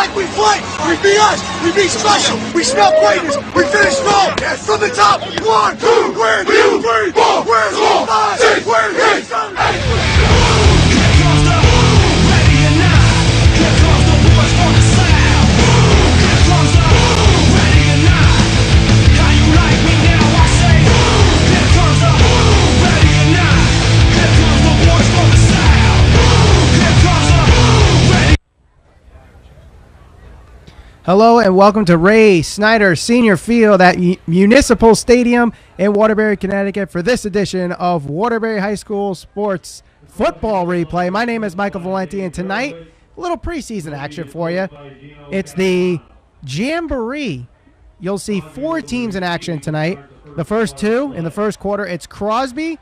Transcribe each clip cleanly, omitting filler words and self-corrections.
like we fight. We be us. We be special. We smell greatness. We finish strong. From the top. 1, 2, 3, 4, where's 5, 6, where's 7, 8. Hello and welcome to Ray Snyder Senior Field at Municipal Stadium in Waterbury, Connecticut for this edition of Waterbury High School Sports Football Replay. My name is Michael Valenti, and tonight, a little preseason action for you. It's the Jambroee. You'll see 4 teams in action tonight. The first 2 in the first quarter, it's Crosby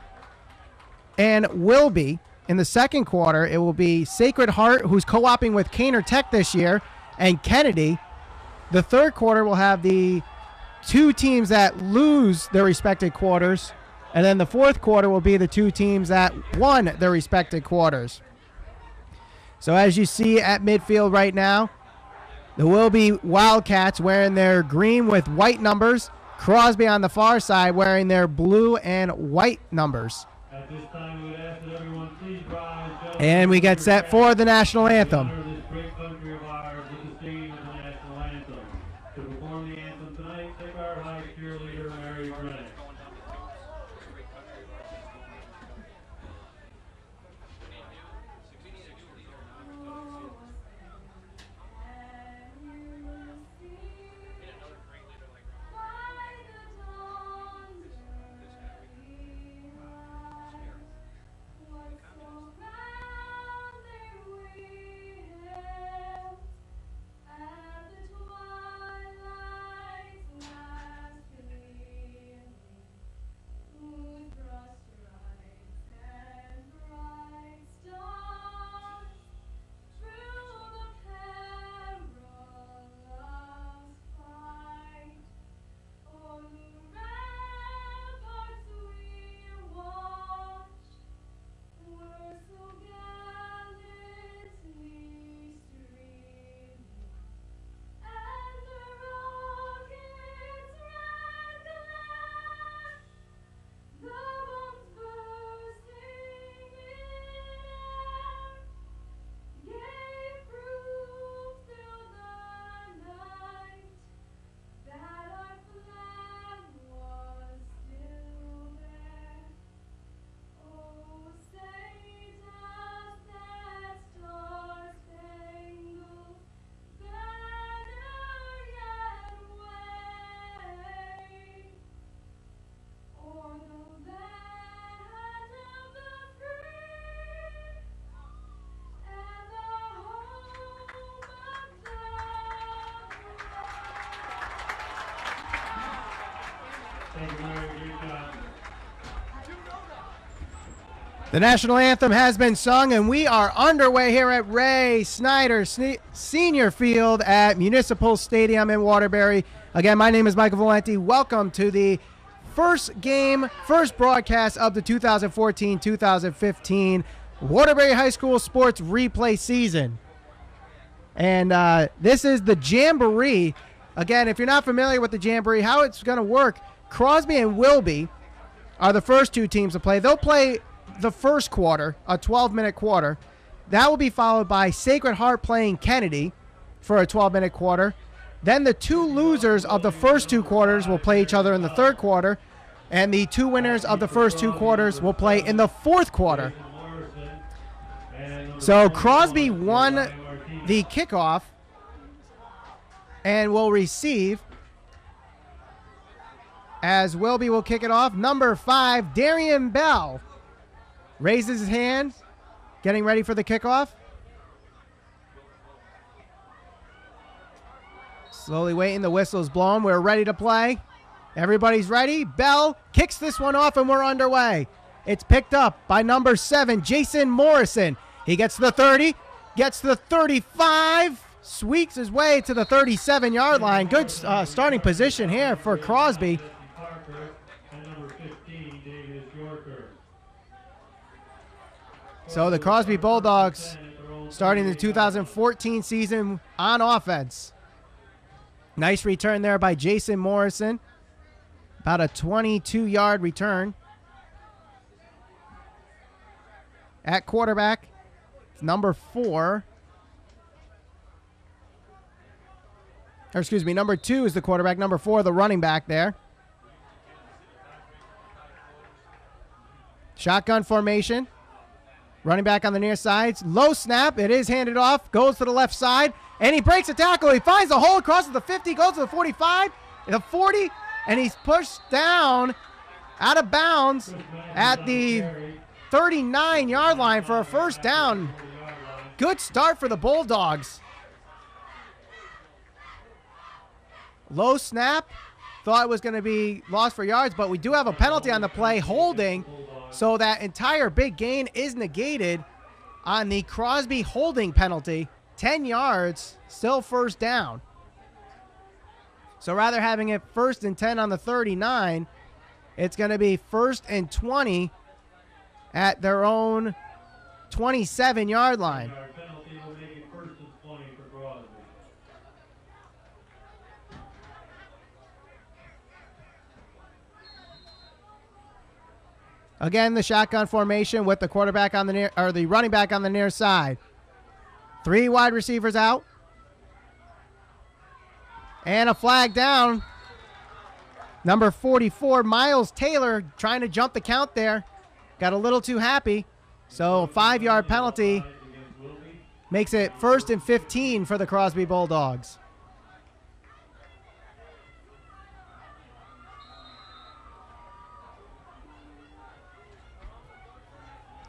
and Wilby. In the second quarter, it will be Sacred Heart, who's co-oping with Caner Tech this year, and Kennedy. The third quarter will have the 2 teams that lose their respective quarters, and then the fourth quarter will be the 2 teams that won their respective quarters. So as you see at midfield right now, there will be Wildcats wearing their green with white numbers, Crosby on the far side wearing their blue and white numbers. At this time, we would ask that everyone please rise. And we get set for the national anthem. To perform the anthem tonight, take our high cheerleader, Mary Brennan. The national anthem has been sung, and we are underway here at Ray Snyder Senior Field at Municipal Stadium in Waterbury. Again, my name is Michael Valenti. Welcome to the first broadcast of the 2014-2015 Waterbury High School Sports Replay season. And this is the Jambroee. Again, if you're not familiar with the Jambroee, how it's going to work, Crosby and Wilby are the first 2 teams to play. They'll play the first quarter, a 12-minute quarter. That will be followed by Sacred Heart playing Kennedy for a 12-minute quarter. Then the 2 losers of the first 2 quarters will play each other in the third quarter, and the 2 winners of the first 2 quarters will play in the fourth quarter. So Crosby won the kickoff and will receive, as Wilby will kick it off. Number 5, Darian Bell, raises his hand, getting ready for the kickoff. Slowly waiting, the whistle's blown. We're ready to play. Everybody's ready. Bell kicks this one off, and we're underway. It's picked up by number 7, Jason Morrison. He gets to the 30, gets to the 35, sweeps his way to the 37-yard line. Good starting position here for Crosby. So the Crosby Bulldogs starting the 2014 season on offense. Nice return there by Jason Morrison. About a 22-yard return. At quarterback, number 4. Or excuse me, number 2 is the quarterback. Number 4, the running back there. Shotgun formation. Running back on the near sides. Low snap. It is handed off. Goes to the left side. And he breaks a tackle. He finds a hole. Crosses the 50. Goes to the 45. The 40. And he's pushed down out of bounds at the 39-yard line for a first down. Good start for the Bulldogs. Low snap. Thought it was going to be lost for yards, but we do have a penalty on the play, holding, so that entire big gain is negated on the Crosby holding penalty. 10 yards, still first down. So rather having it 1st and 10 on the 39, it's going to be 1st and 20 at their own 27-yard line. Our penalty will make it 1st and 20 for Crosby. Again, the shotgun formation with the quarterback on the near, or the running back on the near side. 3 wide receivers out. And a flag down. Number 44, Miles Taylor, trying to jump the count there. Got a little too happy. So 5-yard penalty makes it 1st and 15 for the Crosby Bulldogs.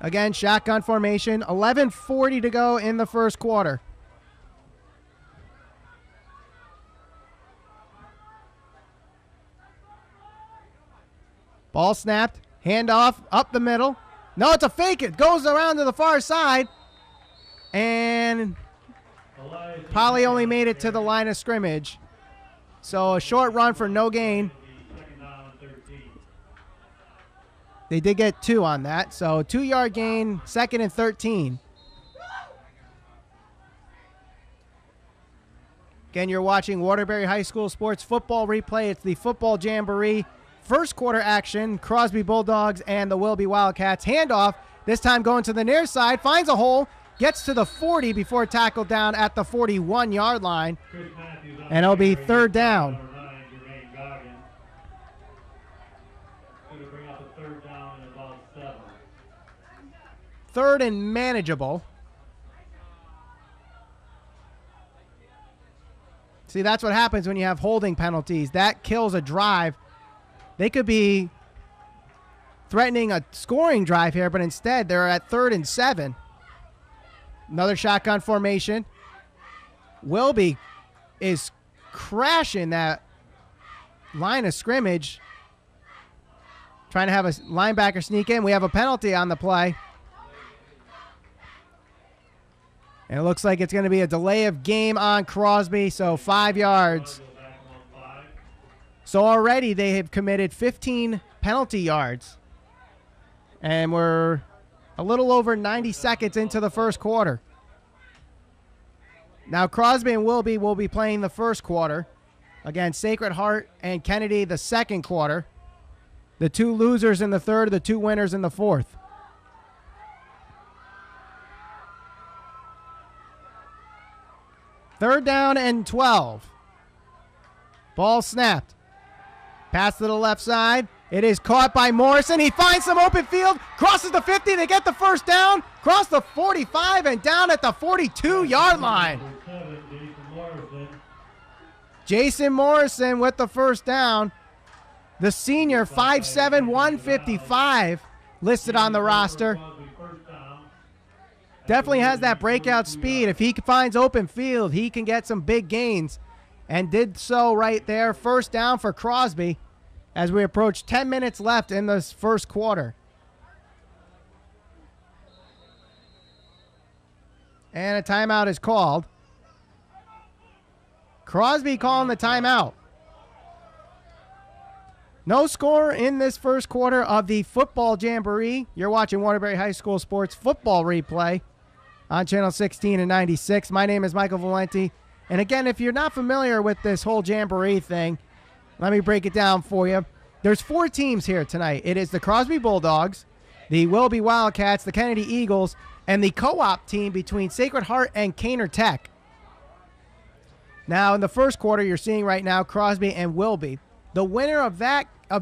Again, shotgun formation. 11:40 to go in the first quarter. Ball snapped. Handoff up the middle. No, it's a fake. It goes around to the far side. And Polly only made it to the line of scrimmage. So a short run for no gain. They did get 2 on that. So 2-yard gain, 2nd and 13. Again, you're watching Waterbury High School Sports Football Replay. It's the Football Jambroee. First quarter action, Crosby Bulldogs and the Willoughby Wildcats. Handoff, this time going to the near side, finds a hole, gets to the 40 before tackled down at the 41-yard line. And it'll be 3rd down. Third and manageable. See, that's what happens when you have holding penalties. That kills a drive. They could be threatening a scoring drive here, but instead they're at 3rd and 7. Another shotgun formation. Willoughby is crashing that line of scrimmage. Trying to have a linebacker sneak in. We have a penalty on the play. And it looks like it's going to be a delay of game on Crosby, so 5 yards. So already they have committed 15 penalty yards. And we're a little over 90 seconds into the first quarter. Now Crosby and Willoughby will be playing the first quarter. Again, Sacred Heart and Kennedy the second quarter. The 2 losers in the third, the 2 winners in the fourth. Third down and 12. Ball snapped. Pass to the left side. It is caught by Morrison. He finds some open field. Crosses the 50. They get the first down. Cross the 45 and down at the 42-yard line. Jason Morrison with the first down. The senior, 5'7", 155, listed on the roster. Definitely has that breakout speed. If he finds open field, he can get some big gains. And did so right there. First down for Crosby as we approach 10 minutes left in this first quarter. And a timeout is called. Crosby calling the timeout. No score in this first quarter of the Football Jamboree. You're watching Waterbury High School Sports Football Replay. on Channel 16 and 96. My name is Michael Valenti. And again, if you're not familiar with this whole Jambroee thing, let me break it down for you. There's 4 teams here tonight. It is the Crosby Bulldogs, the Willoughby Wildcats, the Kennedy Eagles, and the co-op team between Sacred Heart and Caner Tech. Now, in the first quarter, you're seeing right now Crosby and Willoughby. The winner of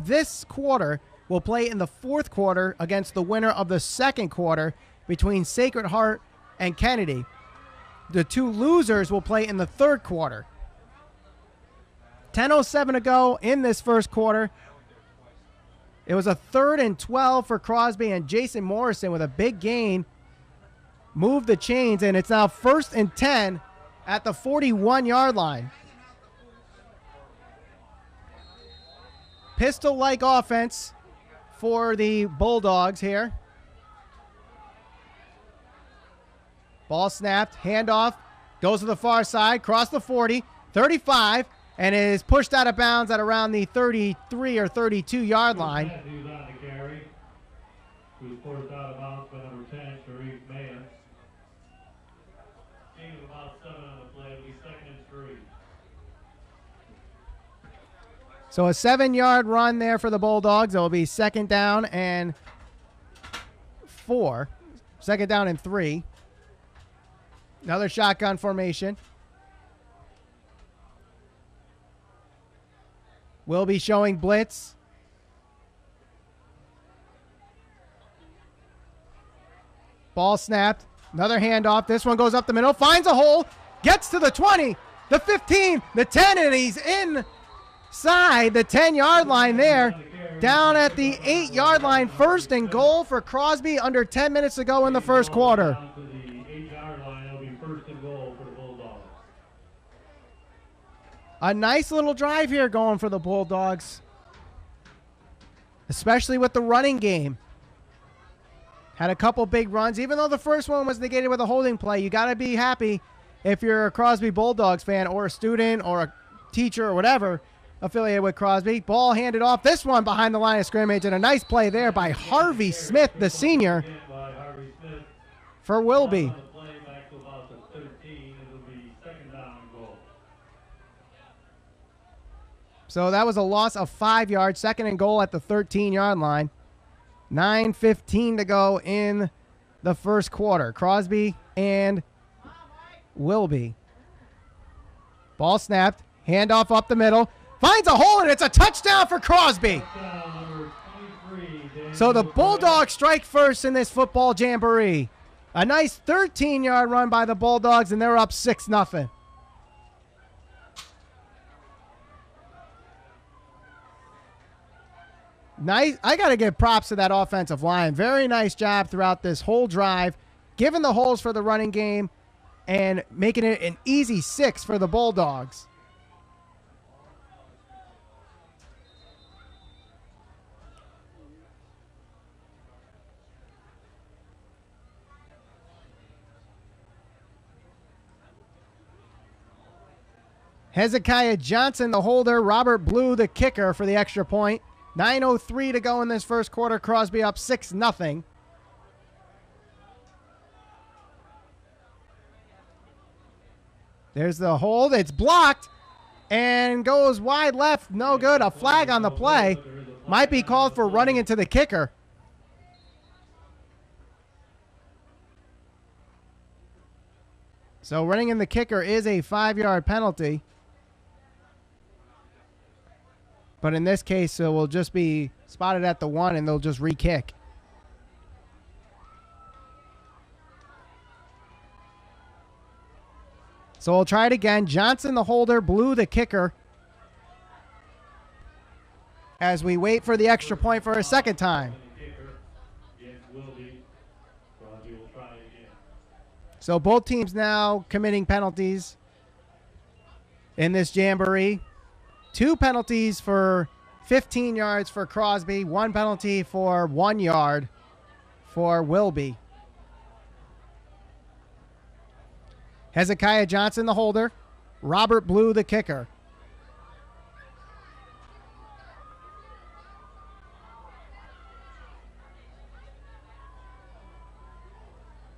this quarter will play in the fourth quarter against the winner of the second quarter between Sacred Heart and Kennedy. The 2 losers will play in the third quarter. 10:07 to go in this first quarter. It was a 3rd and 12 for Crosby, and Jason Morrison with a big gain moved the chains, and it's now 1st and 10 at the 41-yard line. Pistol-like offense for the Bulldogs here. Ball snapped, handoff, goes to the far side, cross the 40, 35, and is pushed out of bounds at around the 33 or 32-yard line. Who's on the carry? Who's forced out of bounds by number 10, Sharif Mayan. Gain of about 7 on the play. It'll be 2nd and 3. So a 7-yard run there for the Bulldogs. It will be 2nd down and 4. 2nd down and 3. Another shotgun formation. Will be showing blitz. Ball snapped. Another handoff. This one goes up the middle. Finds a hole. Gets to the 20, the 15, the 10, and he's inside the 10-yard line there. Down at the 8-yard line. 1st and goal for Crosby under 10 minutes to go in the first quarter. Down to the 8-yard line. It'll be 1st and goal for the Bulldogs. A nice little drive here going for the Bulldogs, especially with the running game. Had a couple big runs. Even though the first one was negated with a holding play, you got to be happy if you're a Crosby Bulldogs fan or a student or a teacher or whatever affiliated with Crosby. Ball handed off. This one behind the line of scrimmage, and a nice play there by Harvey Smith, the senior, for Willoughby. On the play back to about the 13. It'll be 2nd down and goal. So that was a loss of 5 yards. 2nd and goal at the 13-yard line. 9:15 to go in the first quarter. Crosby and Willoughby. Ball snapped. Handoff up the middle. Finds a hole, and it's a touchdown for Crosby. Touchdown number 23. So the Bulldogs strike first in this football jamboree. A nice 13-yard run by the Bulldogs, and they're up 6-0. Nice. I got to give props to that offensive line. Very nice job throughout this whole drive, giving the holes for the running game and making it an easy 6 for the Bulldogs. Hezekiah Johnson, the holder. Robert Blue, the kicker, for the extra point. 9:03 to go in this first quarter. Crosby up 6-0. There's the hold. It's blocked and goes wide left. No good. A flag on the play. Might be called for running into the kicker. So running in the kicker is a 5-yard penalty. But in this case, it will just be spotted at the 1, and they'll just re-kick. So we'll try it again. Johnson, the holder. Blue, the kicker. As we wait for the extra point for a second time. So both teams now committing penalties in this jamboree. 2 penalties for 15 yards for Crosby. 1 penalty for 1 yard for Willoughby. Hezekiah Johnson, the holder. Robert Blue, the kicker.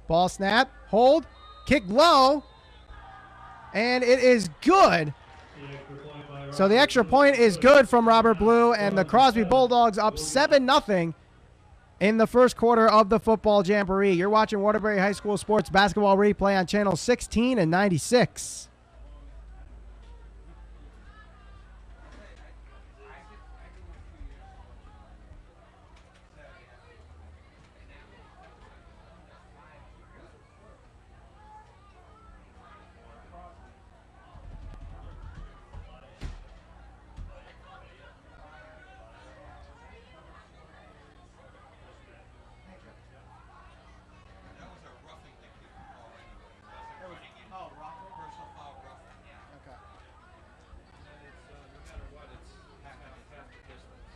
Ball snap, hold, kick low, and it is good. So the extra point is good from Robert Blue, and the Crosby Bulldogs up 7-0 in the first quarter of the football jamboree. You're watching Waterbury High School Sports Basketball Replay on channel 16 and 96.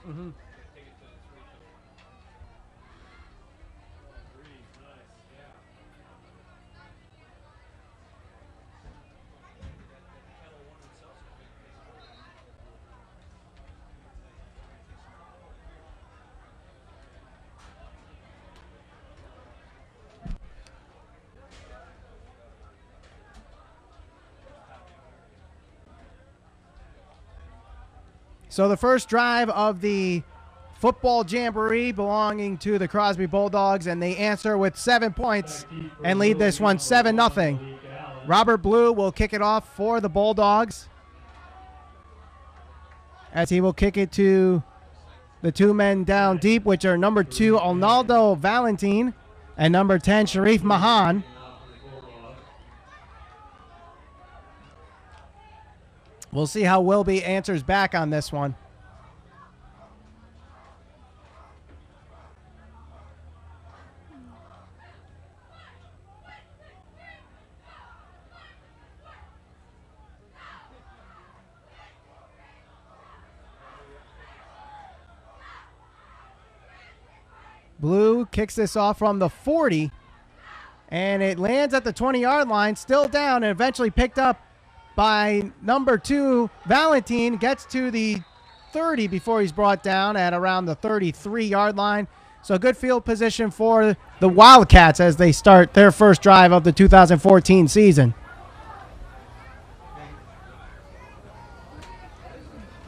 Mm-hmm. So the first drive of the football jamboree belonging to the Crosby Bulldogs, and they answer with 7 points and lead this one 7-0. Robert Blue will kick it off for the Bulldogs, as he will kick it to the two men down deep, which are number 2, Arnaldo Valentin, and number 10, Sharif Mahan. We'll see how Wilby answers back on this one. Blue kicks this off from the 40, and it lands at the 20-yard line, still down, and eventually picked up by number 2, Valentin. Gets to the 30 before he's brought down at around the 33-yard line. So good field position for the Wildcats as they start their first drive of the 2014 season.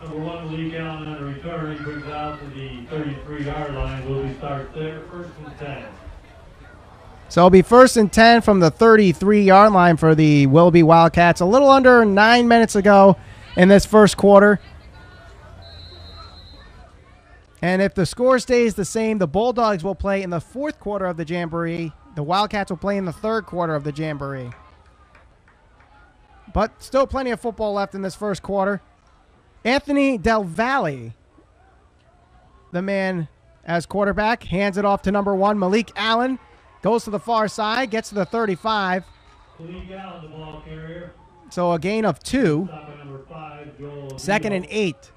Number 1, Lee Allen on the return. He brings out to the 33-yard line. Will we start there? 1st and 10. So it'll be 1st and 10 from the 33-yard line for the Wilby Wildcats. A little under 9 minutes ago in this first quarter. And if the score stays the same, the Bulldogs will play in the 4th quarter of the jamboree. The Wildcats will play in the 3rd quarter of the jamboree. But still plenty of football left in this first quarter. Anthony Del Valle, the man as quarterback, hands it off to number 1, Malik Allen. Goes to the far side, gets to the 35. Malik Allen, the ball carrier. So a gain of 2. Stop at number 5, Joel 2nd and 8.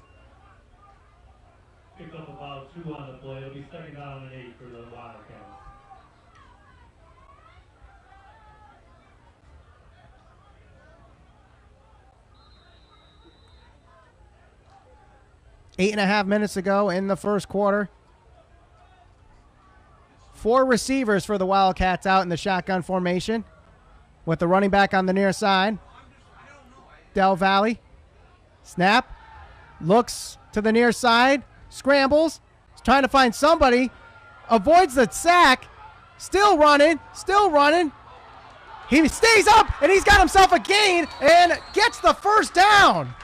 Picked up about 2 on the play. It'll be 2nd down and 8 for the Wildcats. Eight and a half minutes ago in the first quarter. 4 receivers for the Wildcats out in the shotgun formation, with the running back on the near side. Del Valle. Snap. Looks to the near side. Scrambles. He's trying to find somebody. Avoids the sack. Still running. Still running. He stays up, and he's got himself a gain and gets the first down.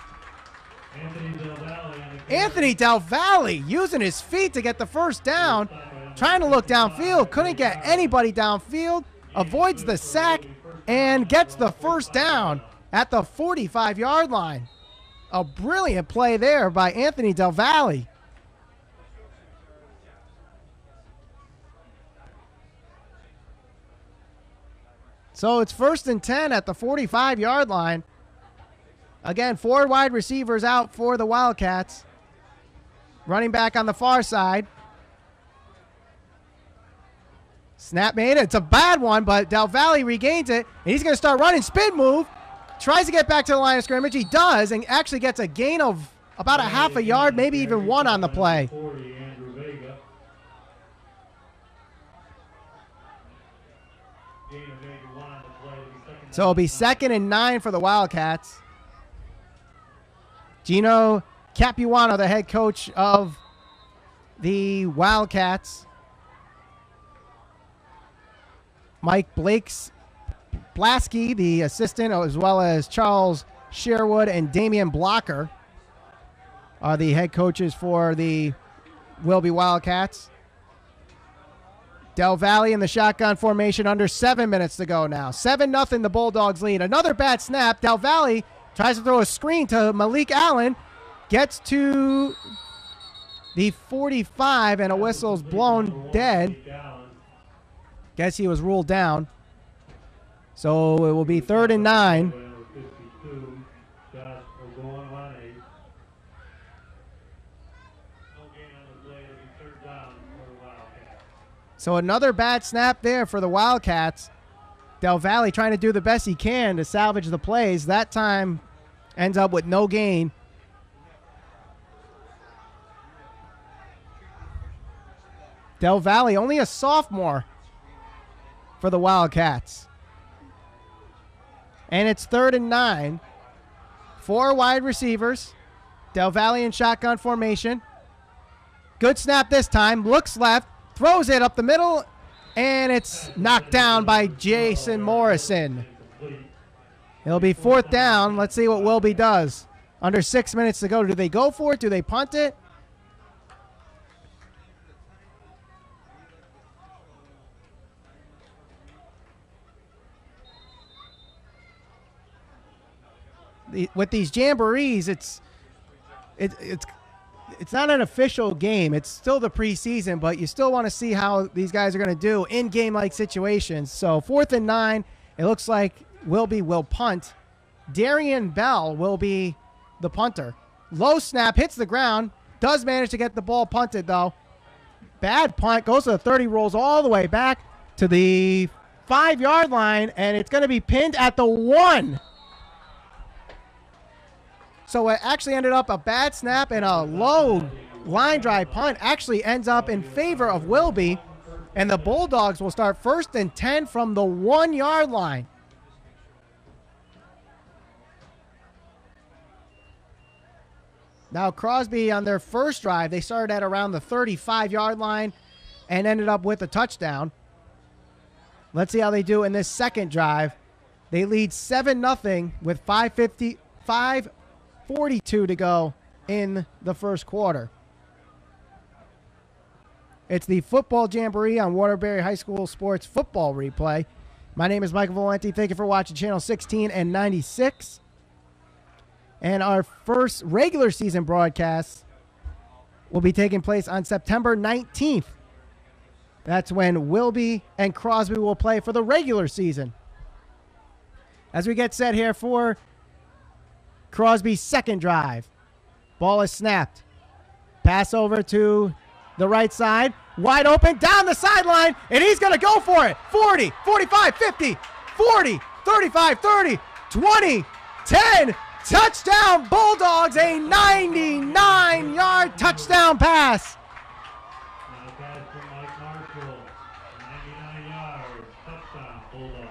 Anthony Del Valle using his feet to get the first down. Trying to look downfield. Couldn't get anybody downfield. Avoids the sack and gets the first down at the 45-yard line. A brilliant play there by Anthony Del Valle. So it's 1st and 10 at the 45-yard line. Again, 4 wide receivers out for the Wildcats. Running back on the far side. Snap made it. It's a bad one, but Del Valle regains it, and he's going to start running. Spin move. Tries to get back to the line of scrimmage. He does, and actually gets a gain of about a half a yard, maybe even 1 on the play. Gain So it'll be 2nd and 9 for the Wildcats. Gino Capuano, the head coach of the Wildcats. Mike Blasky, the assistant, as well as Charles Sherwood and Damian Blocker are the head coaches for the Wilby Wildcats. Del Valle in the shotgun formation, under 7 minutes to go now. 7-0 the Bulldogs lead. Another bad snap. Del Valle tries to throw a screen to Malik Allen. Gets to the 45, and a whistle's blown dead. Guess he was ruled down. So it will be 3rd and 9. So another bad snap there for the Wildcats. Del Valle trying to do the best he can to salvage the plays. That time ends up with no gain. Del Valle, only a sophomore for the Wildcats. And it's 3rd and 9. 4 wide receivers. Del Valle in shotgun formation. Good snap this time. Looks left. Throws it up the middle. And it's knocked down by Jason Morrison. It'll be 4th down. Let's see what Wilby does. Under 6 minutes to go. Do they go for it? Do they punt it? With these Jambroees, it's not an official game. It's still the preseason, but you still want to see how these guys are going to do in game-like situations. So 4th and 9, it looks like Wilby will punt. Darian Bell will be the punter. Low snap, hits the ground, does manage to get the ball punted, though. Bad punt, goes to the 30, rolls all the way back to the 5-yard line, and it's going to be pinned at the 1. So it actually ended up a bad snap and a low line drive punt actually ends up in favor of Wilby. And the Bulldogs will start 1st and 10 from the 1-yard line. Now Crosby on their first drive, they started at around the 35-yard line and ended up with a touchdown. Let's see how they do in this second drive. They lead 7-0 with 5:42 to go in the first quarter. It's the Football Jamboree on Waterbury High School Sports Football Replay. My name is Michael Valenti. Thank you for watching Channel 16 and 96. And our first regular season broadcast will be taking place on September 19th. That's when Wilby and Crosby will play for the regular season. As we get set here for Crosby's second drive. Ball is snapped. Pass over to the right side. Wide open, down the sideline, and he's going to go for it. 40, 45, 50, 40, 35, 30, 20, 10. Touchdown Bulldogs, a 99-yard touchdown pass. Now pass from Mike Marshall. 99 yards. Touchdown Bulldogs.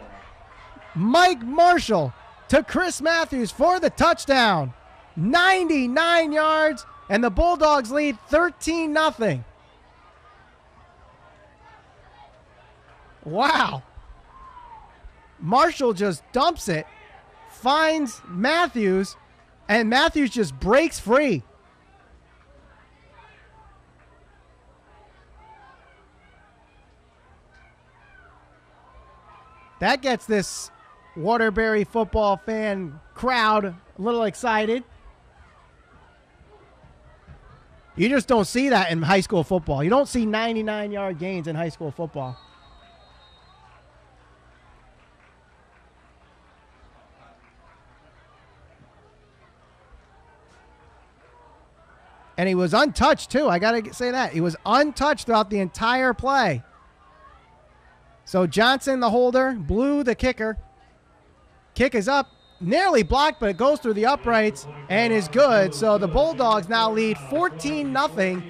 Mike Marshall to Chris Matthews for the touchdown. 99 yards, and the Bulldogs lead 13-0. Wow. Marshall just dumps it, finds Matthews, and Matthews just breaks free. That gets this Waterbury football fan crowd a little excited. You just don't see that in high school football. You don't see 99-yard gains in high school football. And he was untouched, too. I got to say that. He was untouched throughout the entire play. So Johnson, the holder, Blue, the kicker. Kick is up, nearly blocked, but it goes through the uprights and is good. So the Bulldogs now lead 14-0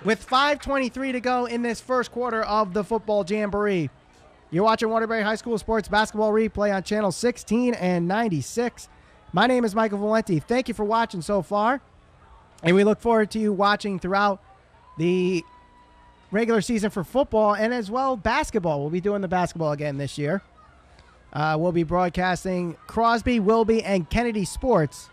with 5:23 to go in this first quarter of the Football Jamboree. You're watching Waterbury High School Sports Basketball Replay on Channel 16 and 96. My name is Michael Valenti. Thank you for watching so far, and we look forward to you watching throughout the regular season for football and as well basketball. We'll be doing the basketball again this year. We'll be broadcasting Crosby, Wilby, and Kennedy Sports.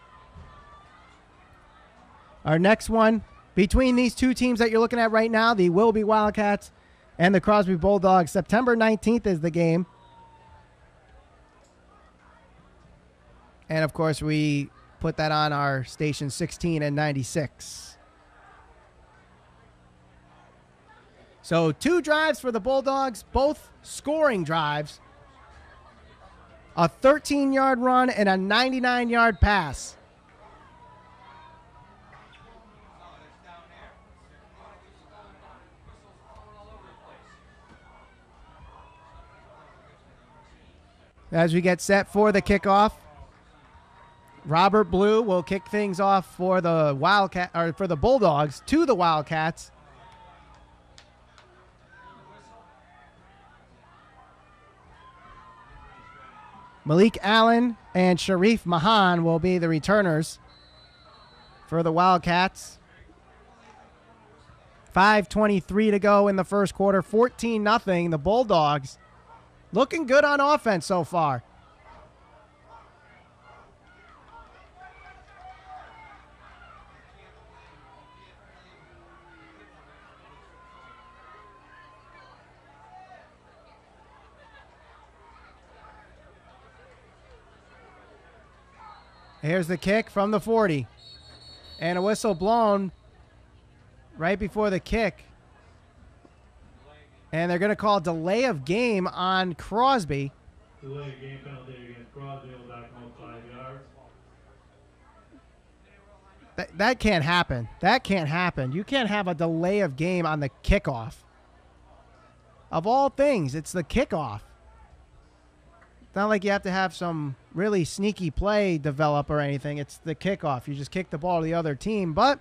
Our next one, between these two teams that you're looking at right now, the Wilby Wildcats and the Crosby Bulldogs, September 19th is the game. And, of course, we put that on our station 16 and 96. So 2 drives for the Bulldogs, both scoring drives. A 13-yard run and a 99-yard pass. As we get set for the kickoff, Robert Blue will kick things off for the for the Bulldogs to the Wildcats. Malik Allen and Sharif Mahan will be the returners for the Wildcats. 5:23 to go in the first quarter, 14-0. The Bulldogs looking good on offense so far. Here's the kick from the 40. And a whistle blown right before the kick. And they're going to call delay of game on Crosby. Delay of game penalty against Crosby, back almost 5 yards. That can't happen. That can't happen. You can't have a delay of game on the kickoff. Of all things, it's the kickoff. It's not like you have to have some really sneaky play develop or anything. It's the kickoff. You just kick the ball to the other team. But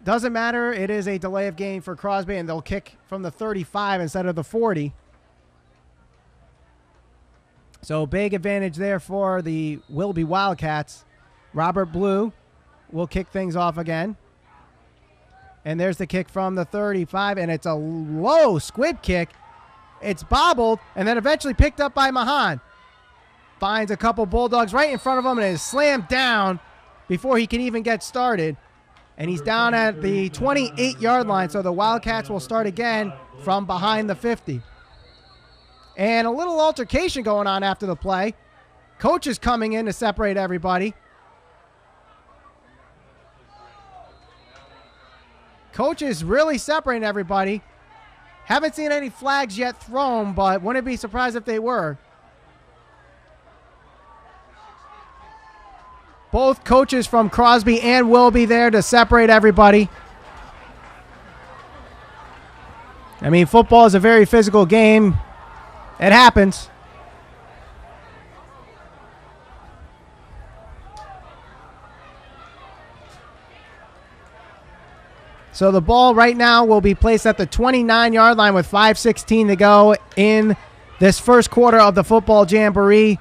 doesn't matter. It is a delay of game for Crosby, and they'll kick from the 35 instead of the 40. So big advantage there for the Wilby Wildcats. Robert Blue will kick things off again. And there's the kick from the 35, and it's a low squib kick. It's bobbled, and then eventually picked up by Mahan. Finds a couple Bulldogs right in front of him, and is slammed down before he can even get started. And he's down at the 28-yard line, so the Wildcats will start again from behind the 50. And a little altercation going on after the play. Coach is coming in to separate everybody. Coach is really separating everybody. Haven't seen any flags yet thrown, but wouldn't be surprised if they were. Both coaches from Crosby and Wilby there to separate everybody. I mean, football is a very physical game. It happens. So the ball right now will be placed at the 29-yard line with 5:16 to go in this first quarter of the football jamboree.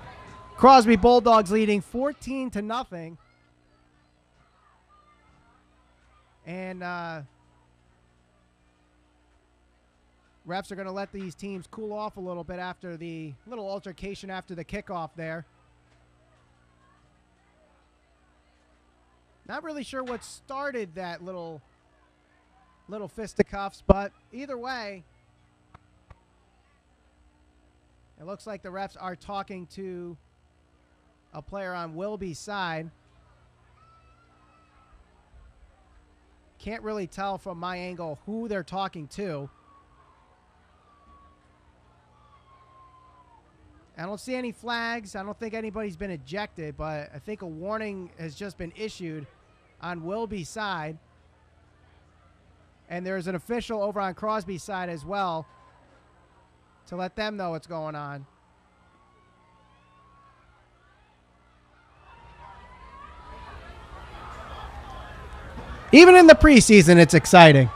Crosby Bulldogs leading 14-0. And refs are going to let these teams cool off a little bit after the little altercation after the kickoff there. Not really sure what started that little fisticuffs, but either way, it looks like the refs are talking to a player on Wilby's side. Can't really tell from my angle who they're talking to. I don't see any flags. I don't think anybody's been ejected, but I think a warning has just been issued on Wilby's side. And there's an official over on Crosby's side as well to let them know what's going on. Even in the preseason, it's exciting.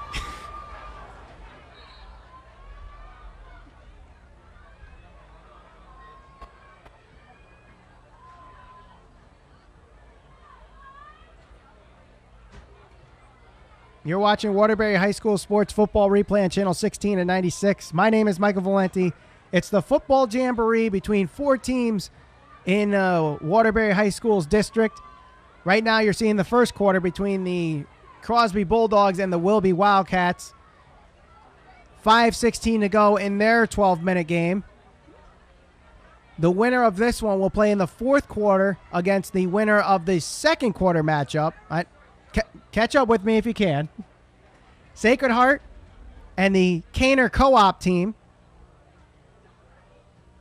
You're watching Waterbury High School Sports Football Replay on Channel 16 and 96. My name is Michael Valenti. It's the football jamboree between four teams in Waterbury High School's district. Right now you're seeing the first quarter between the Crosby Bulldogs and the Wilby Wildcats. 5:16 to go in their 12-minute game. The winner of this one will play in the fourth quarter against the winner of the second quarter matchup. Catch up with me if you can. Sacred Heart and the Caner Co-op team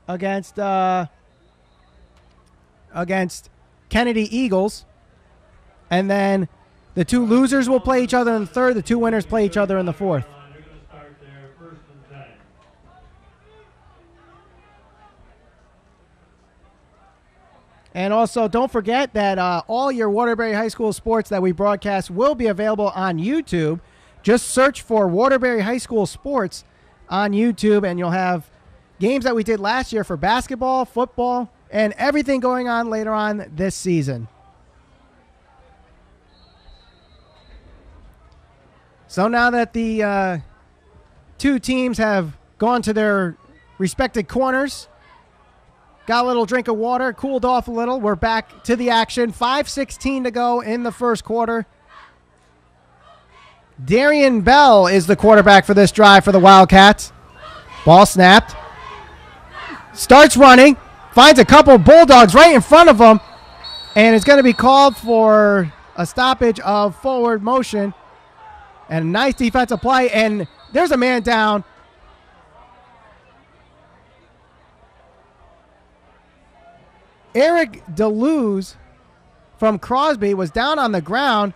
against Kennedy Eagles. And then the two losers will play each other in the third. The two winners play each other in the fourth. They're going to start there, 1st and 10. And also, don't forget that all your Waterbury High School sports that we broadcast will be available on YouTube. Just search for Waterbury High School Sports on YouTube, and you'll have games that we did last year for basketball, football, and everything going on later on this season. So now that the two teams have gone to their respective corners, got a little drink of water, cooled off a little, we're back to the action. 5:16 to go in the first quarter. Darian Bell is the quarterback for this drive for the Wildcats. Ball snapped. Starts running. Finds a couple Bulldogs right in front of him. And it's going to be called for a stoppage of forward motion. And a nice defensive play. And there's a man down. Eric DeLuz from Crosby was down on the ground.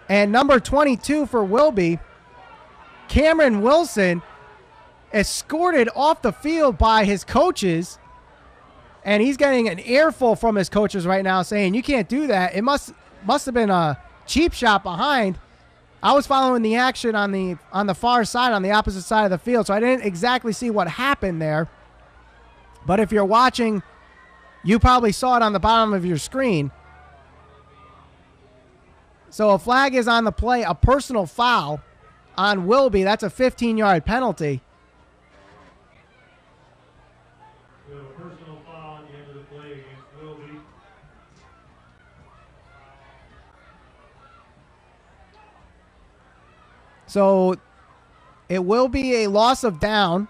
And number 22 for Wilby, Cameron Wilson, escorted off the field by his coaches. And he's getting an earful from his coaches right now saying, you can't do that. It must have been a cheap shot behind. I was following the action on the far side, on the opposite side of the field, so I didn't exactly see what happened there. But if you're watching, you probably saw it on the bottom of your screen. So a flag is on the play, a personal foul on Wilby. That's a 15-yard penalty. We have a personal foul at the end of the play against Wilby. So it will be a loss of down,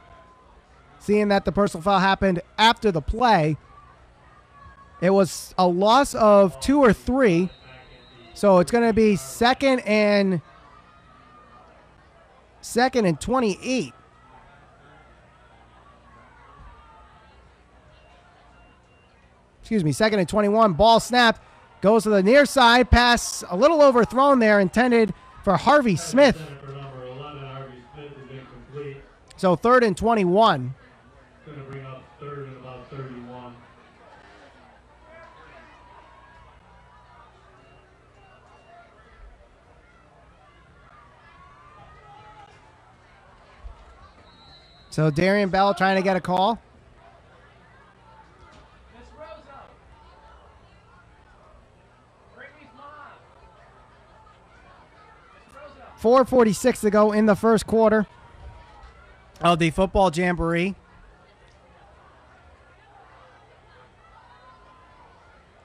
seeing that the personal foul happened after the play. It was a loss of 2 or 3. So it's going to be second and 28. Excuse me, second and 21. Ball snapped. Goes to the near side. Pass a little overthrown there, intended for Harvey Smith. For number 11, Harvey Smith is incomplete. So 3rd and 21. Going to bring up 3rd and about 31. So Darian Bell trying to get a call. 4:46 to go in the first quarter of the football jamboree.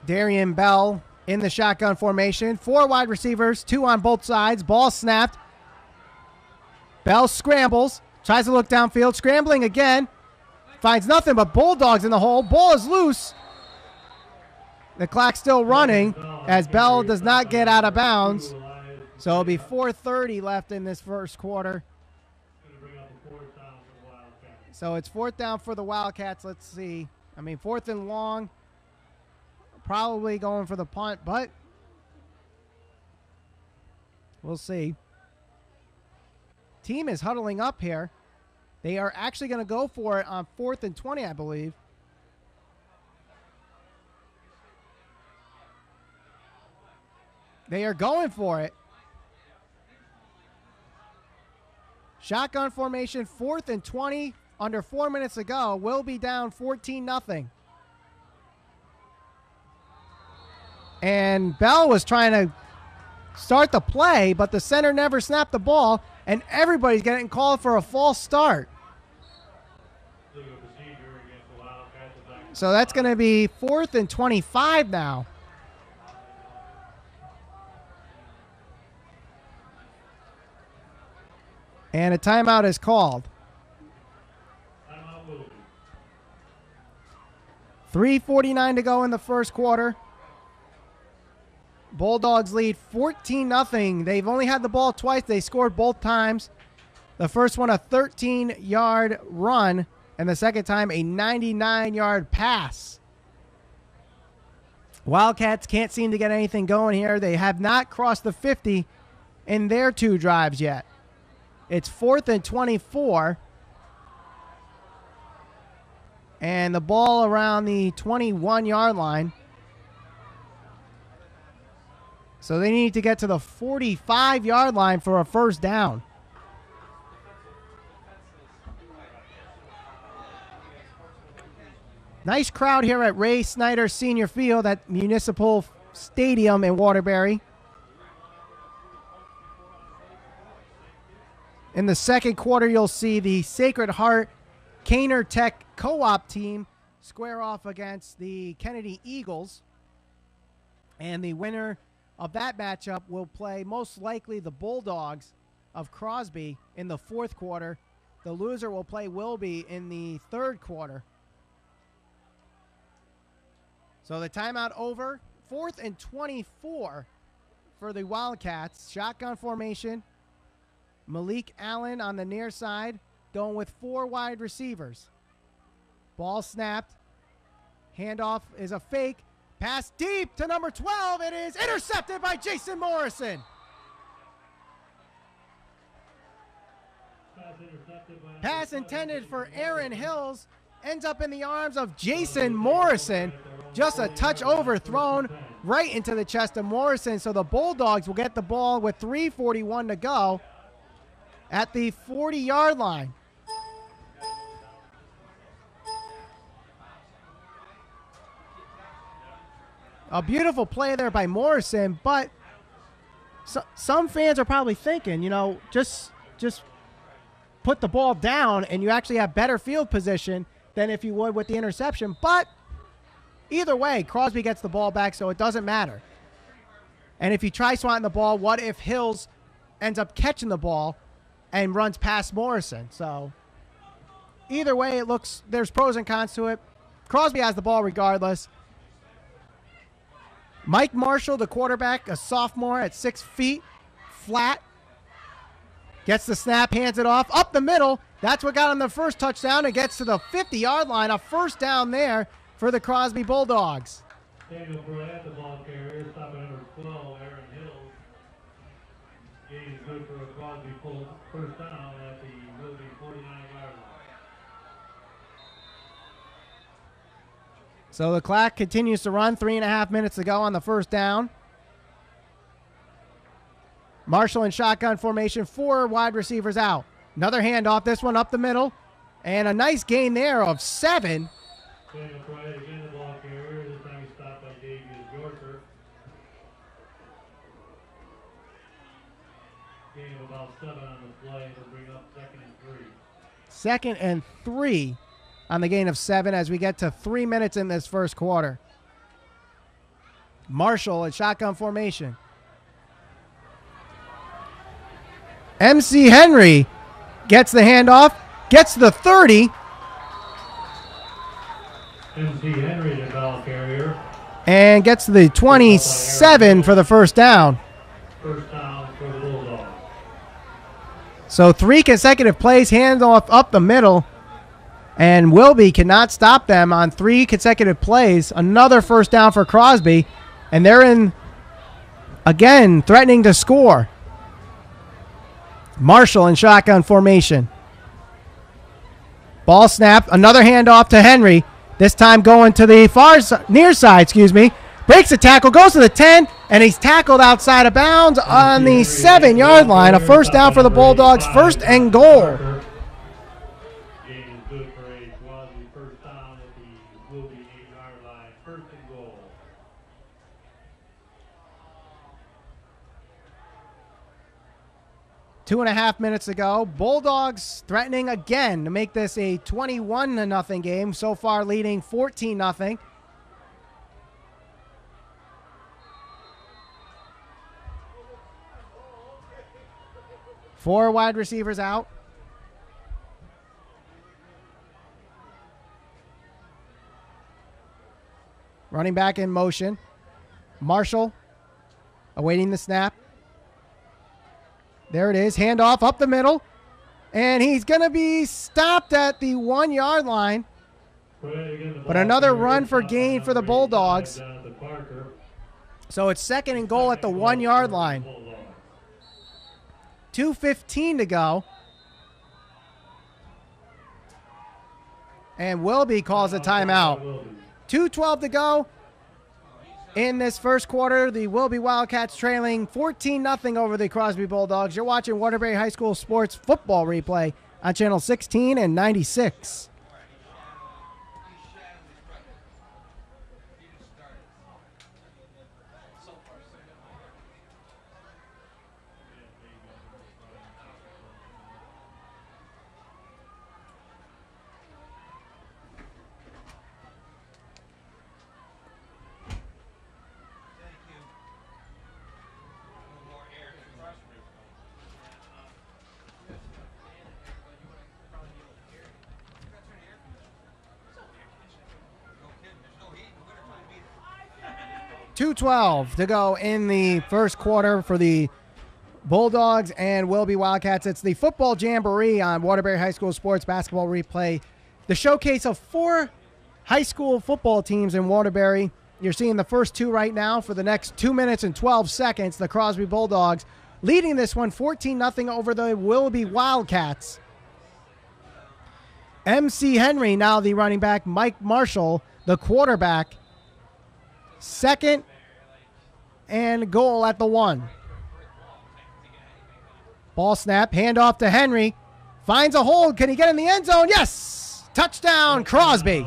Darian Bell in the shotgun formation. 4 wide receivers, 2 on both sides. Ball snapped. Bell scrambles. Tries to look downfield. Scrambling again. Finds nothing but Bulldogs in the hole. Ball is loose. The clock's still running as Bell does not get out of bounds. So it'll be 4:30 left in this first quarter. So it's 4th down for the Wildcats. Let's see. 4th and long. Probably going for the punt, but we'll see. Team is huddling up here. They are actually going to go for it on 4th and 20, I believe. They are going for it. Shotgun formation, 4th and 20, under 4 minutes to go. Will be down 14-0. And Bell was trying to start the play, but the center never snapped the ball, and everybody's getting called for a false start. So that's going to be 4th and 25 now. And a timeout is called. 3:49 to go in the first quarter. Bulldogs lead 14-0. They've only had the ball twice. They scored both times. The first one, a 13-yard run, and the second time, a 99-yard pass. Wildcats can't seem to get anything going here. They have not crossed the 50 in their 2 drives yet. It's 4th and 24. And the ball around the 21-yard line. So they need to get to the 45-yard line for a first down. Nice crowd here at Ray Snyder Senior Field at Municipal Stadium in Waterbury. In the second quarter, you'll see the Sacred Heart Caner Tech co-op team square off against the Kennedy Eagles. And the winner of that matchup will play most likely the Bulldogs of Crosby in the fourth quarter. The loser will play Wilby in the third quarter. So the timeout over. 4th and 24 for the Wildcats. Shotgun formation. Malik Allen on the near side, going with 4 wide receivers. Ball snapped. Handoff is a fake. Pass deep to number 12. It is intercepted by Jason Morrison. Pass intended for Aaron Hills ends up in the arms of Jason Morrison. Just a touch overthrown right into the chest of Morrison. So the Bulldogs will get the ball with 3:41 to go at the 40-yard line. A beautiful play there by Morrison, but some fans are probably thinking, you know, just put the ball down and you actually have better field position than if you would with the interception. But either way, Crosby gets the ball back, so it doesn't matter. And if you try swatting the ball, what if Hills ends up catching the ball and runs past Morrison? So either way, it looks, there's pros and cons to it. Crosby has the ball regardless. Mike Marshall, the quarterback, a sophomore at 6 feet, flat. Gets the snap, hands it off, up the middle. That's what got him the first touchdown. It gets to the 50-yard line, a first down there for the Crosby Bulldogs. Daniel Brad, the ball carrier, stopping number 12, Aaron Hills. Gain good for a Crosby first down at the Wilby 49-yard line. So the clock continues to run. 3.5 minutes to go on the first down. Marshall in shotgun formation, 4 wide receivers out. Another handoff, this one up the middle. And a nice gain there of 7. Daniel Brad again, the ball carrier. This time he stopped by Davius Yorker. Gain of about 7 on the play to bring up 2nd and 3. 2nd and 3 on the gain of 7 as we get to 3 minutes in this first quarter. Marshall in shotgun formation. MC Henry gets the handoff, gets the 30. MC Henry, the ball carrier. And gets to the 27 for the first down. First down for the Bulldogs. So 3 consecutive plays, handoff up the middle. And Wilby cannot stop them on 3 consecutive plays. Another first down for Crosby. And they're in, again, threatening to score. Marshall in shotgun formation. Ball snapped. Another handoff to Henry. This time going to the near side, breaks the tackle, goes to the 10, and he's tackled outside of bounds on the 7-yard line. A first down for the Bulldogs, 1st and goal. Game is good for a Crosby first down at the Wilby 8-yard line, 1st and goal. 2.5 minutes to go. Bulldogs threatening again to make this a 21-0 game. So far leading 14-0. Four wide receivers out. Running back in motion. Marshall awaiting the snap. There it is. Handoff up the middle. And he's going to be stopped at the 1 yard line. But another run for gain for the Bulldogs. So it's 2nd and goal at the 1 yard line. 2:15 to go. And Wilby calls a timeout. 2:12 to go in this first quarter. The Wilby Wildcats trailing 14-0 over the Crosby Bulldogs. You're watching Waterbury High School Sports Football Replay on Channel 16 and 96. .212 to go in the first quarter for the Bulldogs and Wilby Wildcats. It's the football jamboree on Waterbury High School Sports Basketball Replay. The showcase of 4 high school football teams in Waterbury. You're seeing the first 2 right now for the next 2 minutes and 12 seconds. The Crosby Bulldogs leading this one 14-0 over the Wilby Wildcats. MC Henry now the running back. Mike Marshall the quarterback. 2nd and goal at the 1. Ball snap, handoff to Henry. Finds a hold. Can he get in the end zone? Yes! Touchdown, Crosby.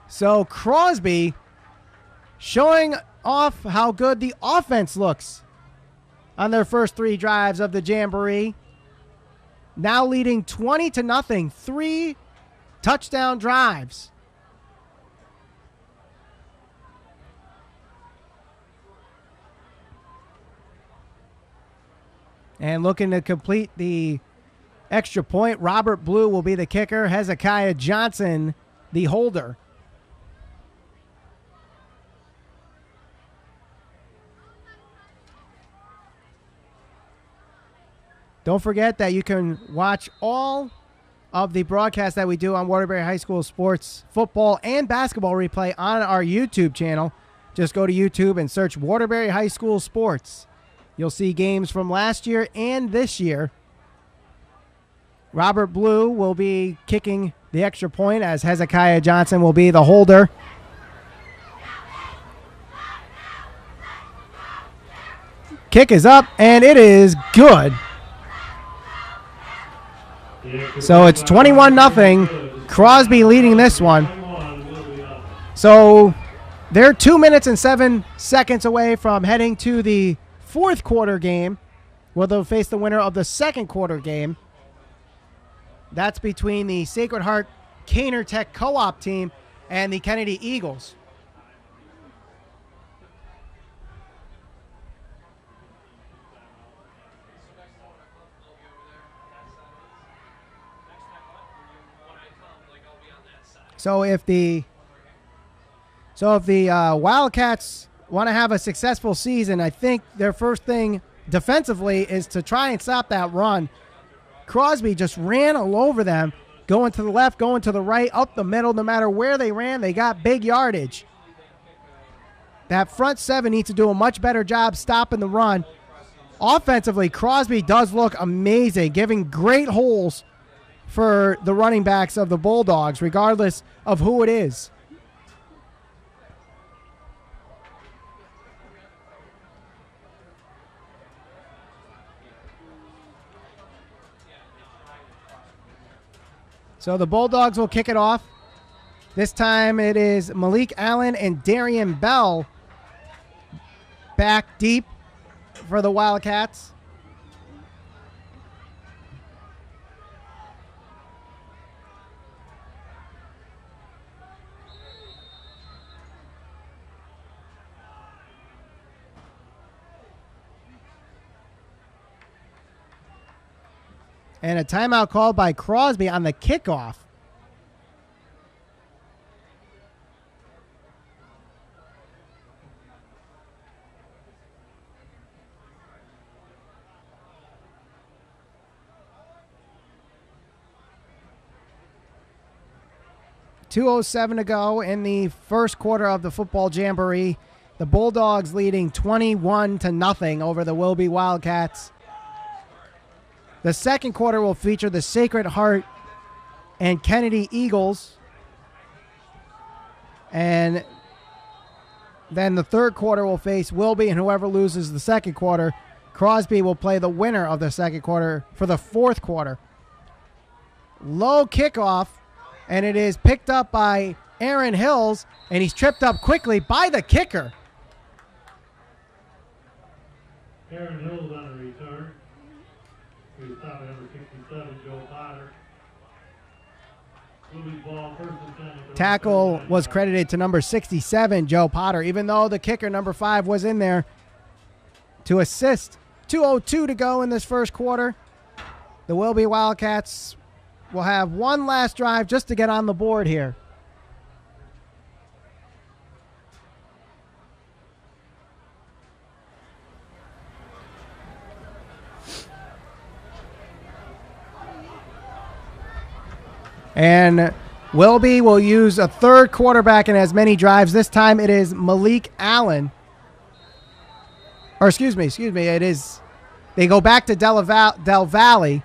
So Crosby showing off how good the offense looks on their first 3 drives of the Jamboree. Now leading 20-0, 3 touchdown drives. And looking to complete the extra point, Robert Blue will be the kicker. Hezekiah Johnson, the holder. Don't forget that you can watch all of the broadcasts that we do on Waterbury High School Sports Football and Basketball Replay on our YouTube channel. Just go to YouTube and search Waterbury High School Sports. You'll see games from last year and this year. Robert Blue will be kicking the extra point as Hezekiah Johnson will be the holder. Kick is up, and it is good. So it's 21-0. Crosby leading this one. So they're 2 minutes and 7 seconds away from heading to the fourth quarter game, where they'll face the winner of the second quarter game. That's between the Sacred Heart Caner Tech Co-op team and the Kennedy Eagles. So if the Wildcats want to have a successful season, I think their first thing defensively is to try and stop that run. Crosby just ran all over them, going to the left, going to the right, up the middle. No matter where they ran, they got big yardage. That front 7 needs to do a much better job stopping the run. Offensively, Crosby does look amazing, giving great holes for the running backs of the Bulldogs, regardless of who it is. So the Bulldogs will kick it off. This time it is Malik Allen and Darian Bell back deep for the Wildcats. And a timeout called by Crosby on the kickoff. .207 to go in the first quarter of the football jamboree. The Bulldogs leading 21-0 over the Wilby Wildcats. The second quarter will feature the Sacred Heart and Kennedy Eagles. And then the third quarter will face Wilby, and whoever loses the second quarter, Crosby will play the winner of the second quarter for the fourth quarter. Low kickoff, and it is picked up by Aaron Hills, and he's tripped up quickly by the kicker. Aaron Hills on the return. He was stopping number 67, Joe Potter. Wilby's ball, first and 10 at the Tackle 39 was yard. credited to number 67, Joe Potter, even though the kicker, number 5, was in there to assist. 2:02 to go in this first quarter. The Wilby Wildcats will have one last drive just to get on the board here. And Wilby will use a third quarterback in as many drives. This time it is Malik Allen. Or excuse me. It is, they go back to Del Valle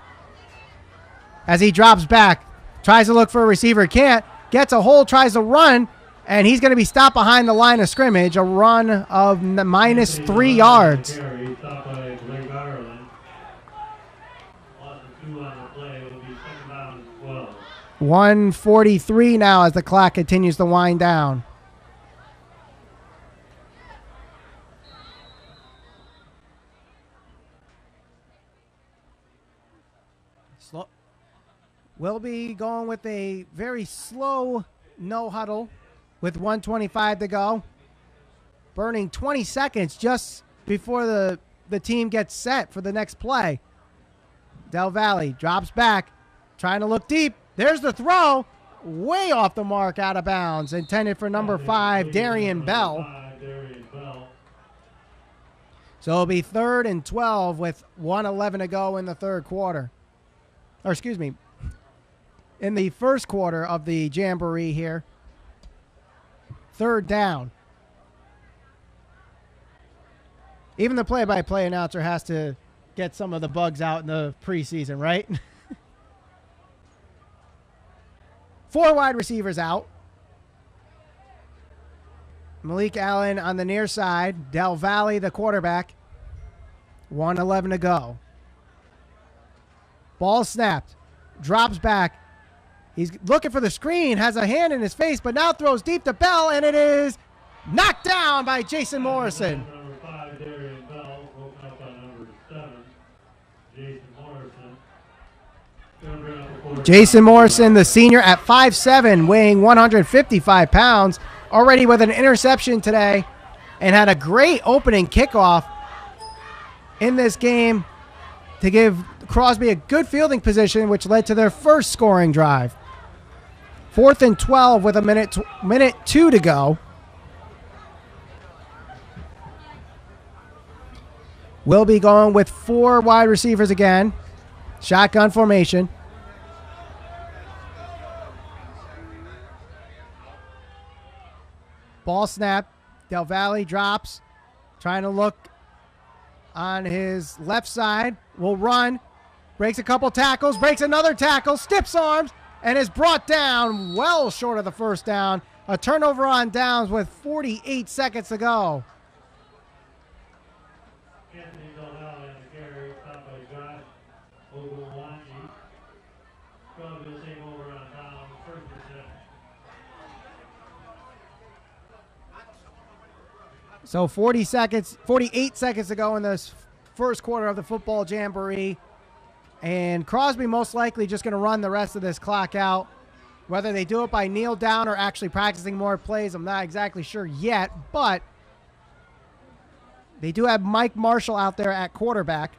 as he drops back. Tries to look for a receiver, can't. Gets a hole, tries to run, and he's going to be stopped behind the line of scrimmage. A run of minus 3 yards. Carry, stopped by Blake Ireland. Loss of 2 on the play. It will be second down and 12. 1:43 now as the clock continues to wind down. We'll be going with a very slow no huddle with 1:25 to go. Burning 20 seconds just before the team gets set for the next play. Del Valle drops back, trying to look deep. There's the throw. Way off the mark, out of bounds. Intended for number 5, Darian Bell. So it'll be 3rd and 12 with 1:11 to go in the third quarter. Or excuse me, in the first quarter of the jamboree here. 3rd down. Even the play-by-play announcer has to get some of the bugs out in the preseason, right? 4 wide receivers out. Malik Allen on the near side. Del Valle, the quarterback. 1:11 to go. Ball snapped. Drops back. He's looking for the screen. Has a hand in his face, but now throws deep to Bell, and it is knocked down by Jason Morrison. Number 5, Darian Bell, broken up by number 7, Jason Morrison. Gonna bring up the quarterback. Jason Morrison, the senior, at 5'7", weighing 155 pounds, already with an interception today, and had a great opening kickoff in this game to give Crosby a good fielding position, which led to their first scoring drive. 4th and 12 with a minute 2 to go. We'll be going with 4 wide receivers again. Shotgun formation. Ball snap. Del Valle drops. Trying to look on his left side. Will run. Breaks a couple tackles. Breaks another tackle. Stiffs arms. And is brought down well short of the first down. A turnover on downs with 48 seconds to go. Anthony Del Valle on the carry, stopped by Josh Ogulwanji. Crosby will take over on down, first and 10. So 48 seconds to go in this first quarter of the football jamboree. And Crosby most likely just going to run the rest of this clock out. Whether they do it by kneel down or actually practicing more plays, I'm not exactly sure yet. But they do have Mike Marshall out there at quarterback.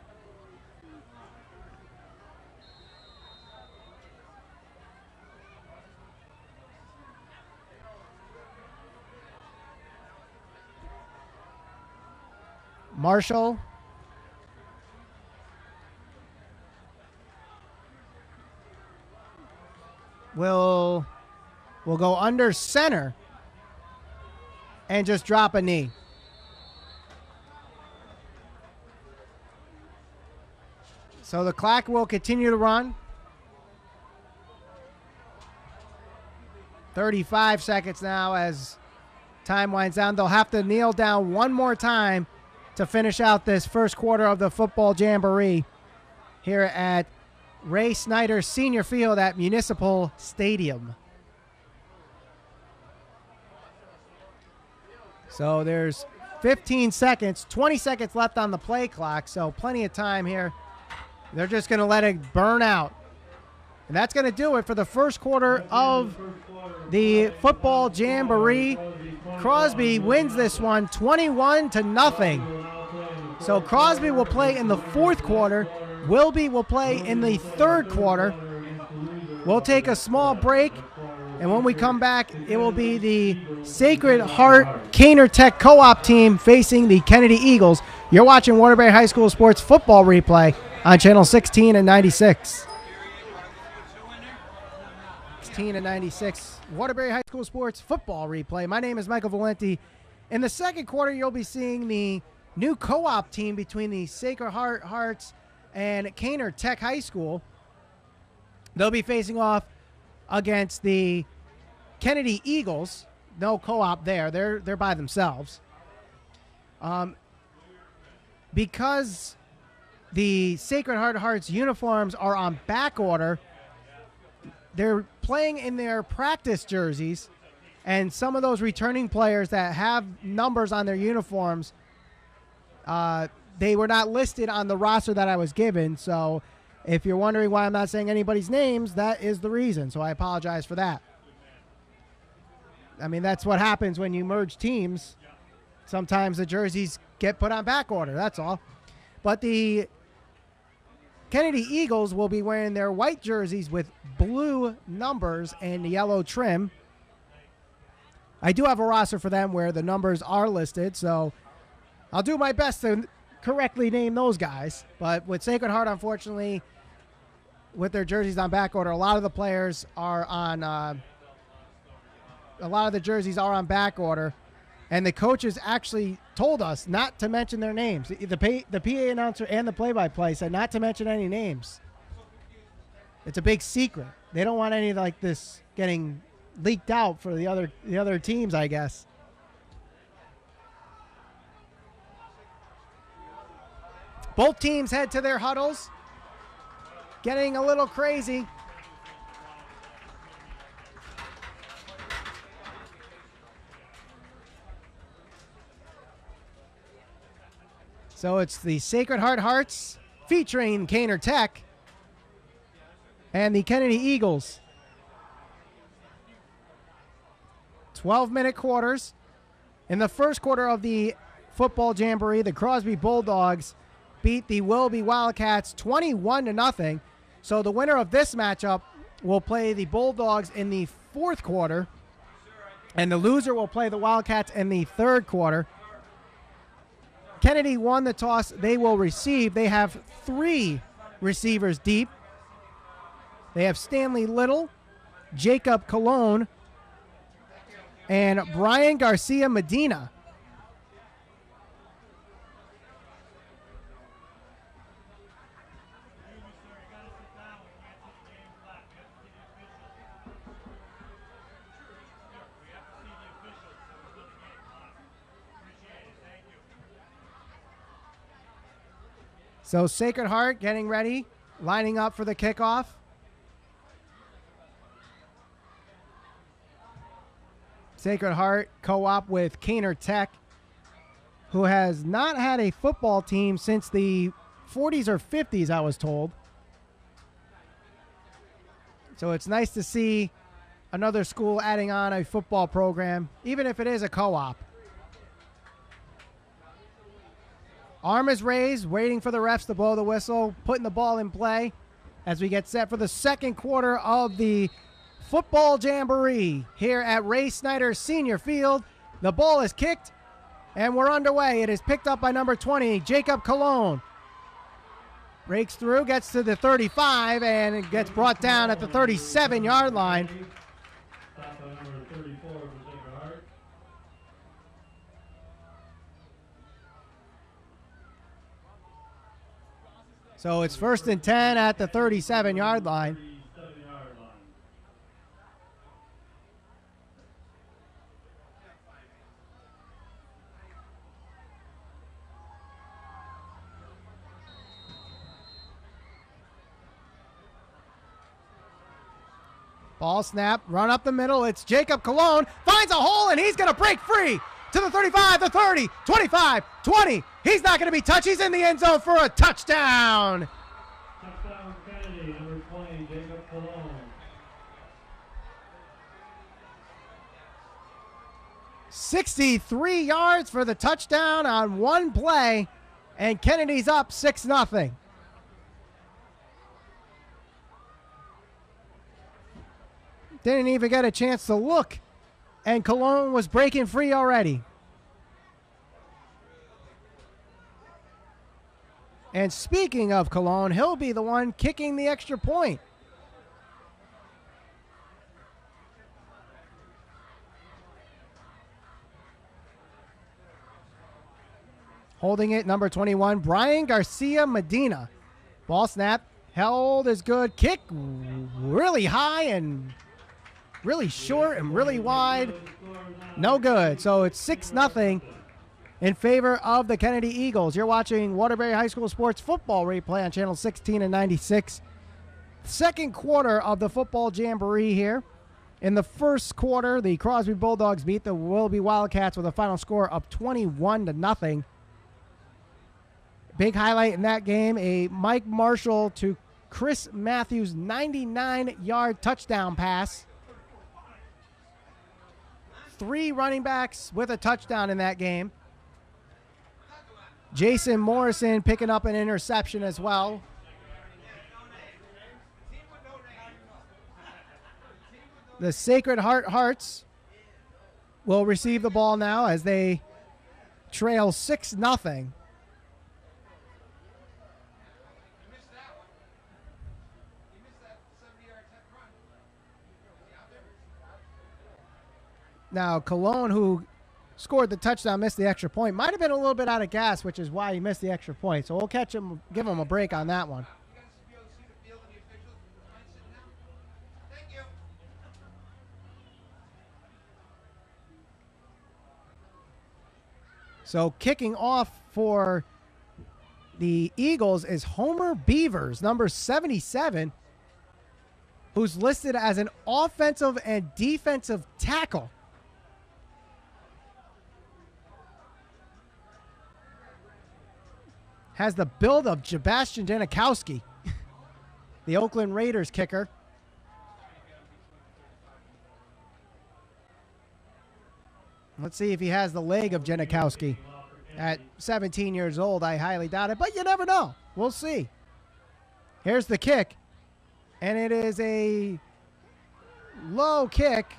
Marshall will go under center and just drop a knee. So the clock will continue to run. 35 seconds now as time winds down. They'll have to kneel down one more time to finish out this first quarter of the football jamboree here at Ray Snyder Senior Field at Municipal Stadium. So there's 15 seconds, 20 seconds left on the play clock, so plenty of time here. They're just going to let it burn out. And that's going to do it for the first quarter of the football jamboree. Crosby wins this one 21-0. So Crosby will play in the fourth quarter. Wilby will play in the third quarter. We'll take a small break, and when we come back, it will be the Sacred Heart Caner Tech Co-op team facing the Kennedy Eagles. You're watching Waterbury High School Sports Football Replay on Channel 16 and 96. 16 and 96, Waterbury High School Sports Football Replay. My name is Michael Valenti. In the second quarter, you'll be seeing the new co-op team between the Sacred Heart Hearts and Caner Tech High School. They'll be facing off against the Kennedy Eagles. No co-op there. They're by themselves. Because the Sacred Heart Hearts uniforms are on back order, they're playing in their practice jerseys, and some of those returning players that have numbers on their uniforms, they were not listed on the roster that I was given. So if you're wondering why I'm not saying anybody's names, that is the reason. So I apologize for that. I mean, that's what happens when you merge teams. Sometimes the jerseys get put on back order. That's all. But the Kennedy Eagles will be wearing their white jerseys with blue numbers and yellow trim. I do have a roster for them where the numbers are listed, so I'll do my best to correctly name those guys. But with Sacred Heart, unfortunately, with their jerseys on back order, a lot of the players are on a lot of the jerseys are on back order, and the coaches actually told us not to mention their names. The PA announcer and the play-by-play said not to mention any names. It's a big secret. They don't want any like this getting leaked out for the other teams, I guess. Both teams head to their huddles. Getting a little crazy. So it's the Sacred Heart Hearts featuring Caner Tech and the Kennedy Eagles. 12-minute quarters. In the first quarter of the football jamboree, the Crosby Bulldogs beat the Wilby Wildcats 21-0. So the winner of this matchup will play the Bulldogs in the fourth quarter, and the loser will play the Wildcats in the third quarter. Kennedy won the toss. They will receive. They have 3 receivers deep. They have Stanley Little, Jacob Colon, and Brian Garcia Medina. So Sacred Heart getting ready, lining up for the kickoff. Sacred Heart co-op with Caner Tech. who has not had a football team since the 40s or 50s, I was told. So it's nice to see another school adding on a football program, even if it is a co-op. Arm is raised, waiting for the refs to blow the whistle, putting the ball in play as we get set for the second quarter of the football jamboree here at Ray Snyder Senior Field. The ball is kicked, and we're underway. It is picked up by number 20, Jacob Cologne. Rakes through, gets to the 35, and it gets brought down at the 37-yard line. Stop by number 34 for Sacred Heart. So it's 1st and 10 at the 37-yard line. 37-yard line. Ball snap, run up the middle. It's Jacob Cologne, finds a hole, and he's going to break free to the 35, the 30, 25, 20. He's not going to be touched. He's in the end zone for a touchdown. Touchdown Kennedy, number 20, Jacob Cologne. 63 yards for the touchdown on one play, and Kennedy's up 6-0. Didn't even get a chance to look, and Cologne was breaking free already. And speaking of Cologne, he'll be the one kicking the extra point. Holding it, number 21, Brian Garcia Medina. Ball snap, held is good. Kick really high and really short and really wide. No good. So it's 6-0 in favor of the Kennedy Eagles. You're watching Waterbury High School Sports Football replay on channel 16 and 96. Second quarter of the football jamboree here. In the first quarter, the Crosby Bulldogs beat the Willoughby Wildcats with a final score of 21-0. Big highlight in that game, a Mike Marshall to Chris Matthews 99-yard touchdown pass. 3 running backs with a touchdown in that game. Jason Morrison picking up an interception as well. The Sacred Heart Hearts will receive the ball now as they trail 6-0. Now, Cologne, who scored the touchdown, missed the extra point. Might have been a little bit out of gas, which is why he missed the extra point. So we'll catch him, give him a break on that one. So kicking off for the Eagles is Homer Beavers, number 77, who's listed as an offensive and defensive tackle. Has the build of Sebastian Janikowski, the Oakland Raiders kicker. Let's see if he has the leg of Janikowski. At 17 years old, I highly doubt it, but you never know. We'll see. Here's the kick, and it is a low kick,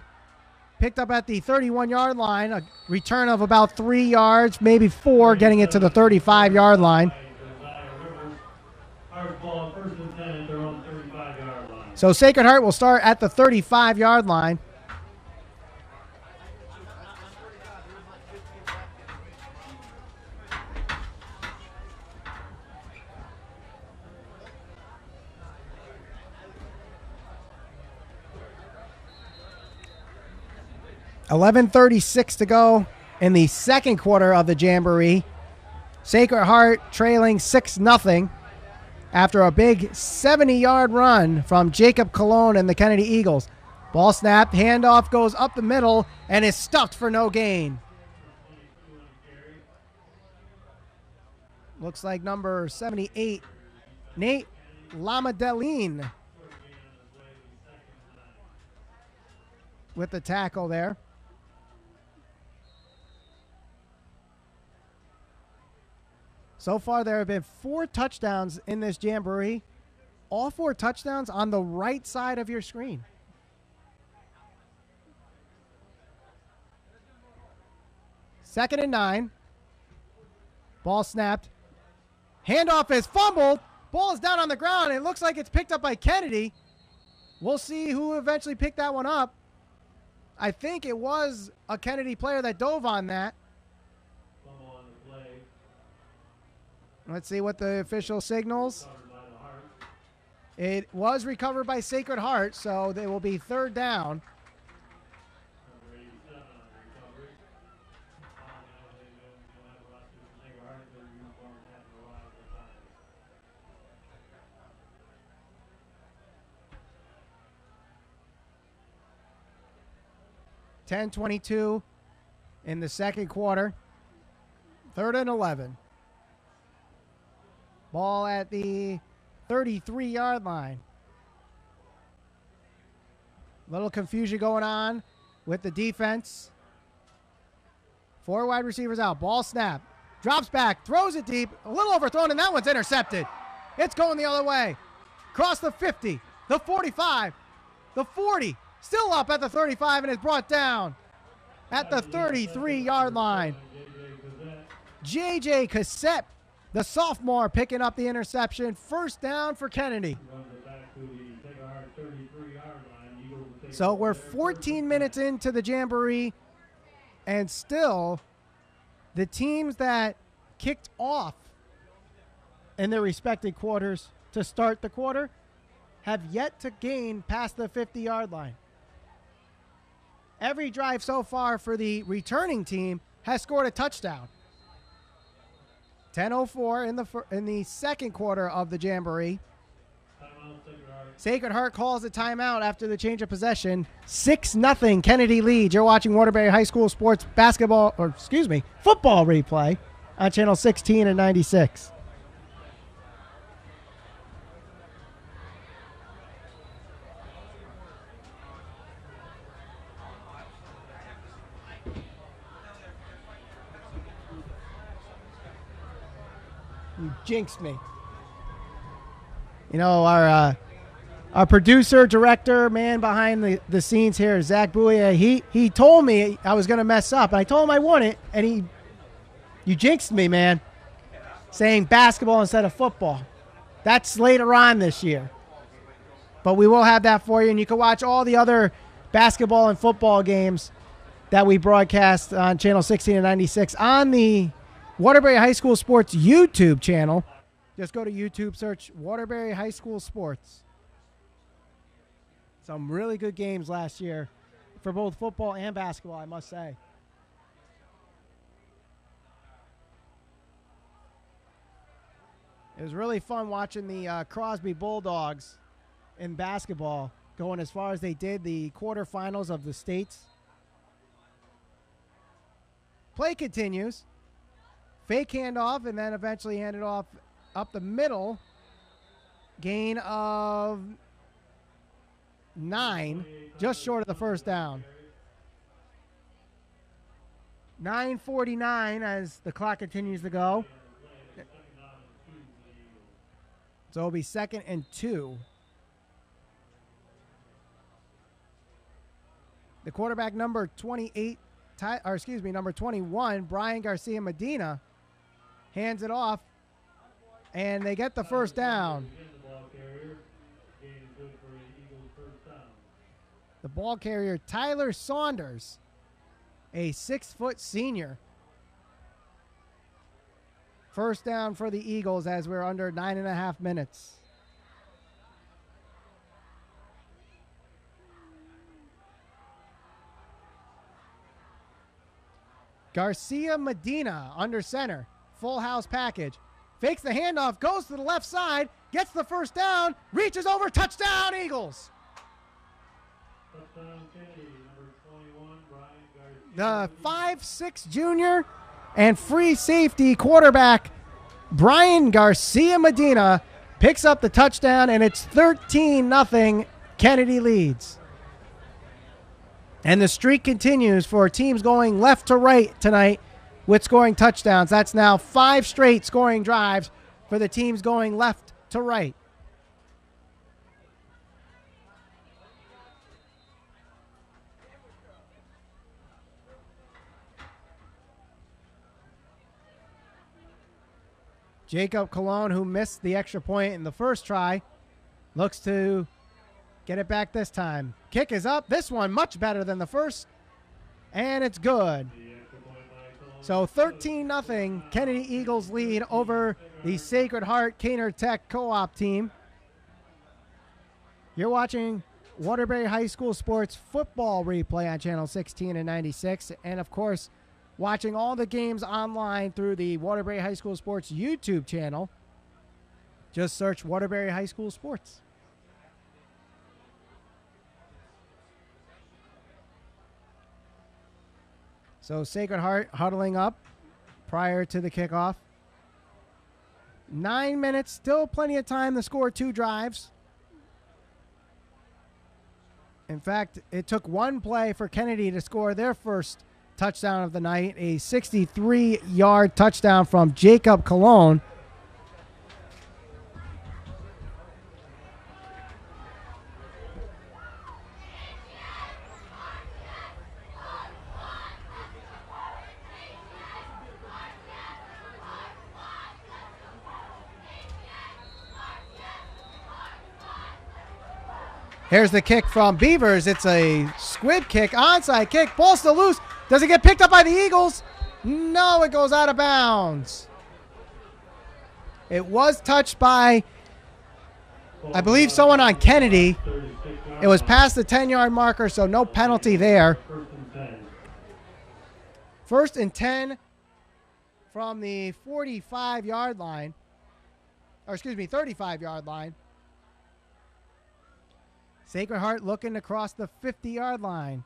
picked up at the 31-yard line, a return of about 3 yards, maybe 4, getting it to the 35-yard line. So Sacred Heart will start at the 35-yard line. .11:36 to go in the second quarter of the Jamboree. Sacred Heart trailing 6-0 after a big 70-yard run from Jacob Cologne and the Kennedy Eagles. Ball snap, handoff goes up the middle and is stuffed for no gain. Looks like number 78, Nate Lamadeline, with the tackle there. So far, there have been 4 touchdowns in this Jambroee. All 4 touchdowns on the right side of your screen. Second and 9. Ball snapped. Handoff is fumbled. Ball is down on the ground. It looks like it's picked up by Kennedy. We'll see who eventually picked that one up. I think it was a Kennedy player that dove on that. Let's see what the official signals. It was recovered by Sacred Heart, so they will be third down. .10:22 in the second quarter. 3rd and 11. Ball at the 33-yard line. Little confusion going on with the defense. 4 wide receivers out. Ball snap. Drops back. Throws it deep. A little overthrown, and that one's intercepted. It's going the other way. Across the 50, the 45, the 40. Still up at the 35, and it's brought down at the 33-yard line. J.J. Cassette, the sophomore, picking up the interception. First down for Kennedy. So we're 14 minutes into the Jambroee, and still the teams that kicked off in their respective quarters to start the quarter have yet to gain past the 50-yard line. Every drive so far for the returning team has scored a touchdown. 10:04 in the second quarter of the Jambroee. Sacred Heart calls a timeout after the change of possession. 6-0 Kennedy leads. You're watching Waterbury High School Sports football replay on channel 16 and 96. You jinxed me. You know, our producer, director, man behind the scenes here, Zach Bouya, he told me I was going to mess up. And I told him I won it, and you jinxed me, man, saying basketball instead of football. That's later on this year. But we will have that for you, and you can watch all the other basketball and football games that we broadcast on channel 16 and 96 on the Waterbury High School Sports YouTube channel. Just go to YouTube, search Waterbury High School Sports. Some really good games last year for both football and basketball, I must say. It was really fun watching the Crosby Bulldogs in basketball going as far as they did the quarterfinals of the states. Play continues. Fake handoff, and then eventually handed off up the middle. Gain of 9, just short of the first down. 9:49 as the clock continues to go. So it'll be 2nd and 2. The quarterback number 21, Brian Garcia Medina, hands it off, and they get the first down. The ball carrier, Tyler Saunders, a 6-foot senior. First down for the Eagles as we're under 9.5 minutes. Garcia Medina under center. Full house package. Fakes the handoff, goes to the left side, gets the first down, reaches over, touchdown Eagles. Touchdown Kennedy, number 21, Brian Garcia. The 5'6" junior and free safety quarterback Brian Garcia Medina picks up the touchdown, and it's 13-0. Kennedy leads. And the streak continues for teams going left to right tonight with scoring touchdowns. That's now 5 straight scoring drives for the teams going left to right. Jacob Cologne, who missed the extra point in the first try, looks to get it back this time. Kick is up. This one much better than the first, and it's good. So 13-0, Kennedy Eagles lead over the Sacred Heart Caner Tech Co-op team. You're watching Waterbury High School Sports Football Replay on Channel 16 and 96, and of course, watching all the games online through the Waterbury High School Sports YouTube channel. Just search Waterbury High School Sports. So Sacred Heart huddling up prior to the kickoff. 9 minutes, still plenty of time to score 2 drives. In fact, it took 1 play for Kennedy to score their first touchdown of the night, a 63-yard touchdown from Jacob Cologne. Here's the kick from Beavers. It's a squib kick, onside kick, ball still loose. Does it get picked up by the Eagles? No, it goes out of bounds. It was touched by, I believe, someone on Kennedy. It was past the 10-yard marker, so no penalty there. 1st and 10 from the 45-yard line. Or excuse me, 35-yard line. Sacred Heart looking to cross the 50-yard line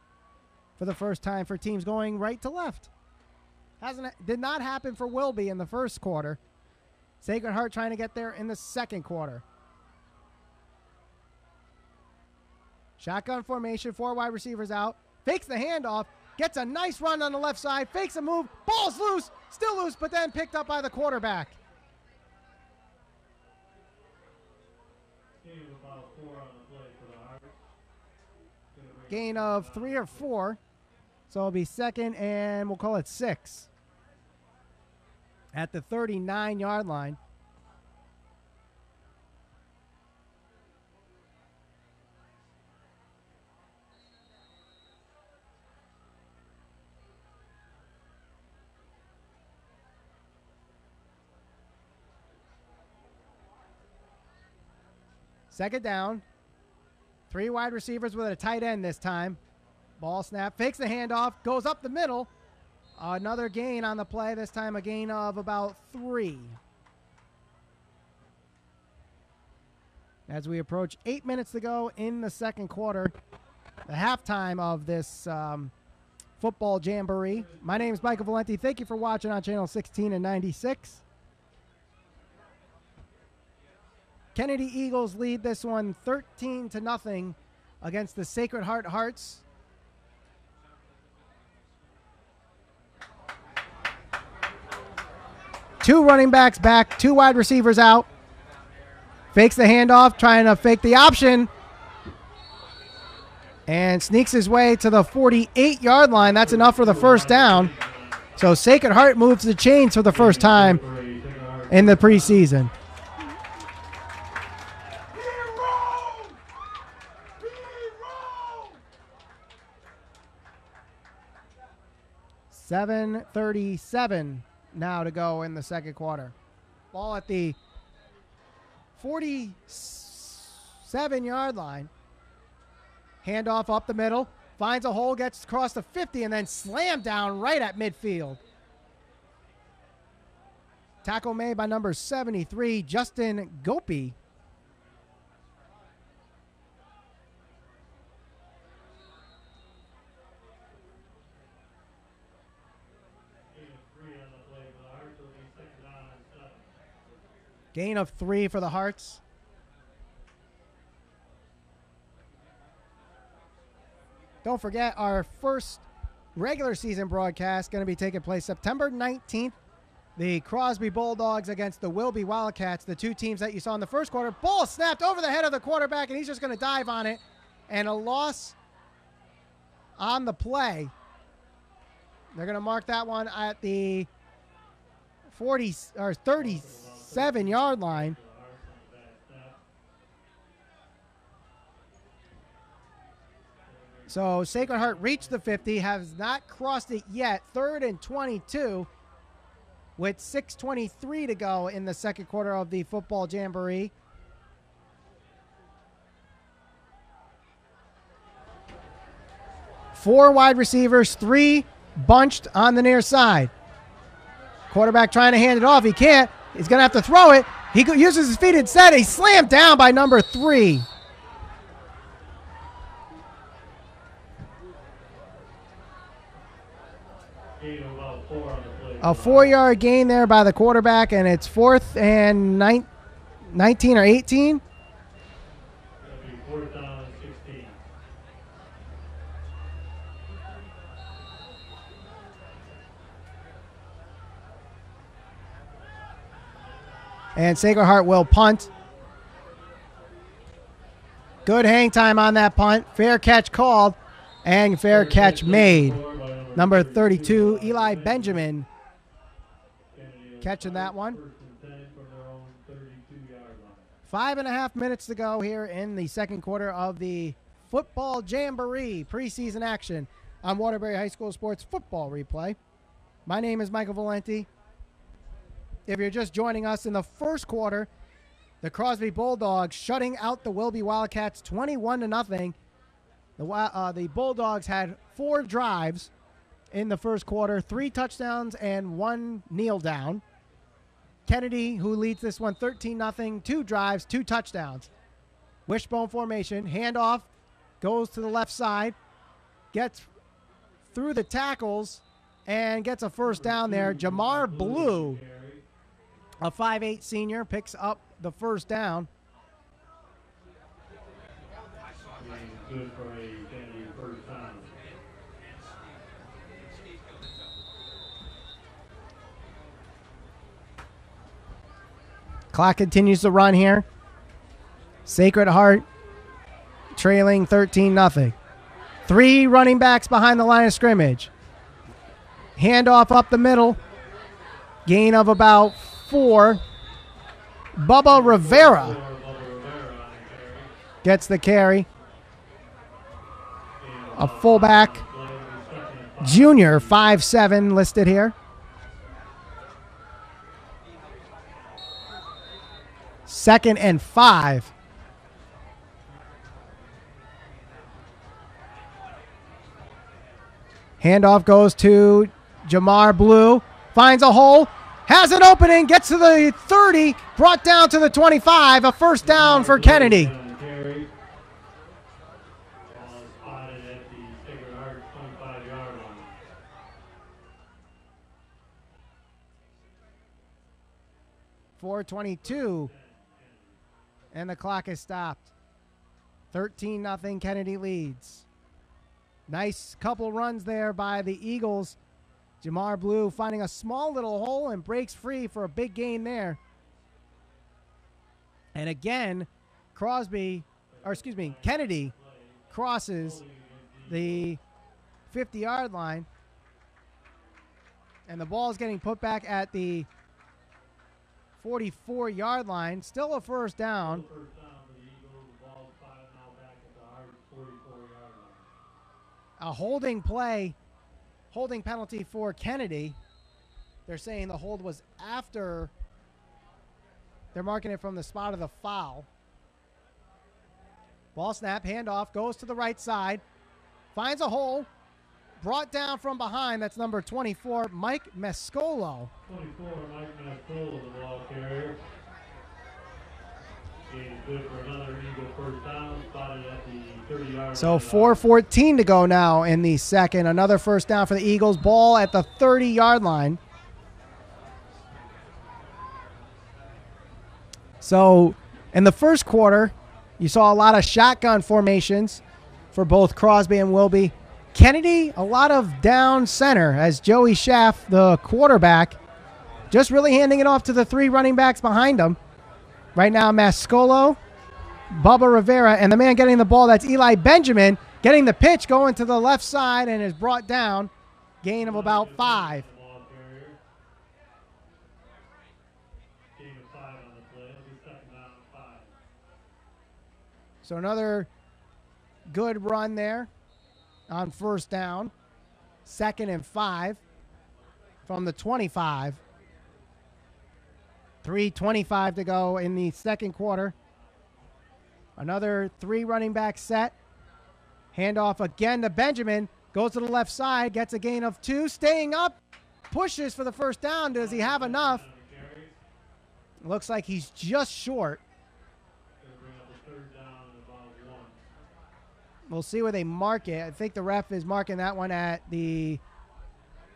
for the first time for teams going right to left. Did not happen for Wilby in the first quarter. Sacred Heart trying to get there in the second quarter. Shotgun formation, 4 wide receivers out. Fakes the handoff, gets a nice run on the left side, fakes a move, ball's loose, still loose, but then picked up by the quarterback. Gain of 3 or 4. So it'll be 2nd and we'll call it 6. At the 39-yard line. Second down. 3 wide receivers with a tight end this time. Ball snap, fakes the handoff, goes up the middle. Another gain on the play, this time a gain of about 3. As we approach 8 minutes to go in the second quarter, the halftime of this football jamboree. My name is Michael Valenti. Thank you for watching on Channel 16 and 96. Kennedy Eagles lead this one 13-0 against the Sacred Heart Hearts. Two running backs back, 2 wide receivers out. Fakes the handoff, trying to fake the option. And sneaks his way to the 48-yard line. That's enough for the first down. So Sacred Heart moves the chains for the first time in the preseason. 7:37 now to go in the second quarter. Ball at the 47-yard line. Handoff up the middle. Finds a hole, gets across the 50, and then slammed down right at midfield. Tackle made by number 73, Justin Gopi. Gain of 3 for the Hearts. Don't forget, our first regular season broadcast going to be taking place September 19th. The Crosby Bulldogs against the Wilby Wildcats, the two teams that you saw in the first quarter. Ball snapped over the head of the quarterback, and he's just going to dive on it. And a loss on the play. They're going to mark that one at the 40 or 37-yard line. So Sacred Heart reached the 50, has not crossed it yet. 3rd and 22 with 6:23 to go in the second quarter of the football jamboree. Four wide receivers, 3 bunched on the near side. Quarterback trying to hand it off. He can't. He's going to have to throw it. He uses his feet instead. He's slammed down by number 3. A 4-yard gain there by the quarterback, and it's 4th and 19 or 18. That'd be 4th down and 16. And Sacred Heart will punt. Good hang time on that punt. Fair catch called, and fair catch made. Number 32, Eli Benjamin, catching that one. 5.5 minutes to go here in the second quarter of the football jamboree preseason action on Waterbury High School Sports Football Replay. My name is Michael Valenti. If you're just joining us in the first quarter, the Crosby Bulldogs shutting out the Wilby Wildcats 21-0. The Bulldogs had 4 drives in the first quarter, 3 touchdowns and 1 kneel down. Kennedy, who leads this one 13-0, 2 drives, 2 touchdowns. Wishbone formation, handoff, goes to the left side, gets through the tackles, and gets a first down there. Jambroee, a 5'8" senior, picks up the first down. Good for a Kennedy first down. Clock continues to run here. Sacred Heart trailing 13-0. 3 running backs behind the line of scrimmage. Handoff up the middle. Gain of about 4. Bubba Rivera gets the carry. A fullback. Junior, 5'7", listed here. 2nd and 5. Handoff goes to Jambroee. Finds a hole. Has an opening. Gets to the 30. Brought down to the 25. A first down for Kennedy. Spotted at the Sacred Heart 25-yard line. 4:22. And the clock is stopped. 13-0, Kennedy leads. Nice couple runs there by the Eagles. Jambroee finding a small little hole and breaks free for a big gain there. And again, Kennedy crosses the 50-yard line. And the ball is getting put back at the 44-yard line. Still a first down. First down for the Eagles. The ball's 5 now back at the Heart 44-yard line. A holding penalty for Kennedy. They're saying the hold was after. They're marking it from the spot of the foul. Ball snap, handoff, goes to the right side. Finds a hole. Brought down from behind. That's number 24, Mike Mescolo. 24, Mike Mescolo, the ball carrier. He's good for another Eagle first down, spotted at the 30-yard line. So 4:14 to go now in the second. Another first down for the Eagles. Ball at the 30-yard line. So in the first quarter, you saw a lot of shotgun formations for both Crosby and Wilby. Kennedy, a lot of down center as Joey Schaff, the quarterback, just really handing it off to the three running backs behind him. Right now, Mascolo, Bubba Rivera, and the man getting the ball, that's Eli Benjamin, getting the pitch going to the left side and is brought down. Gain of about 5. So another good run there on first down. 2nd and 5 from the 25. 3:25 to go in the second quarter. Another 3 running back set. Handoff again to Benjamin. Goes to the left side. Gets a gain of 2. Staying up. Pushes for the first down. Does he have enough? Looks like he's just short. We'll see where they mark it. I think the ref is marking that one at the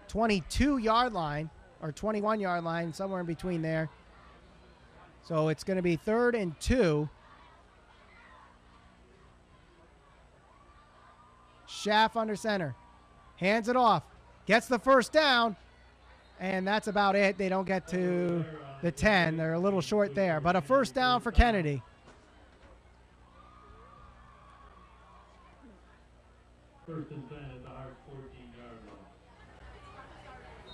22-yard line or 21-yard line, somewhere in between there. So it's going to be 3rd and 2. Schaff under center. Hands it off. Gets the first down. And that's about it. They don't get to the 10. They're a little short there. But a first down for Kennedy. First and 10 at our 14-yard line.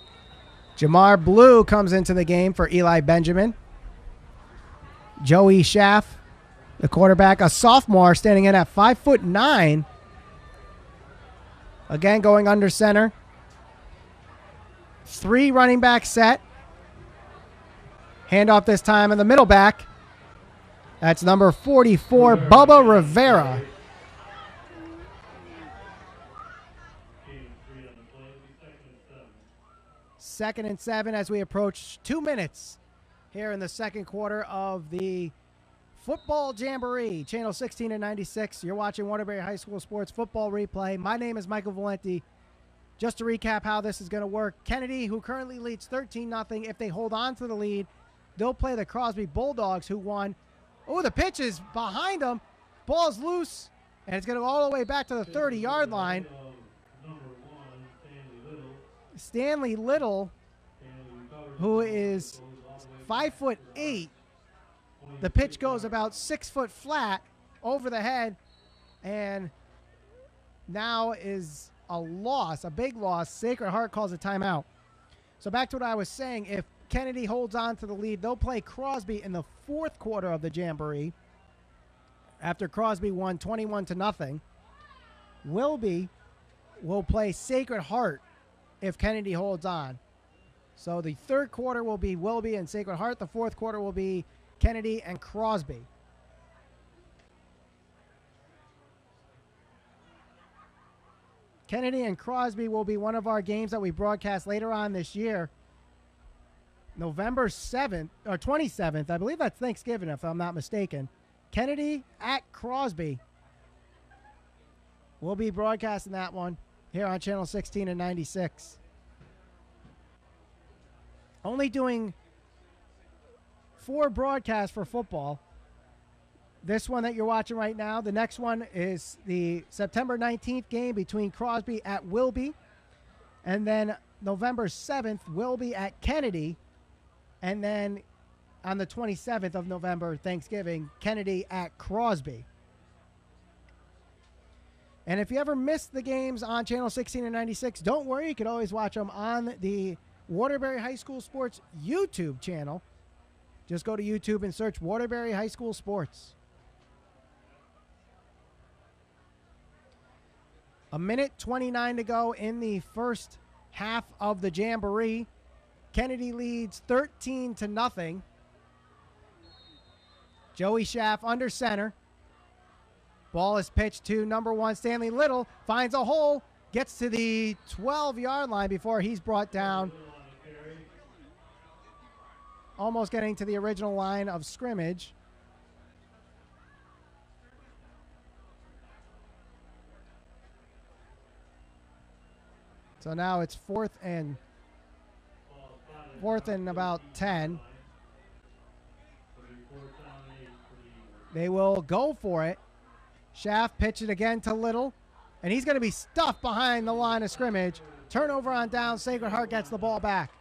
Jamar Blue comes into the game for Eli Benjamin. Joey Schaff, the quarterback, a sophomore, standing in at 5'9". Again, going under center. 3 running back set. Handoff this time in the middle back. That's number 44, Bubba Rivera. Second and 7 as we approach 2 minutes here in the second quarter of the Football Jambroee, Channel 16 and 96. You're watching Waterbury High School Sports Football Replay. My name is Michael Valenti. Just to recap how this is going to work, Kennedy, who currently leads 13-0, if they hold on to the lead, they'll play the Crosby Bulldogs, who won. Oh, the pitch is behind them. Ball's loose, and it's going to go all the way back to the 30-yard line. Stanley Little, who is 5'8". The pitch goes about 6 foot flat over the head, and now is a loss, a big loss. Sacred Heart calls a timeout. So back to what I was saying, if Kennedy holds on to the lead, they'll play Crosby in the fourth quarter of the Jambroee after Crosby won 21-0. Wilby will play Sacred Heart if Kennedy holds on. So the third quarter will be Wilby and Sacred Heart. The fourth quarter will be Kennedy and Crosby. Kennedy and Crosby will be one of our games that we broadcast later on this year. November 7th, or 27th, I believe that's Thanksgiving if I'm not mistaken. Kennedy at Crosby. We'll be broadcasting that one here on Channel 16 and 96. Only doing 4 broadcasts for football. This one that you're watching right now, the next one is the September 19th game between Crosby at Wilby. And then November 7th, Wilby at Kennedy. And then on the 27th of November, Thanksgiving, Kennedy at Crosby. And if you ever missed the games on Channel 16 and 96, don't worry. You can always watch them on the Waterbury High School Sports YouTube channel. Just go to YouTube and search Waterbury High School Sports. A minute 29 to go in the first half of the Jambroee. Kennedy leads 13-0. Joey Schaff under center. Ball is pitched to number 1, Stanley Little. Finds a hole. Gets to the 12-yard line before he's brought down. Almost getting to the original line of scrimmage. So now it's fourth and about 10. They will go for it. Schaff pitch it again to Little, and he's going to be stuffed behind the line of scrimmage. Turnover on down. Sacred Heart gets the ball back.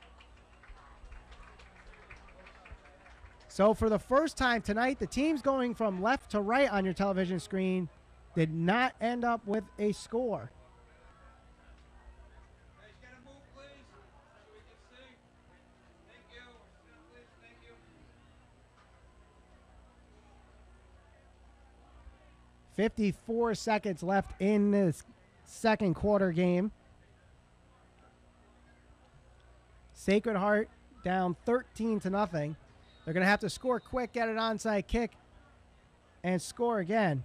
So for the first time tonight, the teams going from left to right on your television screen did not end up with a score. Guys, gotta move, please, so we can see. Thank you. Please, thank you. 54 seconds left in this second quarter game. Sacred Heart down 13-0. They're going to have to score quick, get an onside kick, and score again.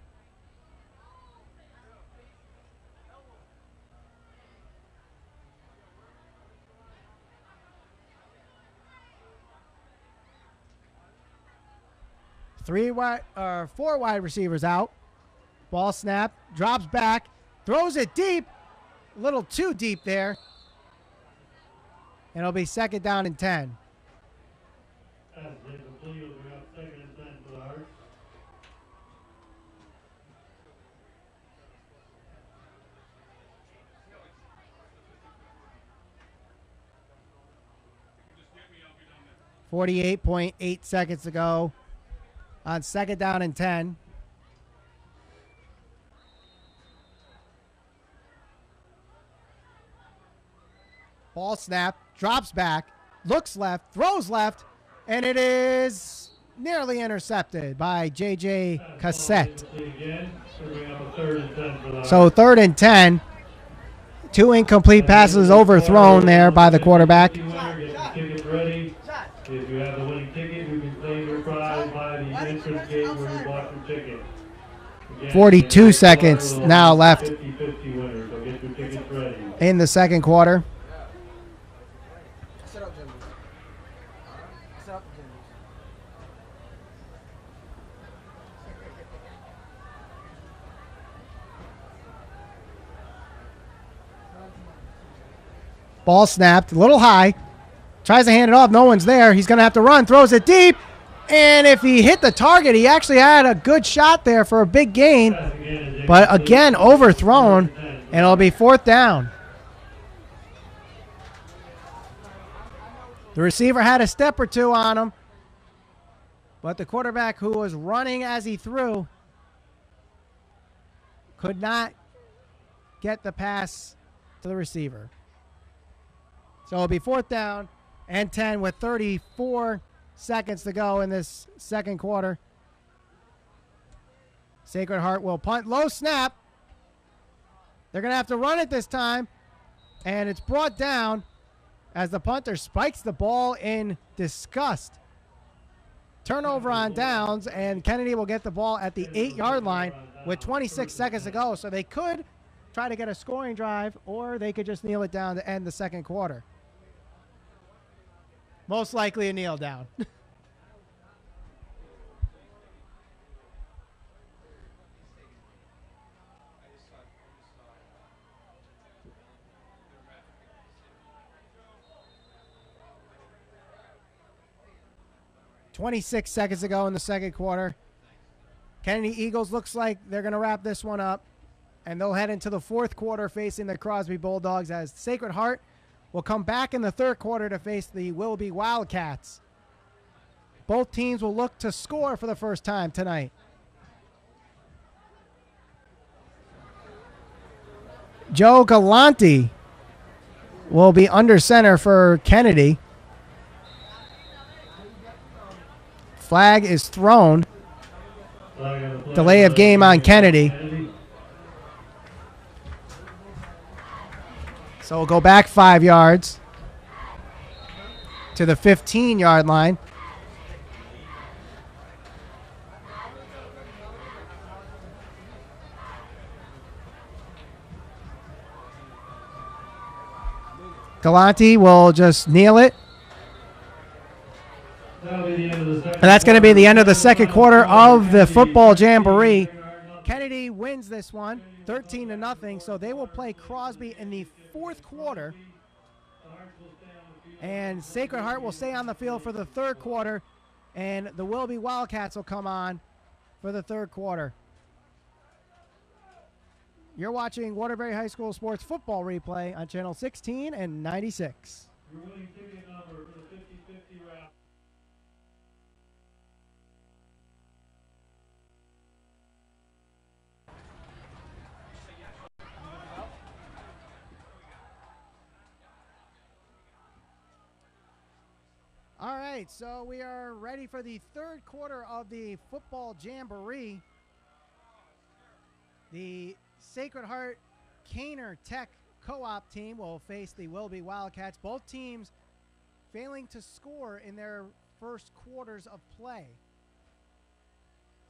Four wide receivers out. Ball snap, drops back, throws it deep. A little too deep there. And it'll be second down and 10. Pass is incomplete. It'll bring up second and 10 for the Heart. Just get me, I'll be down there. 48.8 seconds to go on second down and 10. Ball snap, drops back, looks left, throws left, and it is nearly intercepted by J.J. Cassette. Again. It'll bring up a third and 10 for the Heart. So third and 10. Two incomplete passes overthrown there by the quarterback. Get your tickets ready. If you have the winning ticket, you can claim your prize by the entrance gate where you bought your ticket. Again, 42 seconds now left 50-50 winner, so get your tickets ready. in the second quarter. Set up, Jambroee. Set up, Jambroee. Ball snapped, a little high. Tries to hand it off. No one's there. He's going to have to run. Throws it deep. And if he hit the target, he actually had a good shot there for a big gain. But again, overthrown. And it'll be fourth down. The receiver had a step or two on him. But the quarterback, who was running as he threw, could not get the pass to the receiver. So it'll be fourth down and 10 with 34 seconds to go in this second quarter. Sacred Heart will punt. Low snap. They're going to have to run it this time. And it's brought down as the punter spikes the ball in disgust. Turnover on downs, and Kennedy will get the ball at the 8-yard line with 26 seconds to go. So they could try to get a scoring drive, or they could just kneel it down to end the second quarter. Most likely a kneel down. $26 seconds to go in the second quarter. Kennedy Eagles looks like they're going to wrap this one up, and they'll head into the fourth quarter facing the Crosby Bulldogs, as Sacred Heart will come back in the third quarter to face the Willoughby Wildcats. Both teams will look to score for the first time tonight. Joe Galante will be under center for Kennedy. Flag is thrown. Delay of game on Kennedy. So we'll go back 5 yards to the 15-yard line. Galante will just kneel it. And that's going to be the end of the second quarter of the football jamboree. Kennedy wins this one 13-0, so they will play Crosby in the fourth quarter. And Sacred Heart will stay on the field for the third quarter, and the Willoughby Wildcats will come on for the third quarter. You're watching Waterbury High School Sports Football Replay on Channel 16 and 96. Your winning ticket number for the 50-50 round. All right, so we are ready for the third quarter of the football jamboree. The Sacred Heart Caner Tech co-op team will face the Willoughby Wildcats. Both teams failing to score in their first quarters of play.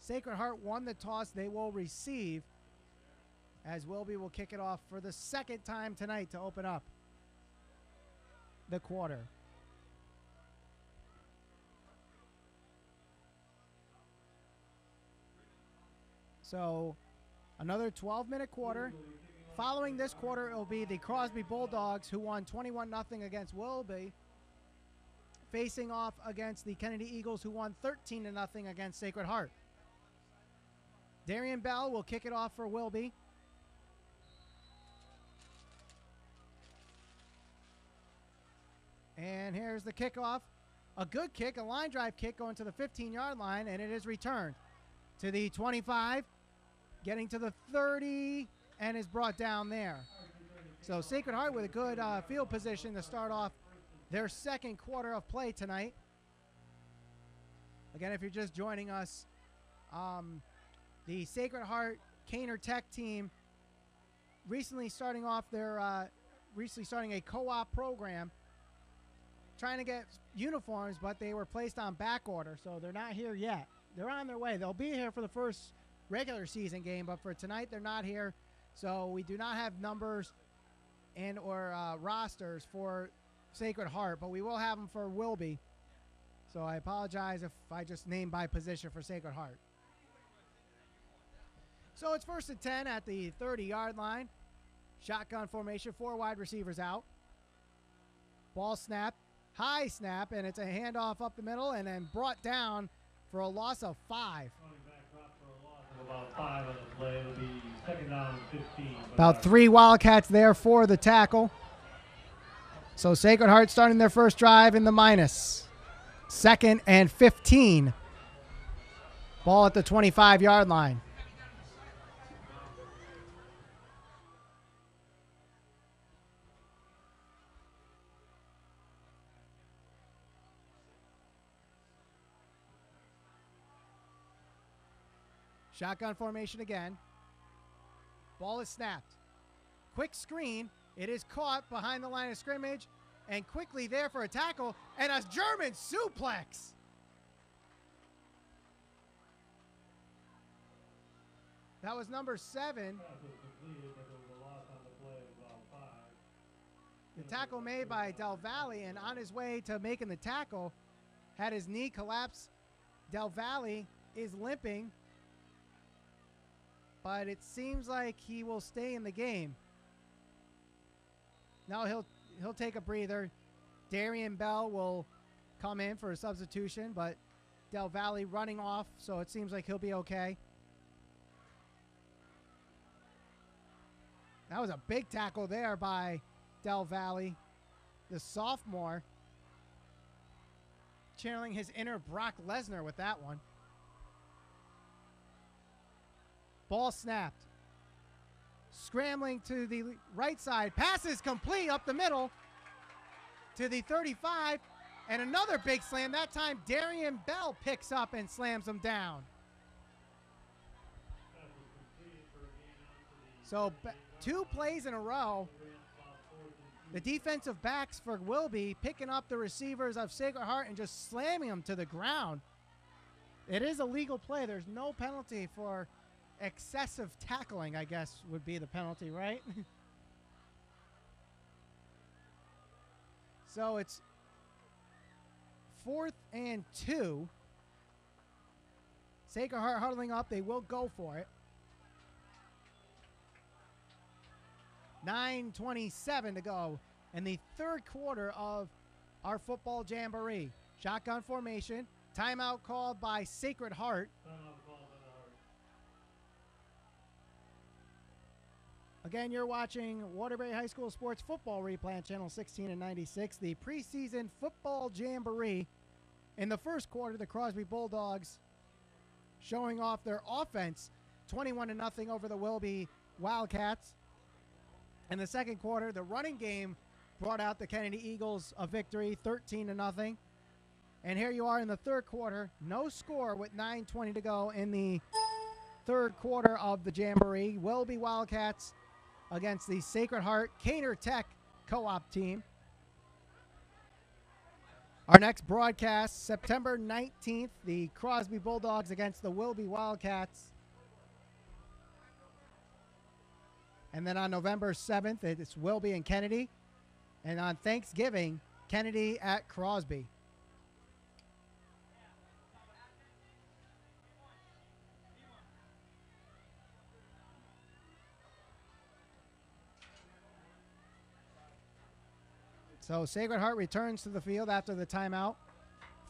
Sacred Heart won the toss. They will receive, as Willoughby will kick it off for the second time tonight to open up the quarter. So another 12-minute quarter. Following this quarter, it will be the Crosby Bulldogs, who won 21-0 against Willoughby, facing off against the Kennedy Eagles, who won 13-0 against Sacred Heart. Darian Bell will kick it off for Willoughby. And here's the kickoff. A good kick, a line drive kick going to the 15-yard line, and it is returned to the 25. Getting to the 30 and is brought down there. So Sacred Heart with a good field position to start off their second quarter of play tonight. Again, if you're just joining us, the Sacred Heart Caner Tech team recently starting a co-op program, trying to get uniforms, but they were placed on back order, so they're not here yet. They're on their way. They'll be here for the first regular season game, but for tonight they're not here, so we do not have numbers and or rosters for Sacred Heart, but we will have them for Willoughby. So I apologize if I just named by position for Sacred Heart. So it's 1st and 10 at the 30-yard line. Shotgun formation, 4 wide receivers out. Ball snap, high snap, and it's a handoff up the middle and then brought down for a loss of 5. About 5 on the play. It'll be second down and 15. About 3 Wildcats there for the tackle. So Sacred Heart starting their first drive in the minus. 2nd and 15. Ball at the 25-yard line. Shotgun formation again. Ball is snapped. Quick screen. It is caught behind the line of scrimmage and quickly there for a tackle and a German suplex. That was number 7. The tackle made by Del Valle, and on his way to making the tackle, had his knee collapse. Del Valle is limping, but it seems like he will stay in the game. Now he'll take a breather. Darian Bell will come in for a substitution, but Del Valle running off, so it seems like he'll be okay. That was a big tackle there by Del Valle, the sophomore, channeling his inner Brock Lesnar with that one. Ball snapped. Scrambling to the right side. Pass is complete up the middle to the 35. And another big slam. That time Darian Bell picks up and slams him down. So 2 plays in a row. The defensive backs for Willoughby picking up the receivers of Sacred Heart and just slamming them to the ground. It is a legal play. There's no penalty for excessive tackling, I guess would be the penalty, right? So it's 4th and 2. Sacred Heart huddling up. They will go for it. 9:27 to go in the third quarter of our football jamboree. Shotgun formation. Timeout called by Sacred Heart. Again, you're watching Waterbury High School Sports Football Replay on Channel 16 and 96, the preseason football Jambroee. In the first quarter, the Crosby Bulldogs showing off their offense, 21-0 over the Wilby Wildcats. In the second quarter, the running game brought out the Kennedy Eagles a victory, 13-0. And here you are in the third quarter, no score with 9:20 to go in the third quarter of the Jambroee. Wilby Wildcats against the Sacred Heart Cater Tech co-op team. Our next broadcast, September 19th, the Crosby Bulldogs against the Wilby Wildcats. And then on November 7th, it's Wilby and Kennedy. And on Thanksgiving, Kennedy at Crosby. So Sacred Heart returns to the field after the timeout.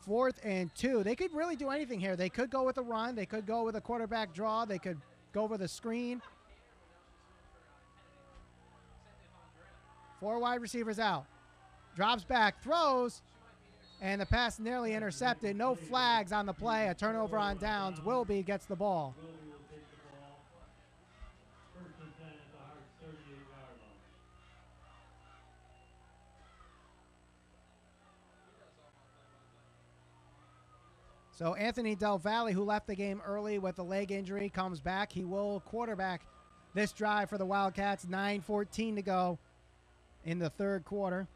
4th and 2. They could really do anything here. They could go with a run. They could go with a quarterback draw. They could go with a screen. 4 wide receivers out. Drops back, throws, and the pass nearly intercepted. No flags on the play. A turnover on downs. Wilby gets the ball. Wilby will take the ball. 1st and 10 at the Heart's 38-yard line. So Anthony Del Valle, who left the game early with a leg injury, comes back. He will quarterback this drive for the Wildcats. 9:14 to go in the third quarter.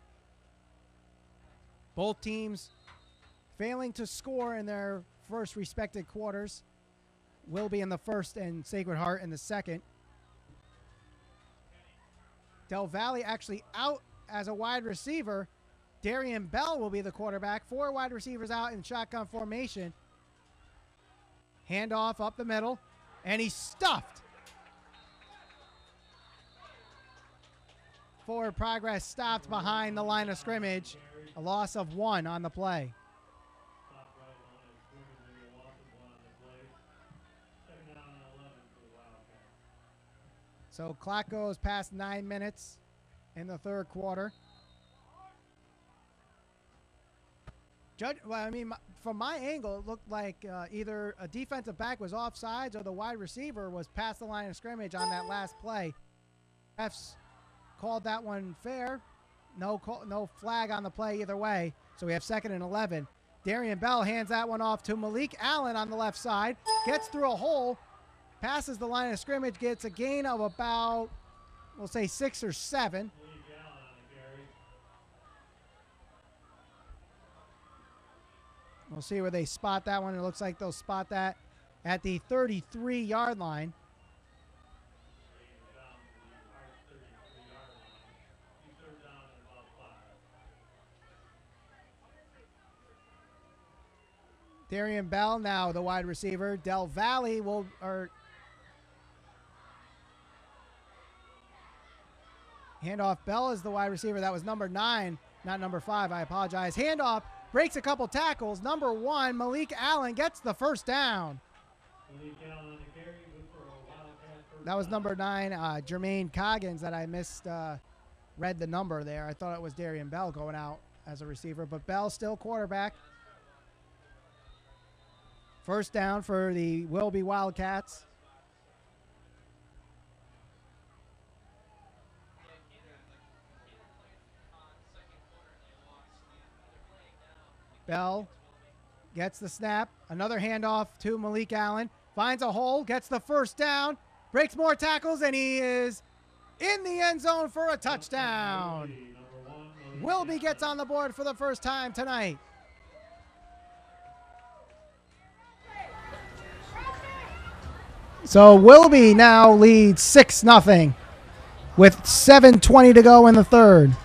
Both teams failing to score in their first respective quarters. Wilby in the first and Sacred Heart in the second. Del Valle actually out as a wide receiver. Darian Bell will be the quarterback. 4 wide receivers out in shotgun formation. Handoff up the middle, and he's stuffed. Forward progress stopped behind the line of scrimmage. A loss of 1 on the play. Top right line of scrimmage, maybe a loss of 1 on the play. 2nd down and 11 for the Wildcats. So clock goes past 9 minutes in the third quarter. From my angle, it looked like either a defensive back was offsides or the wide receiver was past the line of scrimmage on that last play. Refs called that one fair. No flag on the play either way. So we have 2nd and 11. Darian Bell hands that one off to Malik Allen on the left side. Gets through a hole. Passes the line of scrimmage. Gets a gain of about, we'll say 6 or 7. Malik Allen on the carry. We'll see where they spot that one. It looks like they'll spot that at the 33-yard line. Down to the Heart's 33-yard line. He's 3rd down and about 5. Darian Bell now the wide receiver. Del Valle will, handoff. Bell is the wide receiver. That was number 9, not number 5. I apologize. Handoff, breaks a couple tackles. Number 1, Malik Allen gets the first down. Malik Allen on the carry, good for a Wildcat first That was down. number 9, Jermaine Coggins, that I missed, read the number there. I thought it was Darian Bell going out as a receiver, but Bell still quarterback. First down for the Wilby Wildcats. Bell gets the snap. Another handoff to Malik Allen. Finds a hole, gets the first down, breaks more tackles, and he is in the end zone for a touchdown. Number 1, Wilby gets on the board for the first time tonight. So Wilby now leads 6-0 with 7:20 to go in the third.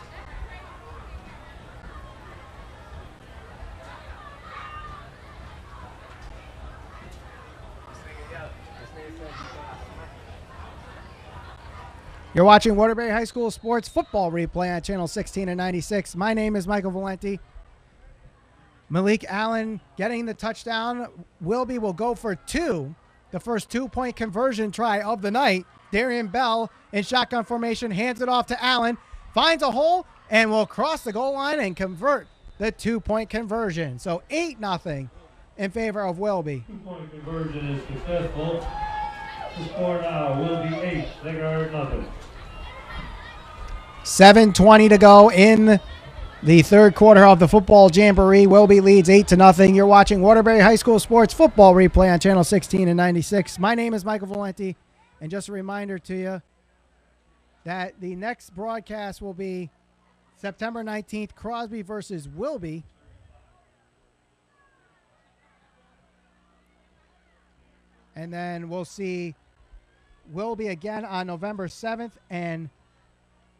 You're watching Waterbury High School Sports Football Replay on Channel 16 and 96. My name is Michael Valenti. Malik Allen getting the touchdown. Wilby will go for 2. The first 2-point conversion try of the night. Darian Bell in shotgun formation, hands it off to Allen, finds a hole, and will cross the goal line and convert the 2-point conversion. So 8-0 in favor of Wilby. 2-point conversion is successful. The score now will be 8, Sacred Heart nothing. 7:20 to go in the third quarter of the football jamboree. Wilby leads 8-0. You're watching Waterbury High School Sports Football Replay on Channel 16 and 96. My name is Michael Valenti, and just a reminder to you that the next broadcast will be September 19th, Crosby versus Wilby. And then we'll see Wilby again on November 7th, and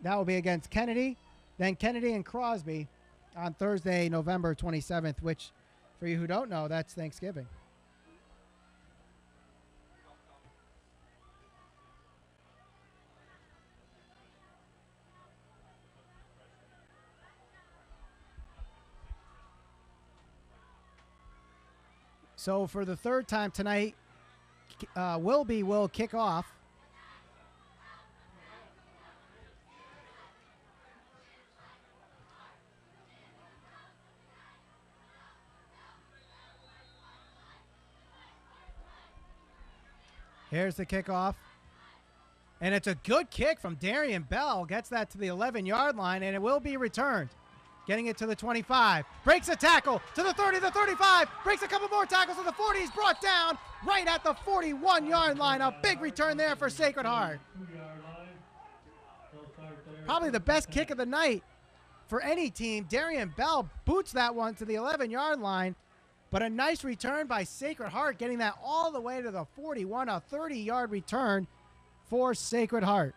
that will be against Kennedy. Then Kennedy and Crosby on Thursday, November 27th, which, for you who don't know, that's Thanksgiving. So for the third time tonight, Wilby will kick off. Here's the kickoff. And it's a good kick from Darian Bell. Gets that to the 11-yard line, and it will be returned. Getting it to the 25. Breaks a tackle to the 30, the 35. Breaks a couple more tackles to the 40. He's brought down right at the 41-yard line. A big return there for Sacred Heart. Probably the best kick of the night for any team. Darian Bell boots that one to the 11-yard line. But a nice return by Sacred Heart, getting that all the way to the 41, a 30-yard return for Sacred Heart.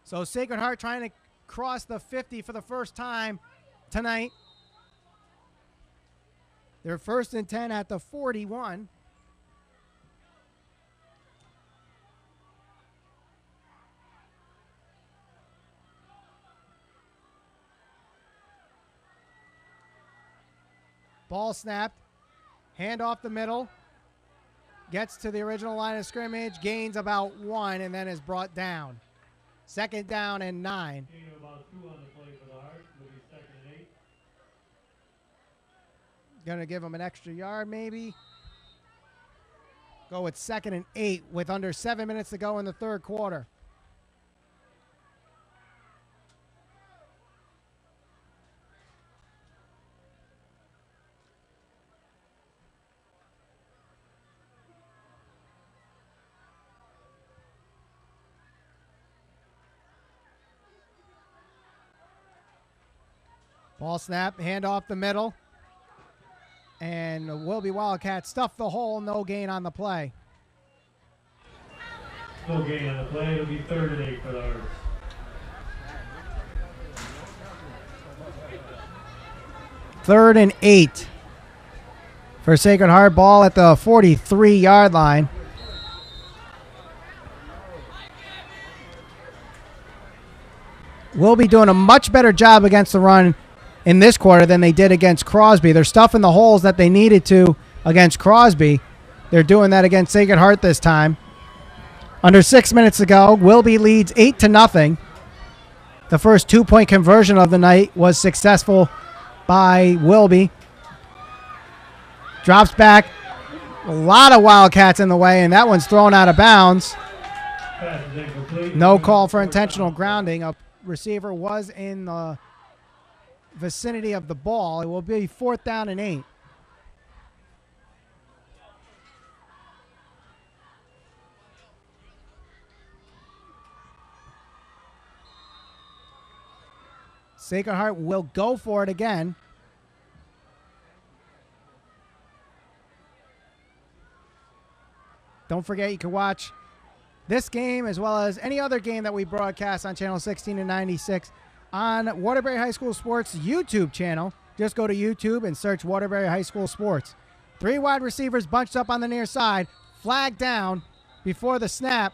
So Sacred Heart trying to cross the 50 for the first time tonight. They're 1st and 10 at the 41. Ball snapped, hand off the middle, gets to the original line of scrimmage, gains about 1, and then is brought down. 2nd down and 9. Gain of about 2 on the play for the Heart. Will be 2nd and 8. Going to give him an extra yard maybe. Go with 2nd and 8 with under 7 minutes to go in the third quarter. Ball snap, hand off the middle. And Wilby Wildcats stuff the hole, no gain on the play. No gain on the play. It'll be 3rd and 8 for the Heart. Third and 8 for Sacred Heart. Ball at the 43-yard line. We'll be doing a much better job against the run in this quarter than they did against Crosby. They're stuffing the holes that they needed to against Crosby. They're doing that against Sacred Heart this time. Under 6 minutes to go, Wilby leads 8-0. The first 2-point conversion of the night was successful by Wilby. Drops back. A lot of Wildcats in the way, and that one's thrown out of bounds. Pass is incomplete. No call for intentional grounding. A receiver was in the vicinity of the ball. It will be 4th down and 8. Sacred Heart will go for it again. Don't forget you can watch this game as well as any other game that we broadcast on Channel 16 and 96 on Waterbury High School Sports YouTube channel. Just go to YouTube and search Waterbury High School Sports. 3 wide receivers bunched up on the near side. Flag down before the snap.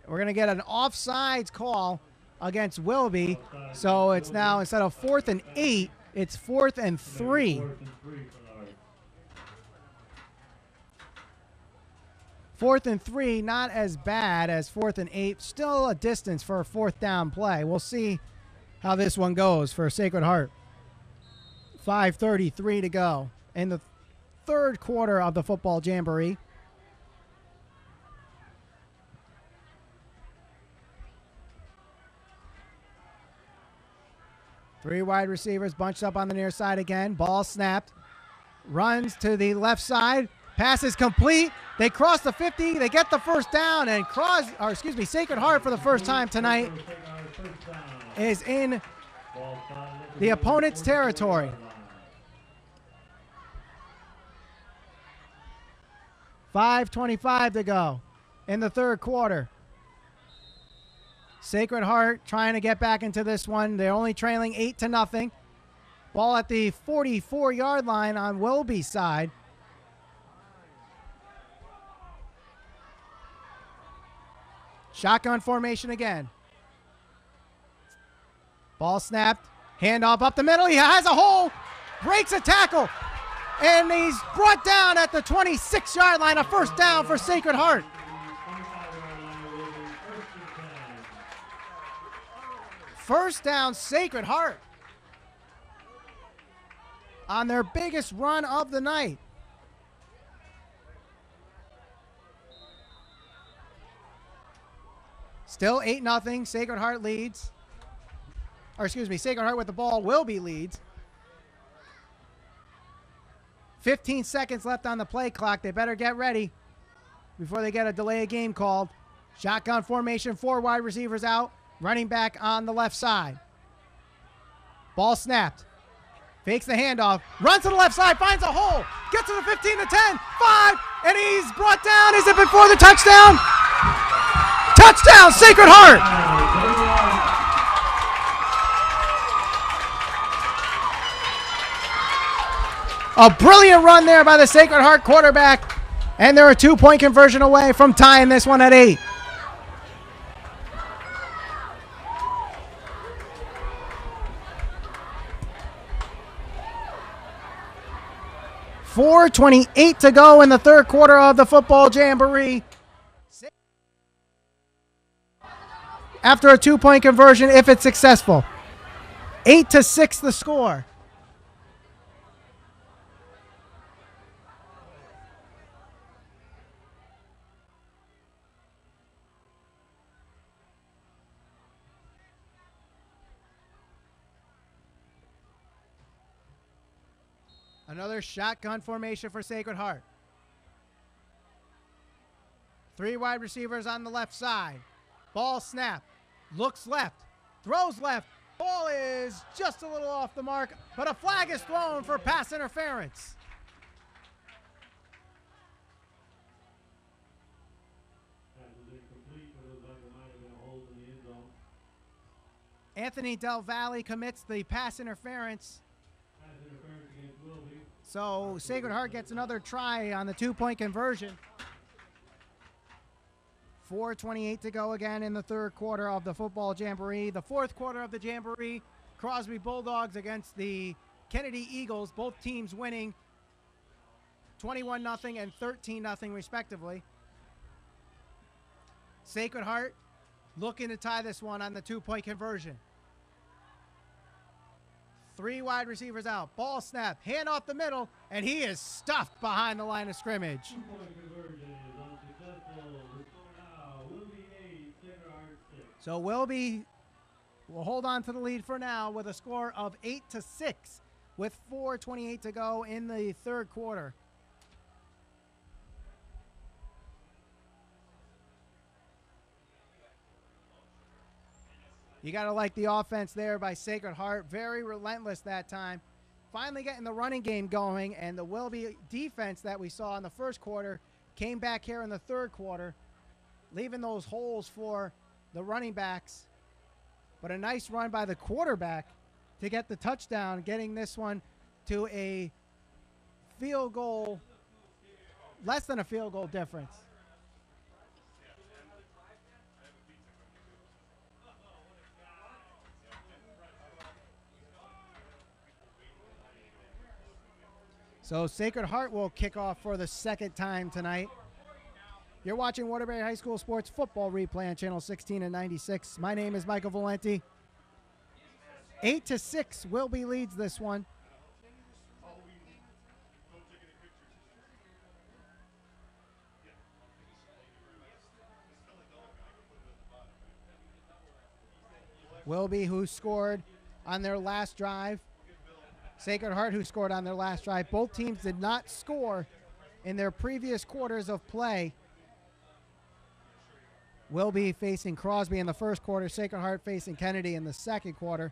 We're going to get an offsides call against Wilby. So it's now, instead of 4th and 8, It's 4th and 3. 4th and 3 for Art. 4th and 3, not as bad as 4th and 8. Still a distance for a 4th down play. We'll see how this one goes for Sacred Heart. 5:33 to go in the third quarter of the football jamboree. Three wide receivers bunched up on the near side again. Ball snapped. Runs to the left side. Pass is complete. They cross the 50. They get the first down. And Sacred Heart for the first time tonight is in the opponent's territory. 5:25 to go in the third quarter. Sacred Heart trying to get back into this one. They're only trailing 8-0. Ball at the 44-yard line on Wilby's side. Shotgun formation again. Ball snapped. Handoff up the middle. He has a hole. Breaks a tackle. And he's brought down at the 26-yard line. A first down for Sacred Heart. First down, Sacred Heart. On their biggest run of the night. Still 8-0. Sacred Heart leads. Sacred Heart with the ball. Wilby leads. 15 seconds left on the play clock. They better get ready before they get a delay of game called. Shotgun formation, 4 wide receivers out. Running back on the left side. Ball snapped. Fakes the handoff. Runs to the left side. Finds a hole. Gets to the 15, the 10, 5. And he's brought down. Is it before the touchdown? Touchdown, Sacred Heart. A brilliant run there by the Sacred Heart quarterback. And they're a 2-point conversion away from tying this one at 8. .428 to go in the third quarter of the football jamboree. After a 2-point conversion, if it's successful. 8-6 the score. Another shotgun formation for Sacred Heart. 3 wide receivers on the left side. Ball snap. Looks left. Throws left. Ball is just a little off the mark, but a flag is thrown for pass interference. Anthony Del Valle commits the pass interference. So Sacred Heart gets another try on the 2-point conversion. 4:28 to go again in the third quarter of the football jamboree. The fourth quarter of the jamboree, Crosby Bulldogs against the Kennedy Eagles, both teams winning 21-0 and 13-0 respectively. Sacred Heart looking to tie this one on the 2-point conversion. 3 wide receivers out. Ball snap. Hand off the middle. And he is stuffed behind the line of scrimmage. 2-point conversion is unsuccessful. The score now, Wilby 8, Sacred Heart 6. So Wilby will hold on to the lead for now with a score of 8-6 with 4:28 to go in the third quarter. You got to like the offense there by Sacred Heart. Very relentless that time. Finally getting the running game going, and the Wilby defense that we saw in the first quarter came back here in the third quarter, leaving those holes for the running backs. But a nice run by the quarterback to get the touchdown, getting this one to a field goal, less than a field goal difference. So Sacred Heart will kick off for the second time tonight. You're watching Waterbury High School Sports Football Replay on Channel 16 and 96. My name is Michael Valenti. 8-6, Wilby leads this one. Wilby, who scored on their last drive. Sacred Heart, who scored on their last drive. Both teams did not score in their previous quarters of play. Wilby facing Crosby in the first quarter. Sacred Heart facing Kennedy in the second quarter.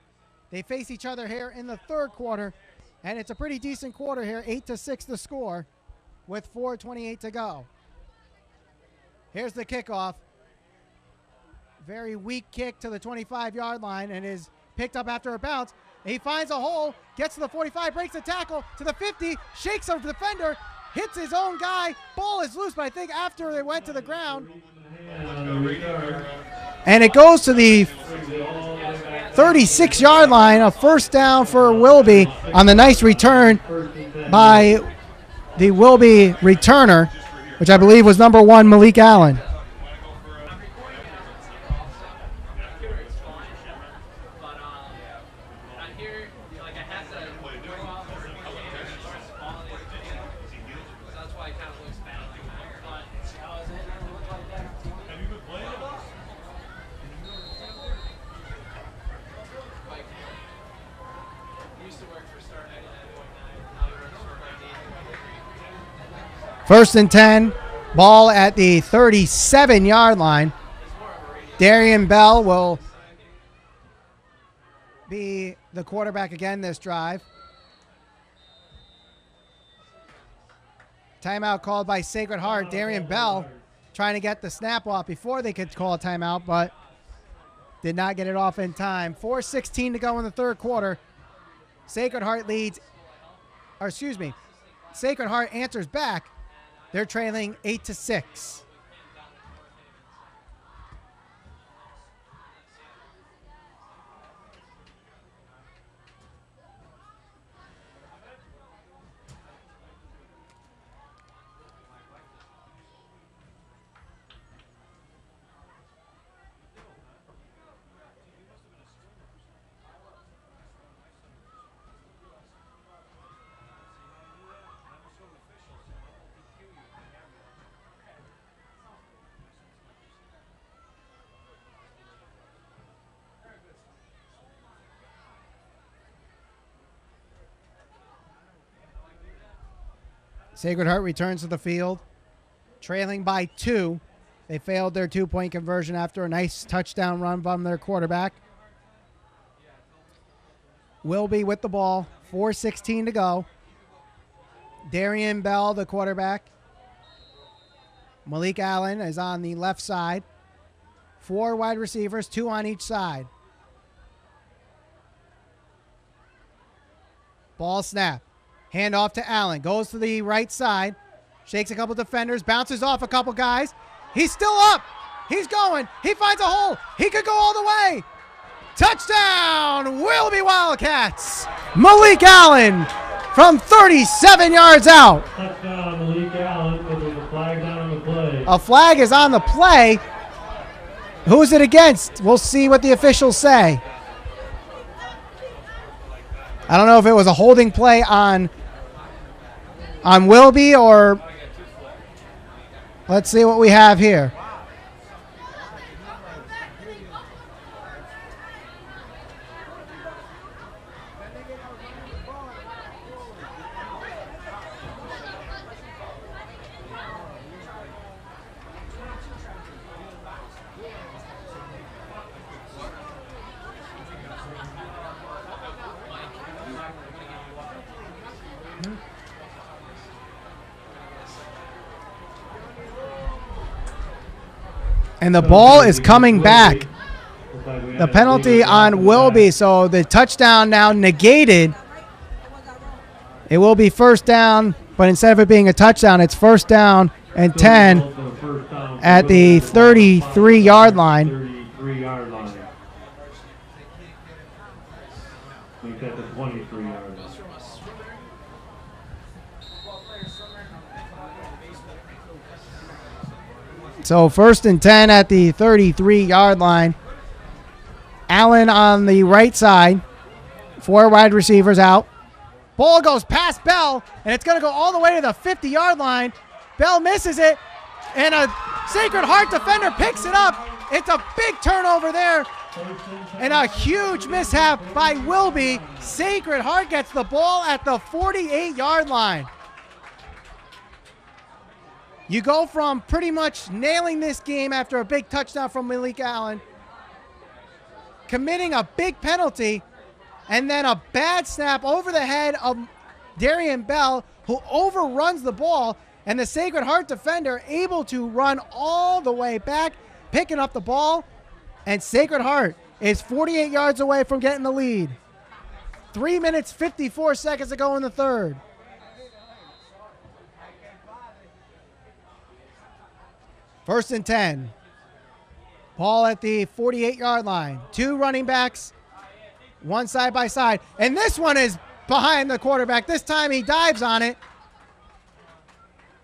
They face each other here in the third quarter, and it's a pretty decent quarter here. 8-6 the score with 4:28 to go. Here's the kickoff. Very weak kick to the 25-yard line and is picked up after a bounce. He finds a hole, gets to the 45, breaks the tackle to the 50, shakes a defender, hits his own guy. Ball is loose, but I think after they went to the ground. And it goes to the 36-yard line, a first down for Wilby on the nice return by the Wilby returner, which I believe was number 1, Malik Allen. First and 10, ball at the 37-yard line. Darian Bell will be the quarterback again this drive. Timeout called by Sacred Heart. Darian Bell trying to get the snap off before they could call a timeout, but did not get it off in time. 4:16 to go in the third quarter. Sacred Heart leads, or excuse me, Sacred Heart answers back. They're trailing 8-6. Sacred Heart returns to the field, trailing by 2. They failed their 2-point conversion after a nice touchdown run from their quarterback. Wilby with the ball, 4:16 to go. Darian Bell, the quarterback. Malik Allen is on the left side. 4 wide receivers, 2 on each side. Ball snap. Hand off to Allen. Goes to the right side. Shakes a couple defenders. Bounces off a couple guys. He's still up. He's going. He finds a hole. He could go all the way. Touchdown, Wilby Wildcats. Malik Allen from 37 yards out. Touchdown, Malik Allen. There's a flag down on the play. A flag is on the play. Who's it against? We'll see what the officials say. I don't know if it was a holding play on Wilby or let's see what we have here. And the ball is coming back. The penalty on Wilby, so the touchdown now negated. It will be first down, but instead of it being a touchdown, it's first down and 10 at the 33-yard line. 33-yard line. I think that's the 23-yard line. So 1st and 10 at the 33-yard line. Allen on the right side. 4 wide receivers out. Ball goes past Bell, and it's going to go all the way to the 50-yard line. Bell misses it, and a Sacred Heart defender picks it up. It's a big turnover there, and a huge mishap by Wilby. Sacred Heart gets the ball at the 48-yard line. You go from pretty much nailing this game after a big touchdown from Malik Allen, committing a big penalty, and then a bad snap over the head of Darian Bell, who overruns the ball, and the Sacred Heart defender able to run all the way back, picking up the ball, and Sacred Heart is 48 yards away from getting the lead. 3 minutes, 54 seconds to go in the third. First and 10. Ball at the 48-yard line. 2 running backs, 1 side by side. And this one is behind the quarterback. This time he dives on it.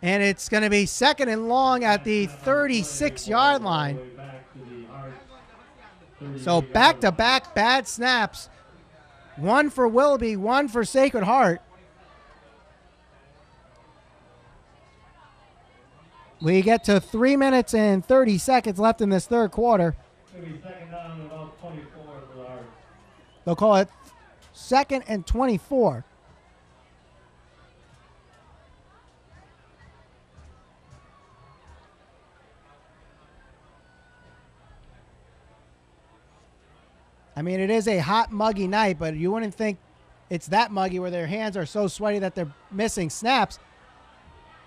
And it's going to be 2nd and long at the 36-yard line. So back-to-back bad snaps. 1 for Willoughby, 1 for Sacred Heart. We get to 3 minutes and 30 seconds left in this third quarter. Maybe 2nd down and about 24 for the Heart. They'll call it 2nd and 24. I mean, it is a hot, muggy night, but you wouldn't think it's that muggy where their hands are so sweaty that they're missing snaps.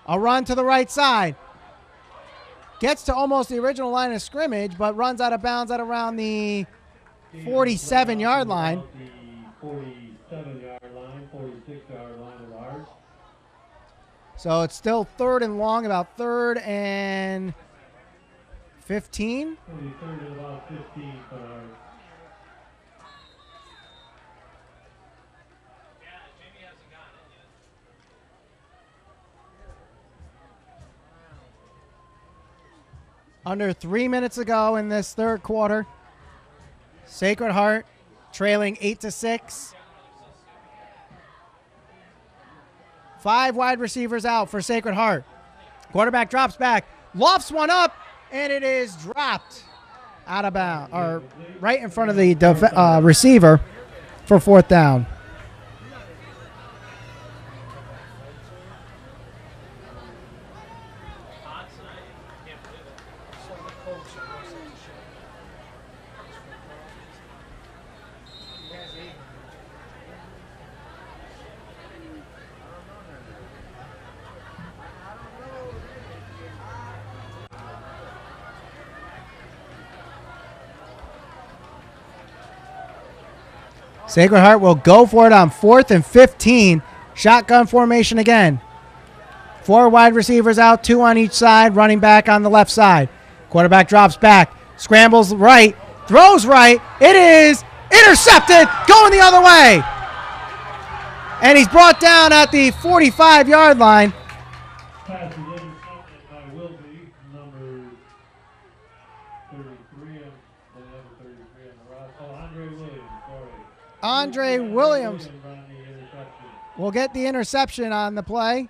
A run to the right side. Gets to almost the original line of scrimmage, but runs out of bounds at around the 47-yard line. The 47-yard line, 46-yard line of the Heart. So it's still 3rd and long, about 3rd and 15. 3rd and about 15 for the Heart. Under 3 minutes ago in this third quarter. Sacred Heart trailing 8-6. 5 wide receivers out for Sacred Heart. Quarterback drops back, lofts one up, and it is dropped out of bounds, or right in front of the receiver for 4th down. Sacred Heart will go for it on 4th and 15. Shotgun formation again. 4 wide receivers out, 2 on each side, running back on the left side. Quarterback drops back, scrambles right, throws right. It is intercepted, going the other way. And he's brought down at the 45-yard line. Pass is intercepted by Wilby, number 33 on the roster. Oh, Andre Williams, sorry. Andre Williams ran the interception. will get the interception on the play.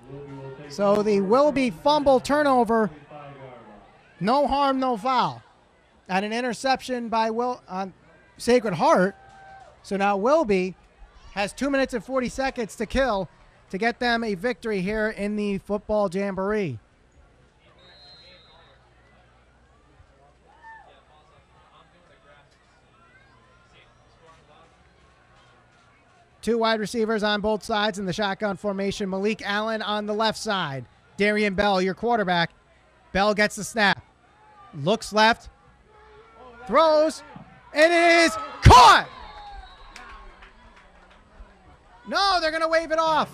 Wilby will take So the Willoughby fumble turnover, 25-yard line. no harm, no foul. And an interception by Sacred Heart. So now Willoughby has 2 minutes and 40 seconds to kill to get them a victory here in the football jamboree. Two wide receivers on both sides in the shotgun formation. Malik Allen on the left side. Darian Bell, your quarterback. Bell gets the snap. Looks left. Throws. And it is caught! No, they're going to wave it off.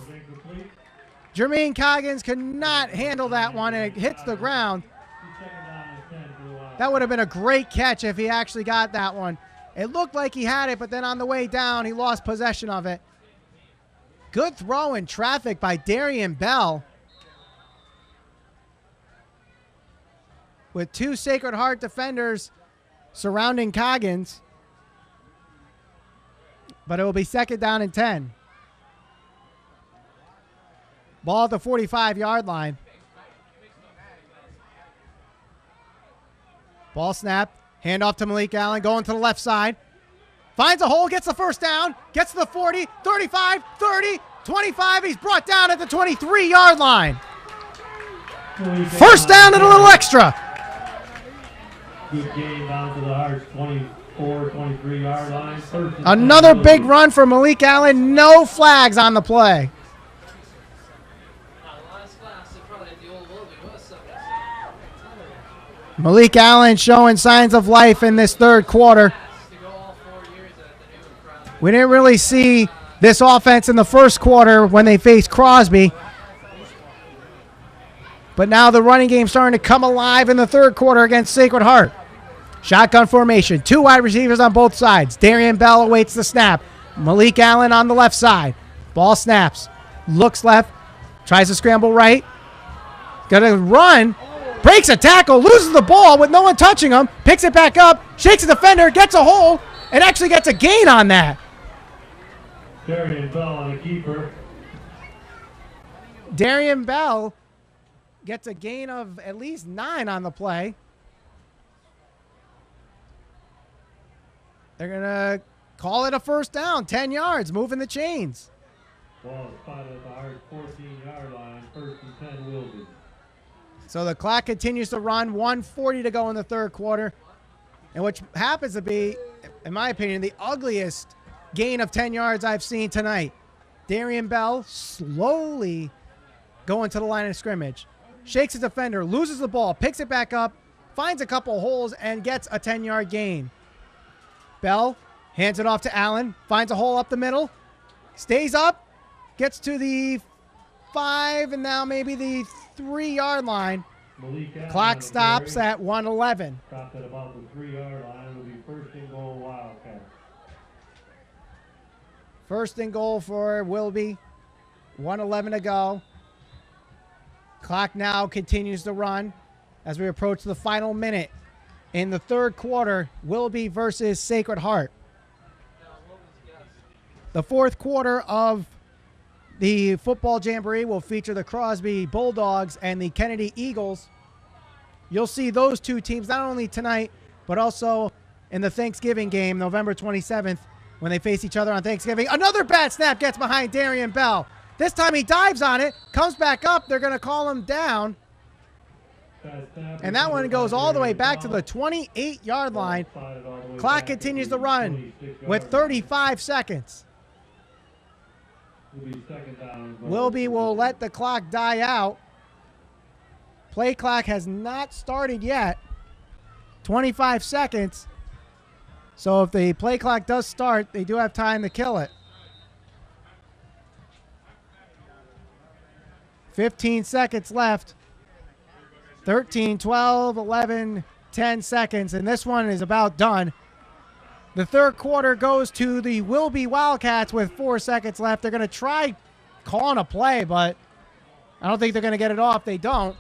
Jermaine Coggins could not handle that one, and it hits the ground. That would have been a great catch if he actually got that one. It looked like he had it, but then on the way down, he lost possession of it. Good throw in traffic by Darian Bell. with 2 Sacred Heart defenders surrounding Coggins. But it will be 2nd down and 10. Ball at the 45-yard line. Ball snapped. Handoff to Malik Allen, going to the left side. Finds a hole, gets the first down, gets to the 40, 35, 30, 25. He's brought down at the 23-yard line. First down and a little extra. Good game down to the Hearts, 24, 23-yard line. Another big run for Malik Allen. No flags on the play. Malik Allen showing signs of life in this 3rd quarter. We didn't really see this offense in the 1st quarter when they faced Crosby. But now the running game starting to come alive in the 3rd quarter against Sacred Heart. Shotgun formation. 2 wide receivers on both sides. Darian Bell awaits the snap. Malik Allen on the left side. Ball snaps. Looks left. Tries to scramble right. Gonna run. Breaks a tackle, loses the ball with no one touching him, picks it back up, shakes a defender, gets a hole, and actually gets a gain on that. Darian Bell on the keeper. Darian Bell gets a gain of at least 9 on the play. They're going to call it a first down, 10 yards, moving the chains. Ball spotted at the Hearts 14-yard line, 1st and 10 will be. So the clock continues to run, 1:40 to go in the 3rd quarter, and which happens to be, in my opinion, the ugliest gain of 10 yards I've seen tonight. Darian Bell slowly going to the line of scrimmage, shakes a defender, loses the ball, picks it back up, finds a couple holes, and gets a 10-yard gain. Bell hands it off to Allen, finds a hole up the middle, stays up, gets to the 5 and now maybe the 3-yard line. Clock stops at 1:11. Stopped at about the 3-yard line. Will be 1st and goal Wildcats. 1st and goal for Wilby. 1:11 to go. Clock now continues to run as we approach the final minute in the 3rd quarter. Wilby versus Sacred Heart. The 4th quarter of the football jamboree will feature the Crosby Bulldogs and the Kennedy Eagles. You'll see those 2 teams not only tonight, but also in the Thanksgiving game, November 27th, when they face each other on Thanksgiving. Another bad snap gets behind Darian Bell. This time he dives on it, comes back up. They're going to call him down. And that one goes all the way back to the 28-yard line. Clock continues to run with 35 seconds. Wilby will let the clock die out. Play clock has not started yet. 25 seconds. So if the play clock does start, they do have time to kill it. 15 seconds left. 13, 12, 11, 10 seconds. And this one is about done. The 3rd quarter goes to the Wilby Wildcats with 4 seconds left. They're going to try calling a play, but I don't think they're going to get it off. They don't.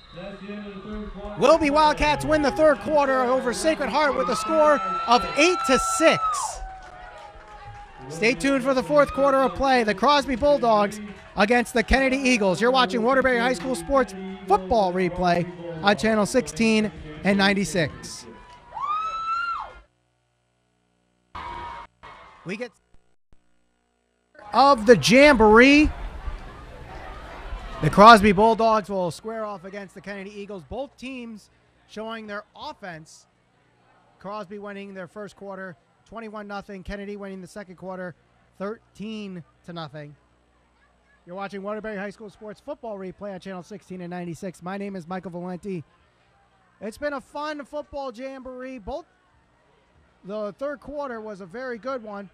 Wilby Wildcats win the 3rd quarter over Sacred Heart with a score of 8-6. Stay tuned for the 4th quarter of play. The Crosby Bulldogs against the Kennedy Eagles. You're watching Waterbury High School Sports Football Replay on Channel 16 and 96. We get of the Jambroee. The Crosby Bulldogs will square off against the Kennedy Eagles. Both teams showing their offense. Crosby winning their 1st quarter 21-0. Kennedy winning the 2nd quarter 13-0. You're watching Waterbury High School Sports Football Replay on Channel 16 and 96. My name is Michael Valenti. It's been a fun football jamboree. The 3rd quarter was a very good one.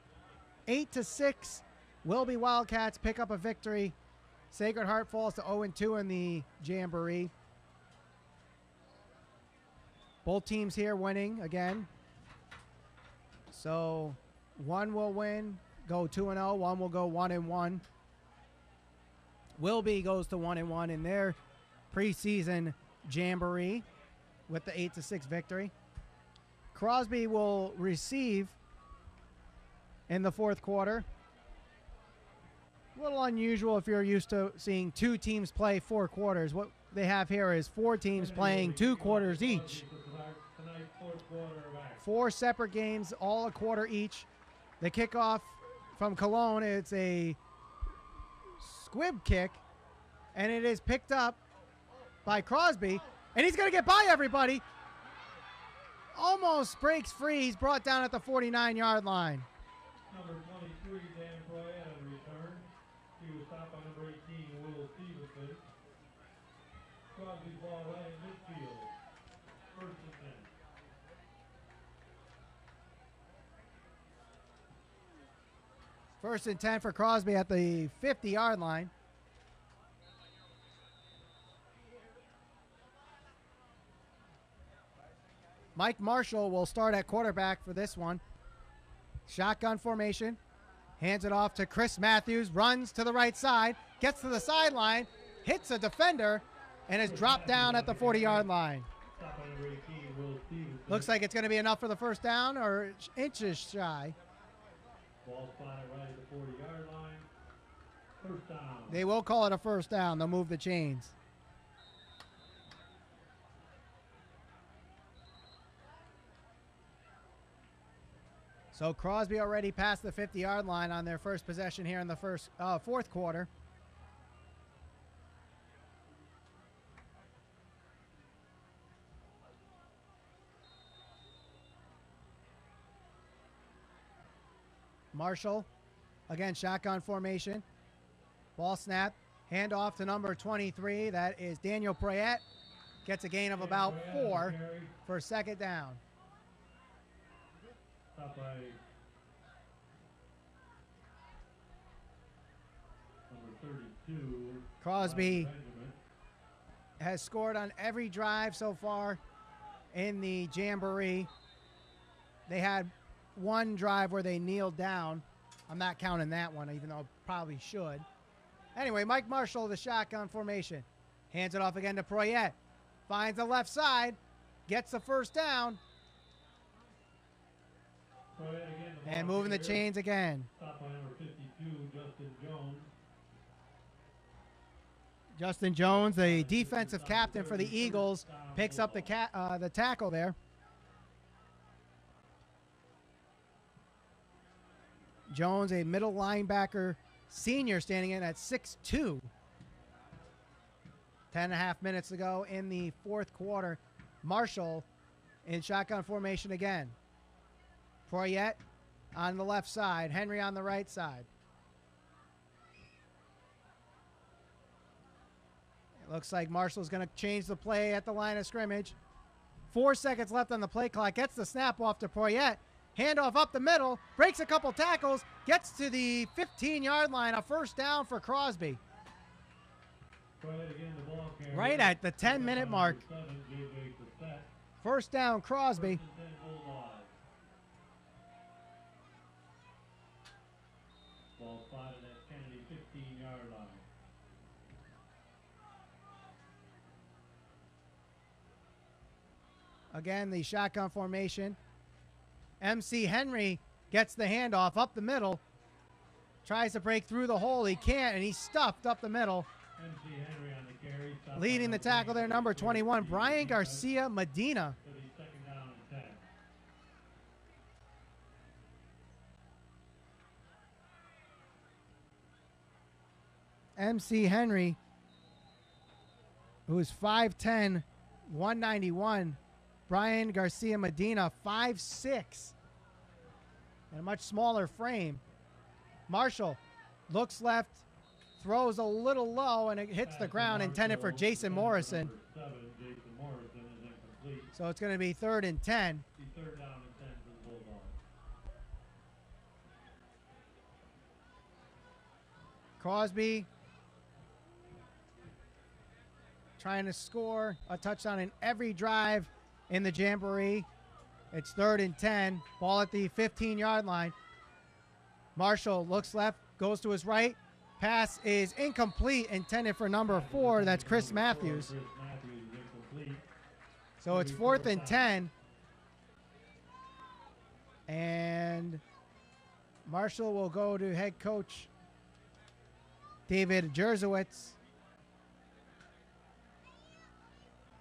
8-6. Wilby Wildcats pick up a victory. Sacred Heart falls to 0-2 in the jamboree. Both teams here winning again. So one will win, go 2-0. One will go 1-1. Wilby goes to 1-1 in their preseason jamboree. with the 8-6 victory. Crosby will receive in the fourth quarter. A little unusual if you're used to seeing two teams play 4 quarters. What they have here is 4 teams playing 2 quarters each. 4 separate games, all a quarter each. The kickoff from Cologne, it's a squib kick, and it is picked up by Crosby, and he's going to get by everybody. Almost breaks free. He's brought down at the 49-yard line. Number 23, Jambroee, on return. He was stopped by number 18, Will Stevenson. Crosby's ball right in midfield. First and 10. First and 10 for Crosby at the 50-yard line. Mike Marshall will start at quarterback for this one. Shotgun formation. Hands it off to Chris Matthews. Runs to the right side. Gets to the sideline. Hits a defender. And is dropped down at the 40-yard line. Looks like it's going to be enough for the first down or inches shy. Ball spotted right at the 40-yard line. First down. They will call it a first down. They'll move the chains. So Crosby already passed the 50-yard line on their first possession here in the fourth quarter. Marshall, again, shotgun formation. Ball snap, handoff to number 23. That is Daniel Prayette. Gets a gain of about 4 for a second down. Stop by number 32. Crosby has scored on every drive so far in the Jambroee. They had one drive where they kneeled down. I'm not counting that one, even though I probably should. Anyway, Mike Marshall, the shotgun formation. Hands it off again to Prayette. Finds the left side. Gets the first down. And moving the chains again. Stop by number 52, Justin Jones. Justin Jones, the defensive captain for the Eagles, picks up the tackle there. Jones, a middle linebacker senior, standing in at 6'2". 10.5 minutes to go in the fourth quarter. Marshall in shotgun formation again. Prayette on the left side. Henry on the right side. It looks like Marshall's going to change the play at the line of scrimmage. 4 seconds left on the play clock. Gets the snap off to Prayette. Handoff up the middle. Breaks a couple tackles. Gets to the 15-yard line. A first down for Crosby. Right at the 10-minute mark. First down, Crosby. Ball spotted at Kennedy 15-yard line. Again, the shotgun formation. MC Henry gets the handoff up the middle. Tries to break through the hole. He can't, and he's stuffed up the middle. MC Henry on the carry. Leading the tackle there, number 21, Brian Garcia Medina. Second down and 10. MC Henry, who is 5'10", 191. Brian Garcia Medina, 5'6", and a much smaller frame. Marshall looks left, throws a little low, and it hits the ground, intended for Jason Morrison. So it's going to be 3rd and 10. Third down and 10 for the Bulldogs. Crosby trying to score a touchdown in every drive in the Jambroee. It's 3rd and 10. Ball at the 15-yard line. Marshall looks left, goes to his right. Pass is incomplete, intended for number 4. That's Chris Matthews. So So it's 4th and 10. And Marshall will go to head coach David Jerzowitz.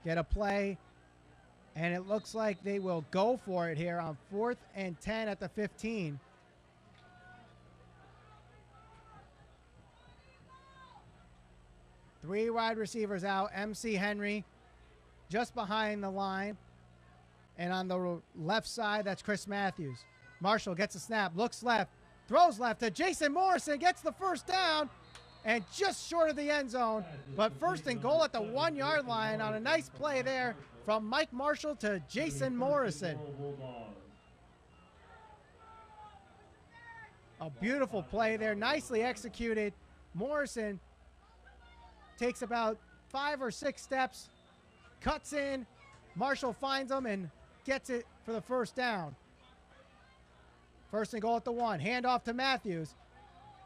Get a play. And it looks like they will go for it here on 4th and 10 at the 15. Three wide receivers out. MC Henry just behind the line. And on the left side, that's Chris Matthews. Marshall gets a snap, looks left, throws left to Jason Morrison, gets the first down, and just short of the end zone. But first and goal at the 1 yard line on a nice play there from Mike Marshall to Jason Morrison. A beautiful play there, nicely executed. Morrison takes about 5 or 6 steps, cuts in, Marshall finds him and gets it for the first down. First and goal at the 1. Handoff to Matthews.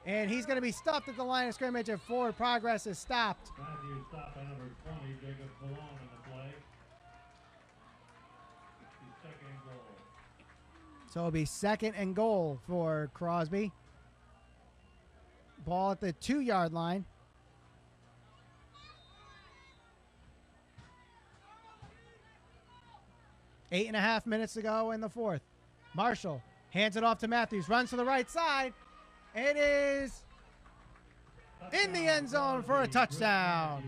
And he's going to be stuffed at the line of scrimmage and forward progress is stopped. Matthews stopped by number 20, Jacob Malone on the play. Second and goal. So it'll be 2nd and goal for Crosby. Ball at the 2 yard line. Eight and a half minutes to go in the 4th. Marshall hands it off to Matthews, runs to the right side. It is in the end zone for a touchdown.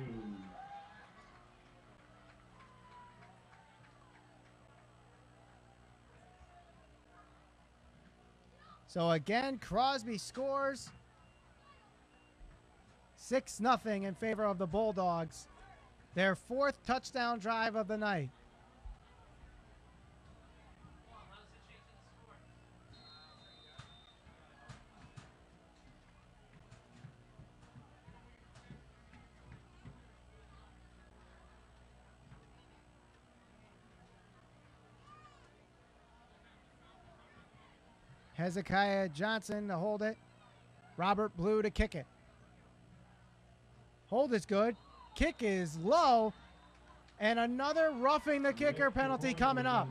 So again, Crosby scores 6-0 in favor of the Bulldogs. Their 4th touchdown drive of the night. Hezekiah Johnson to hold it. Robert Blue to kick it. Hold is good. Kick is low. And another roughing the kicker penalty coming up.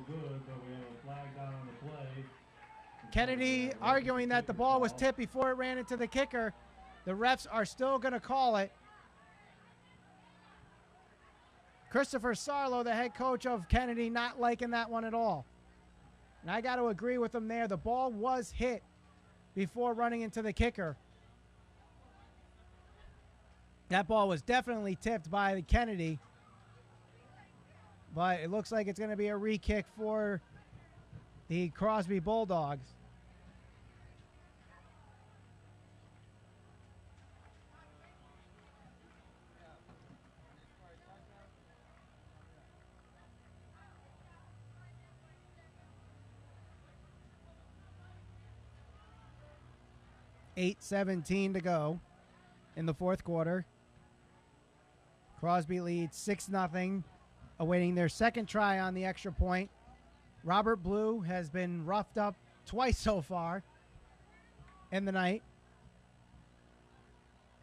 Kennedy arguing that the ball was tipped before it ran into the kicker. The refs are still going to call it. Christopher Sarlo, the head coach of Kennedy, not liking that one at all. And I got to agree with him there. The ball was hit before running into the kicker. That ball was definitely tipped by the Kennedy. But it looks like it's going to be a re-kick for the Crosby Bulldogs. .8:17 to go in the 4th quarter. Crosby leads 6-0, awaiting their second try on the extra point. Robert Blue has been roughed up twice so far in the night.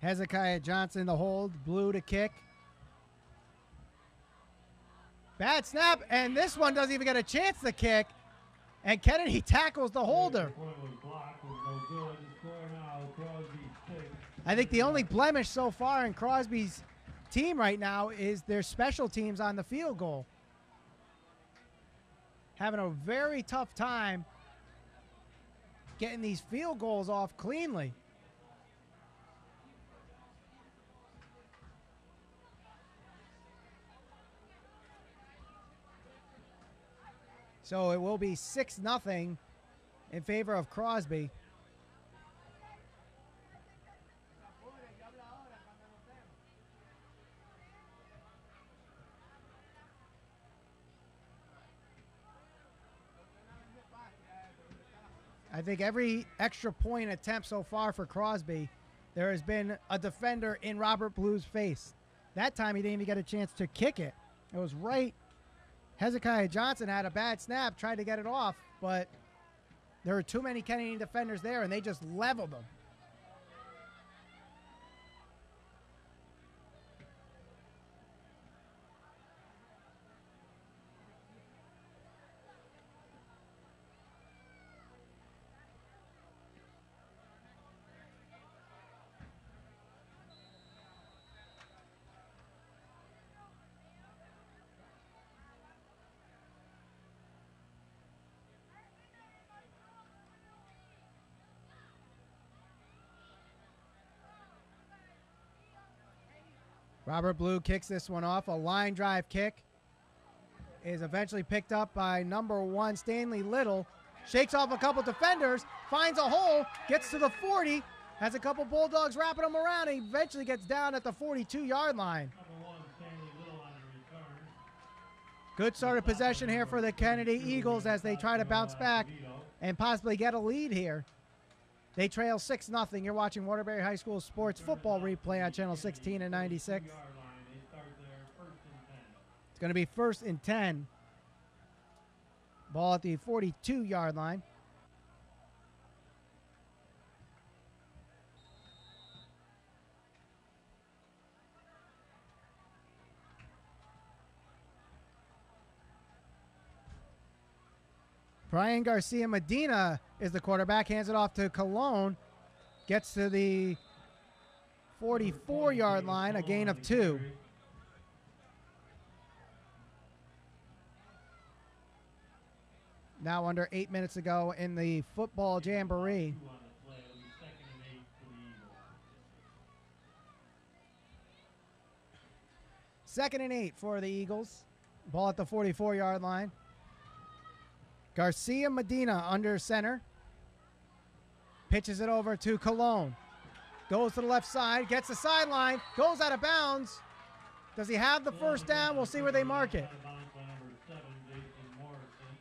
Hezekiah Johnson to hold, Blue to kick. Bad snap, and this one doesn't even get a chance to kick. And Kennedy tackles the holder. I think the only blemish so far in Crosby's team right now is their special teams on the field goal. Having a very tough time getting these field goals off cleanly. So it will be 6-0 in favor of Crosby. I think every extra point attempt so far for Crosby, there has been a defender in Robert Blue's face. That time he didn't even get a chance to kick it. It was right. Hezekiah Johnson had a bad snap, tried to get it off, but there were too many Canadian defenders there, and they just leveled them. Robert Blue kicks this one off. A line drive kick is eventually picked up by number 1, Stanley Little. Shakes off a couple defenders, finds a hole, gets to the 40, has a couple Bulldogs wrapping him around, and eventually gets down at the 42-yard line. Number 1, Stanley Little on the return. Good start of possession here for the Kennedy Eagles as they try to bounce back and possibly get a lead here. They trail 6-0. You're watching Waterbury High School Sports Football Replay on Channel 16 and 96. Yard line. They start there, 1st and 10. It's going to be 1st and 10. Ball at the 42-yard line. Brian Garcia Medina is the quarterback, hands it off to Cologne, gets to the 44-yard line, a gain of 2. Now under 8 minutes ago in the football jamboree. 2 on the play. It'll be 2nd and 8 for the Eagles. 2nd and 8 for the Eagles. Ball at the 44-yard line. Garcia Medina under center. Pitches it over to Cologne. Goes to the left side, gets the sideline, goes out of bounds. Does he have the first down? We'll see where they mark it. Out of bounds by number 7, Jason Morrison.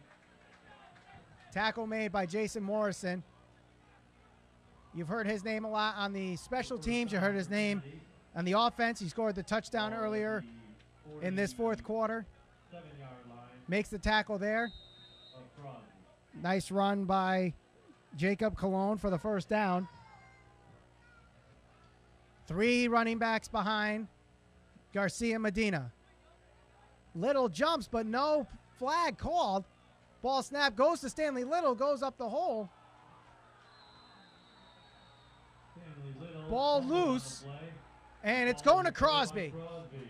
Tackle made by Jason Morrison. You've heard his name a lot on the special teams. You heard his name on the offense. He scored the touchdown earlier in this 4th quarter. 7-yard line Makes the tackle there. of Crosby. Nice run by Jacob Cologne for the first down. 3 running backs behind Garcia Medina. Little jumps, but no flag called. Ball snap goes to Stanley Little, goes up the hole. Stanley Little, Ball fumble on the loose, play. and it's Ball going to recovered by Crosby. Crosby.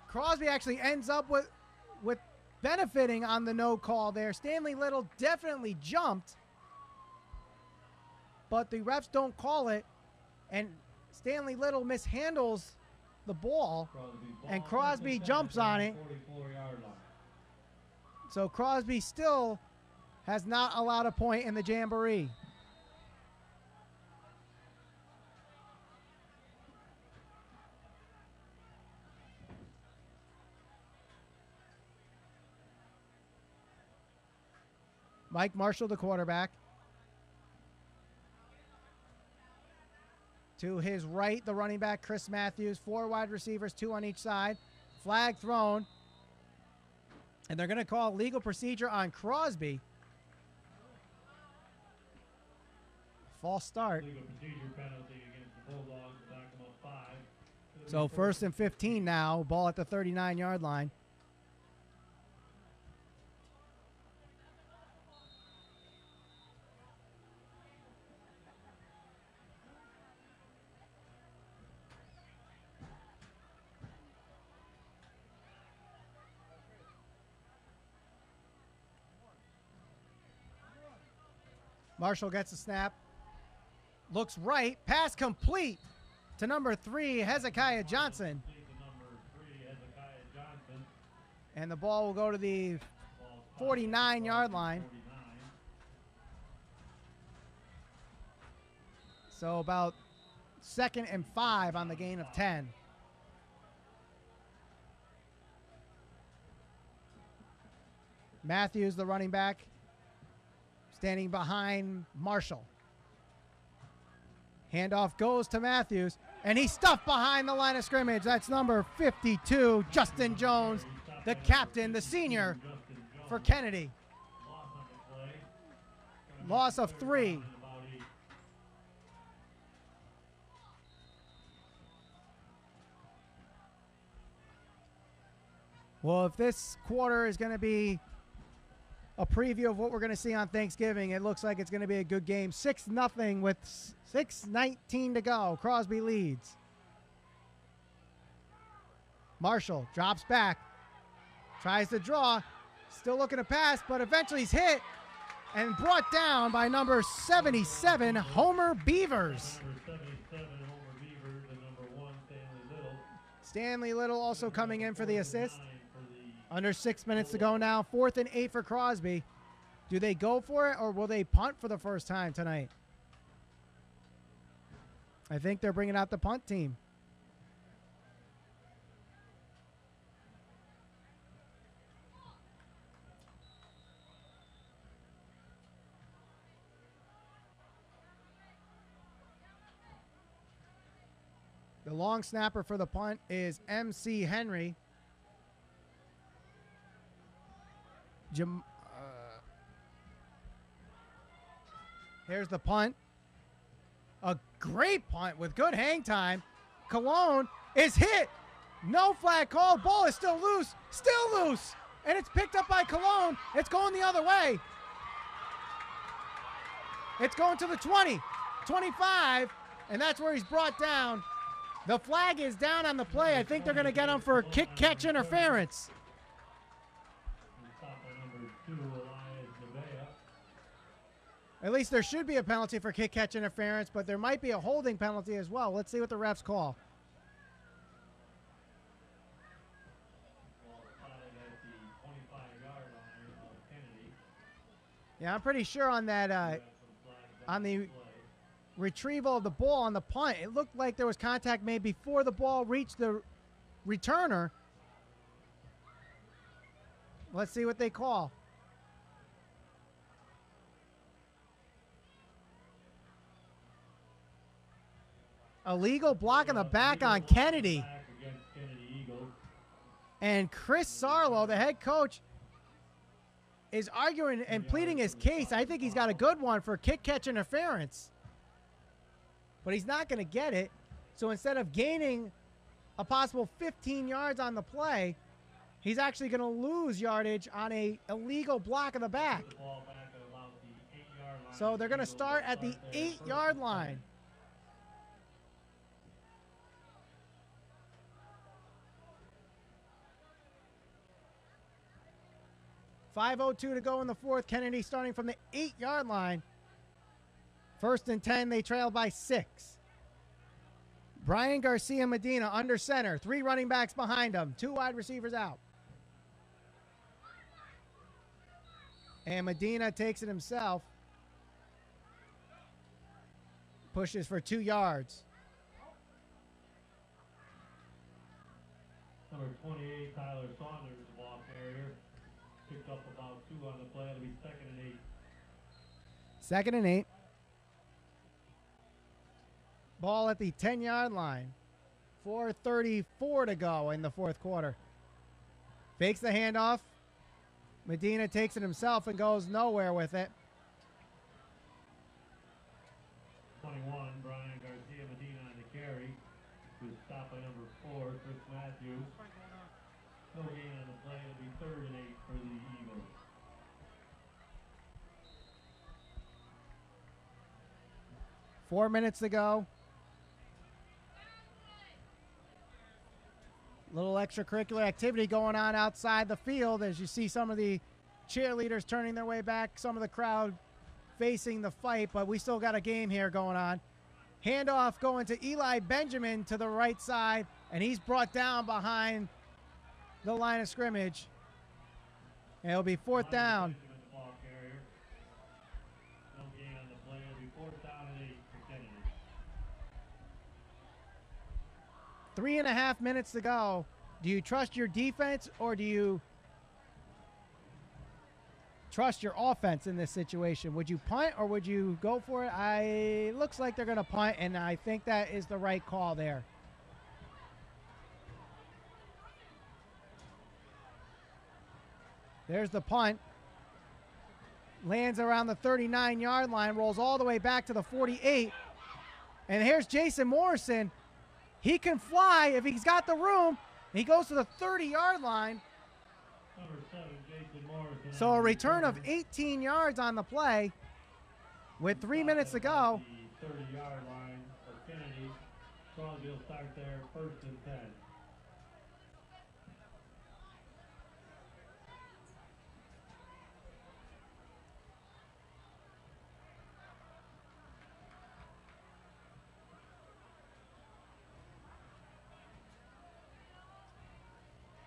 Crosby actually ends up with benefiting on the no call there. Stanley Little definitely jumped, but the refs don't call it, and Stanley Little mishandles the ball, and Crosby jumps on it. 44-yard line. So Crosby still has not allowed a point in the jamboree. Mike Marshall, the quarterback. To his right, the running back, Chris Matthews. 4 wide receivers, 2 on each side. Flag thrown. And they're going to call legal procedure on Crosby. False start. Legal procedure penalty against the Bulldogs to back them up 5. So 1st and 15 now. Ball at the 39-yard line. Marshall gets a snap. Looks right. Pass complete to number 3, Hezekiah Johnson. Complete to number 3, Hezekiah Johnson. And the ball will go to the Ball's 49-yard line. 49. So about 2nd and 5 on the gain of 10. Matthews, the running back, standing behind Marshall. Handoff goes to Matthews, and he's stuffed behind the line of scrimmage. That's number 52, Justin Jones, the captain, the senior Justin Jones. for Kennedy. Loss on the play. Gonna be Loss of third 3. down and about 8. Well, if this quarter is going to be a preview of what we're going to see on Thanksgiving, it looks like it's going to be a good game. 6-0 with 6:19 to go. Crosby leads. Marshall drops back, tries to draw, still looking to pass, but eventually he's hit and brought down by number 77, Homer Beavers. Number 77, Homer Beavers, and number 1, Stanley Little. Stanley Little also coming in for the assist. 9 for the Under 6 minutes to go now. 4th and 8 for Crosby. Do they go for it or will they punt for the first time tonight? I think they're bringing out the punt team. The long snapper for the punt is MC Henry. Here's the punt. A great punt with good hang time. Cologne is hit. No flag called. Ball is still loose. Still loose. And it's picked up by Cologne. It's going the other way. It's going to the 20, 25, and that's where he's brought down. The flag is down on the play. I think they're going to get him for kick-catch interference. stop by number 2, Elias Nevaeh. At least there should be a penalty for kick-catch interference, but there might be a holding penalty as well. Let's see what the refs call. Ball spotted at the 25-yard line of Kennedy. Yeah, I'm pretty sure on that, Got some flags on the play. retrieval of the ball on the punt, it looked like there was contact made before the ball reached the returner. Let's see what they call. Illegal block on the back on Kennedy. Back against Kennedy Eagles. And Chris Sarlo, the head coach, is arguing and pleading his case. I think he's got a good one for kick-catch interference. But he's not going to get it. So instead of gaining a possible 15 yards on the play, he's actually going to lose yardage on a illegal block of the back. The ball back at about the 8-yard line. So they're going to Eagles start will at the start there 8-yard first. line. .502 to go in the fourth. Kennedy starting from the 8-yard line. 1st and 10, they trail by 6. Brian Garcia Medina under center. 3 running backs behind him. 2 wide receivers out. And Medina takes it himself. Pushes for 2 yards. Number 28, Tyler Saunders, the ball carrier. Picked up about 2 on the play. It'll be 2nd and 8. 2nd and 8. Ball at the 10-yard line. 4:34 to go in the fourth quarter. Fakes the handoff. Medina takes it himself and goes nowhere with it. 21, Brian Garcia Medina on the carry. Was stopped by number 4, Chris Matthews. No gain on the play. It'll be 3rd and 8 for the Eagles. Four minutes to go. Little extracurricular activity going on outside the field as you see some of the cheerleaders turning their way back, some of the crowd facing the fight, but we still got a game here going on. Handoff going to Eli Benjamin to the right side, and he's brought down behind the line of scrimmage. And it'll be 4th down. Benjamin, the ball carrier. No gain on the play. It'll be 4th down and 8 for Kennedy. 3.5 minutes to go. Do you trust your defense or do you trust your offense in this situation? Would you punt or would you go for it? Looks like they're going to punt, and I think that is the right call there. There's the punt. Lands around the 39-yard line, rolls all the way back to the 48. And here's Jason Morrison. He can fly if he's got the room. He goes to the 30-yard line. Number 7, Jason Morrison. So a return of 18 yards on the play with 3 minutes to go. The 30-yard line of Kennedy. Crosby will start there 1st and 10.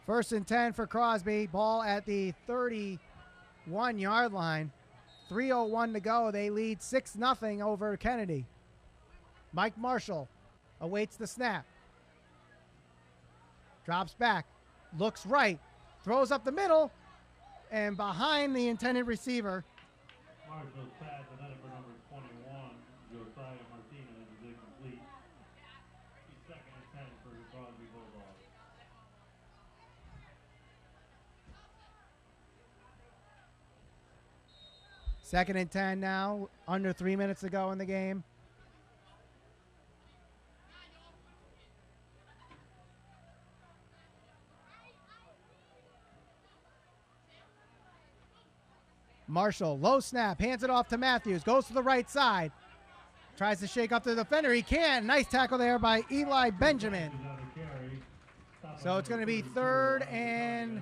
First and 10 for Crosby. Ball at the 31-yard line. 3:01 to go. They lead 6-0 over Kennedy. Mike Marshall awaits the snap. Drops back. Looks right. Throws up the middle. And behind the intended receiver. Marshall's pass intended for number 21, Josiah Martinez, is incomplete. He's second and 10 for the Crosby Bulldogs. Second and 10 now. Under 3 minutes to go in the game. Marshall, low snap, hands it off to Matthews, goes to the right side, tries to shake up the defender. He can. Nice tackle there by Eli Benjamin. So it's going to be 3rd and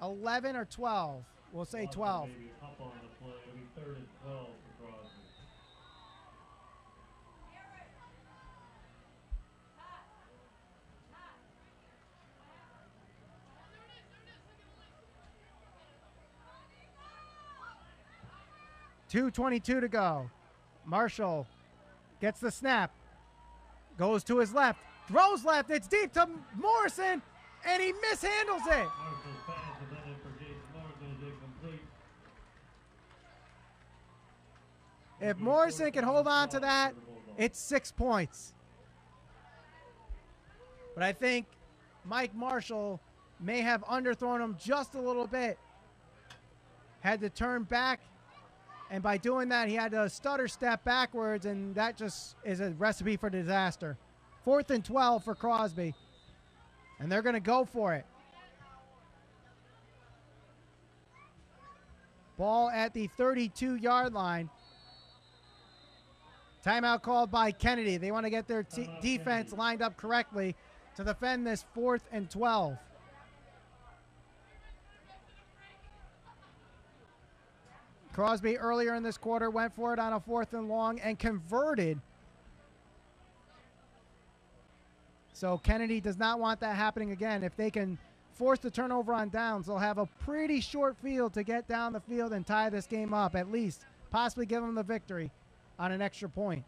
11 or 12. We'll say 12. Maybe a couple on the play. It'll be 3rd and 12 for Crosby. .222 to go. Marshall gets the snap. Goes to his left. Throws left. It's deep to Morrison. And he mishandles it. Marshall's pass intended for Jason Morrison is incomplete. If Morrison can hold on to that, it's 6 points. But I think Mike Marshall may have underthrown him just a little bit. Had to turn back. And by doing that, he had to stutter step backwards, and that just is a recipe for disaster. 4th and 12 for Crosby. And they're going to go for it. Ball at the 32-yard line. Timeout called by Kennedy. They want to get their defense lined up correctly to defend this 4th and 12. Crosby earlier in this quarter went for it on a 4th and long and converted. So Kennedy does not want that happening again. If they can force the turnover on downs, they'll have a pretty short field to get down the field and tie this game up, at least possibly give them the victory on an extra point.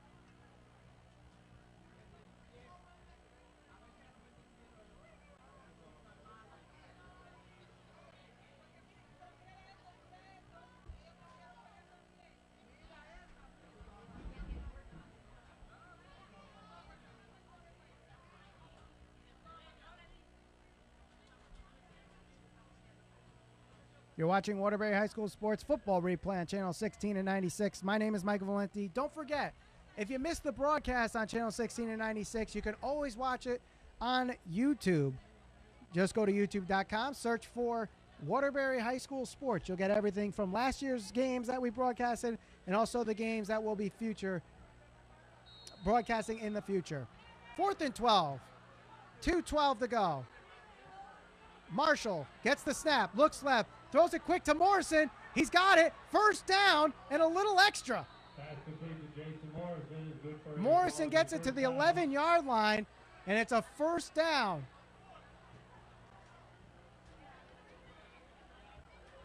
You're watching Waterbury High School Sports Football Replay on Channel 16 and 96. My name is Michael Valenti. Don't forget, if you missed the broadcast on Channel 16 and 96, you can always watch it on YouTube. Just go to youtube.com, search for Waterbury High School Sports. You'll get everything from last year's games that we broadcasted and also the games that will be broadcasting in the future. 4th and 12. 2:12 to go. Marshall gets the snap, looks left, throws it quick to Morrison. He's got it. First down and a little extra. Pass complete to Jason Morrison is good for Morrison gets it to the 11-yard line, and it's a first down.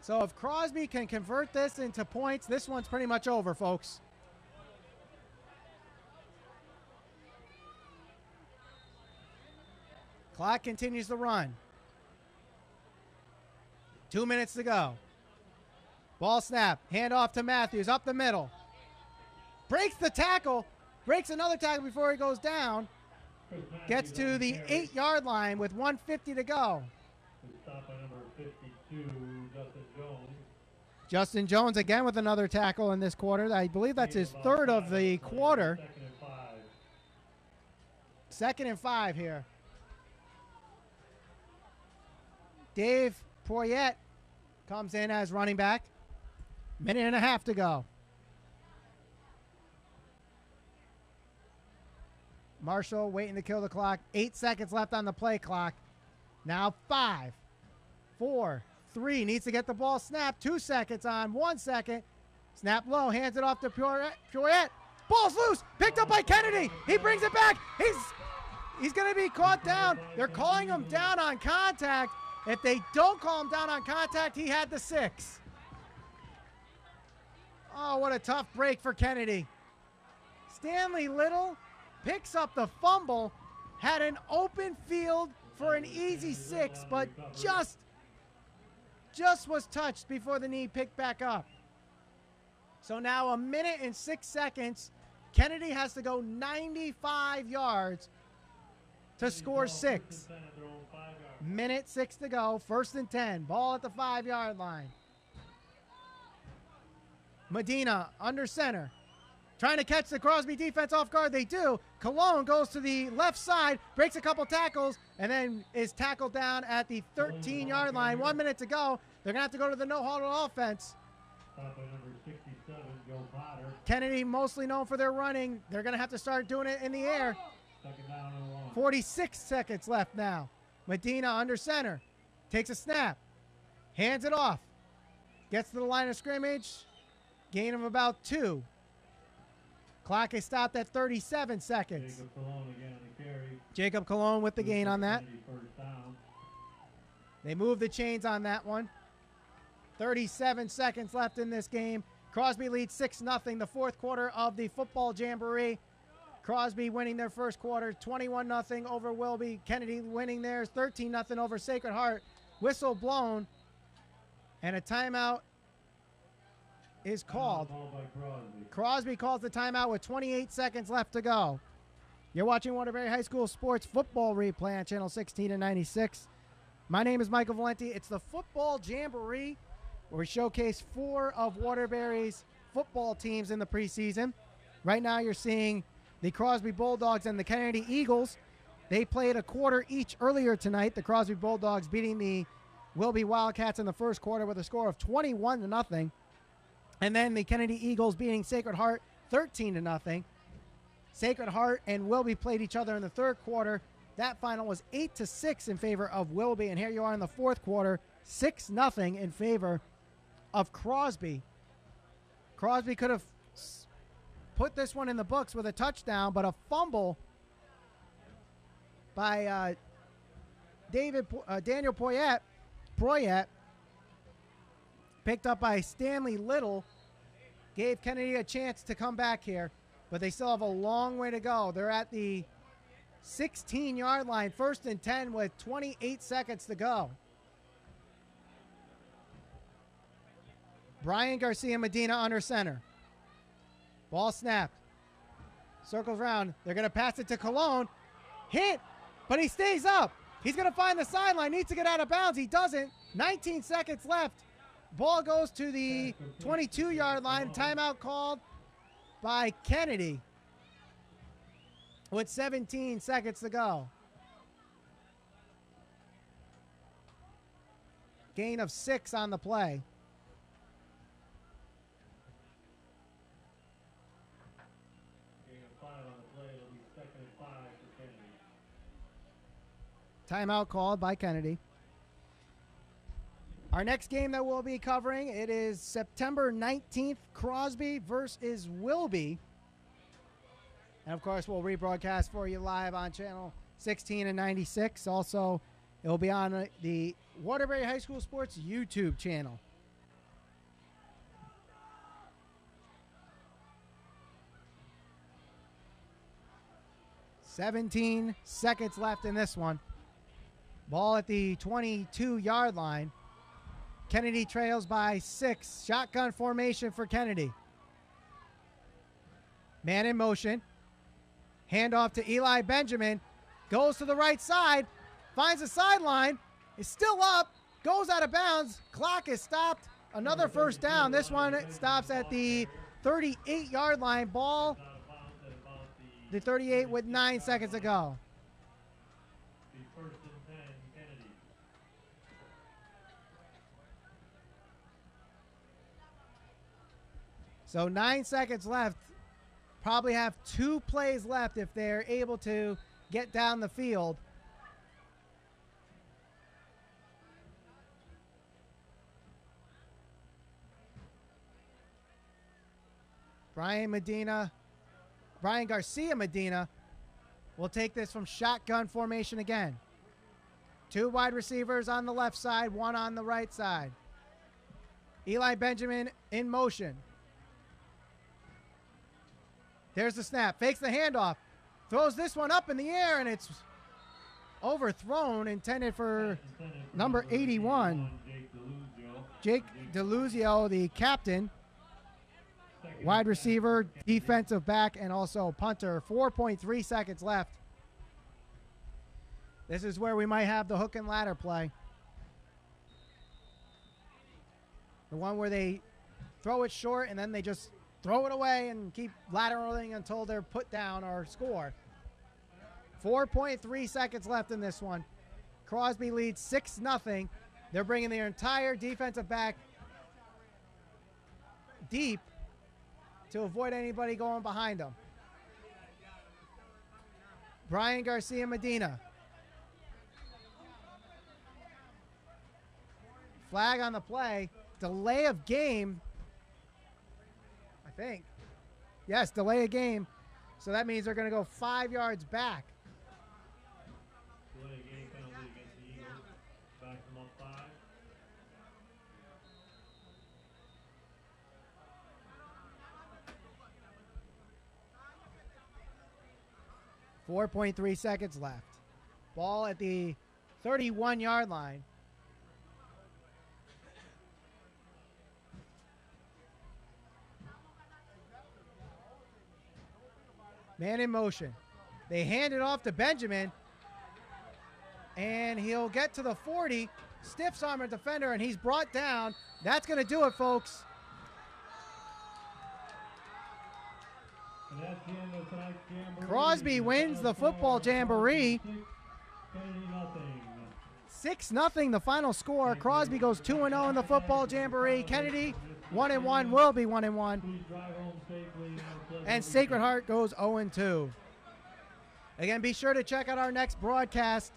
So if Crosby can convert this into points, this one's pretty much over, folks. Clock continues to run. 2 minutes to go. Ball snap. Hand off to Matthews. Up the middle. Breaks the tackle. Breaks another tackle before he goes down. Gets to the 8-yard line with 1:50 to go. Stop by number 52, Justin Jones. Justin Jones again with another tackle in this quarter. I believe that's his 3rd of the quarter. 2nd and 5. 2nd and 5 here. Dave Poyet comes in as running back. Minute and a half to go. Marshall waiting to kill the clock. 8 seconds left on the play clock. Now 5, 4, 3. Needs to get the ball snapped. 2 seconds on. 1 second. Snap low. Hands it off to Poyet. Ball's loose. Picked up by Kennedy. He brings it back. He's going to be caught down. They're calling him down on contact. If they don't call him down on contact, he had the 6. Oh, what a tough break for Kennedy. Stanley Little picks up the fumble, had an open field for an easy 6, but just was touched before the knee picked back up. So now a minute and 6 seconds. Kennedy has to go 95 yards to score 6. Minute 6 to go. 1st and 10. Ball at the 5-yard line. Medina under center. Trying to catch the Crosby defense off guard. They do. Cologne goes to the left side, breaks a couple tackles, and then is tackled down at the 13-yard line. 1 minute to go. They're going to have to go to the no-huddle offense. Kennedy, mostly known for their running. They're going to have to start doing it in the air. 46 seconds left now. Medina under center. Takes a snap. Hands it off. Gets to the line of scrimmage. Gain of about 2. Clock is stopped at 37 seconds. Jacob Cologne with the gain on that. They move the chains on that one. 37 seconds left in this game. Crosby leads 6-0, the 4th quarter of the football Jambroee. Crosby winning their first quarter, 21-0 over Wilby. Kennedy winning theirs, 13-0 over Sacred Heart. Whistle blown, and a timeout is called. Crosby calls the timeout with 28 seconds left to go. You're watching Waterbury High School Sports Football Replay on Channel 16 and 96. My name is Michael Valenti. It's the Football Jambroee, where we showcase 4 of Waterbury's football teams in the preseason. Right now you're seeing the Crosby Bulldogs and the Kennedy Eagles. They played a quarter each earlier tonight. The Crosby Bulldogs beating the Wilby Wildcats in the first quarter with a score of 21-0. And then the Kennedy Eagles beating Sacred Heart 13-0. Sacred Heart and Wilby played each other in the third quarter. That final was 8-6 in favor of Wilby. And here you are in the fourth quarter, 6-0 in favor of Crosby. Crosby could have put this one in the books with a touchdown, but a fumble by Daniel Poyet, picked up by Stanley Little, gave Kennedy a chance to come back here, but they still have a long way to go. They're at the 16-yard line, 1st and 10 with 28 seconds to go. Brian Garcia Medina under center. Ball snapped. Circles around. They're going to pass it to Cologne. Hit, but he stays up. He's going to find the sideline. Needs to get out of bounds. He doesn't. 19 seconds left. Ball goes to the 22-yard line. Timeout called by Kennedy with 17 seconds to go. Gain of 6 on the play. Timeout called by Kennedy. Our next game that we'll be covering, it is September 19th, Crosby versus Wilby. And, of course, we'll rebroadcast for you live on Channel 16 and 96. Also, it will be on the Waterbury High School Sports YouTube channel. "17 seconds left in this one. Ball at the 22-yard line. Kennedy trails by 6. Shotgun formation for Kennedy. Man in motion. Handoff to Eli Benjamin. Goes to the right side. Finds the sideline. Is still up. Goes out of bounds. Clock is stopped. Another first down. This one stops at the 38-yard line. Ball the 38 with 9 seconds to go. So 9 seconds left. Probably have 2 plays left if they're able to get down the field. Brian Garcia Medina We'll take this from shotgun formation again. 2 wide receivers on the left side, 1 on the right side. Eli Benjamin in motion. There's the snap. Fakes the handoff. Throws this one up in the air, and it's overthrown, intended for number 81. Jake DeLuzio, the captain. Wide receiver, defensive back, and also punter. 4.3 seconds left. This is where we might have the hook and ladder play. The one where they throw it short and then they just throw it away and keep lateraling until they're put down or score. 4.3 seconds left in this one. Crosby leads 6-0. They're bringing their entire defensive back deep to avoid anybody going behind them. Brian Garcia Medina. Flag on the play. Delay of game, I think. Yes, delay of game. So that means they're going to go 5 yards back. Delay game penalty against the Eagles. Back them up 5. 4.3 seconds left. Ball at the 31-yard line. Man in motion. They hand it off to Benjamin, and he'll get to the 40. Stiffs arm a defender, and he's brought down. That's going to do it, folks. And that's the end of tonight's Jambroee. Crosby wins the football jamboree. 6-0 the final score. Crosby goes 2-0 in the football jamboree. Kennedy 1-1, will be 1-1. And Sacred Heart goes 0-2. Again, be sure to check out our next broadcast.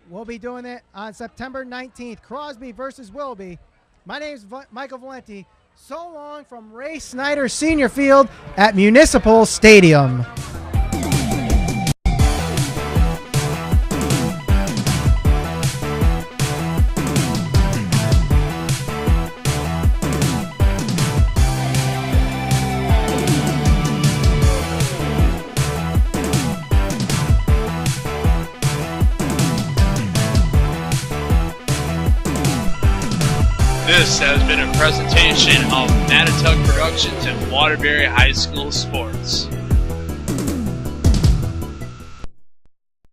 We'll be doing it on September 19th. Crosby versus Wilby. My name is Michael Valenti. So long from Ray Snyder Senior Field at Municipal Stadium. This has been a presentation of Natatuck Productions and Waterbury High School Sports.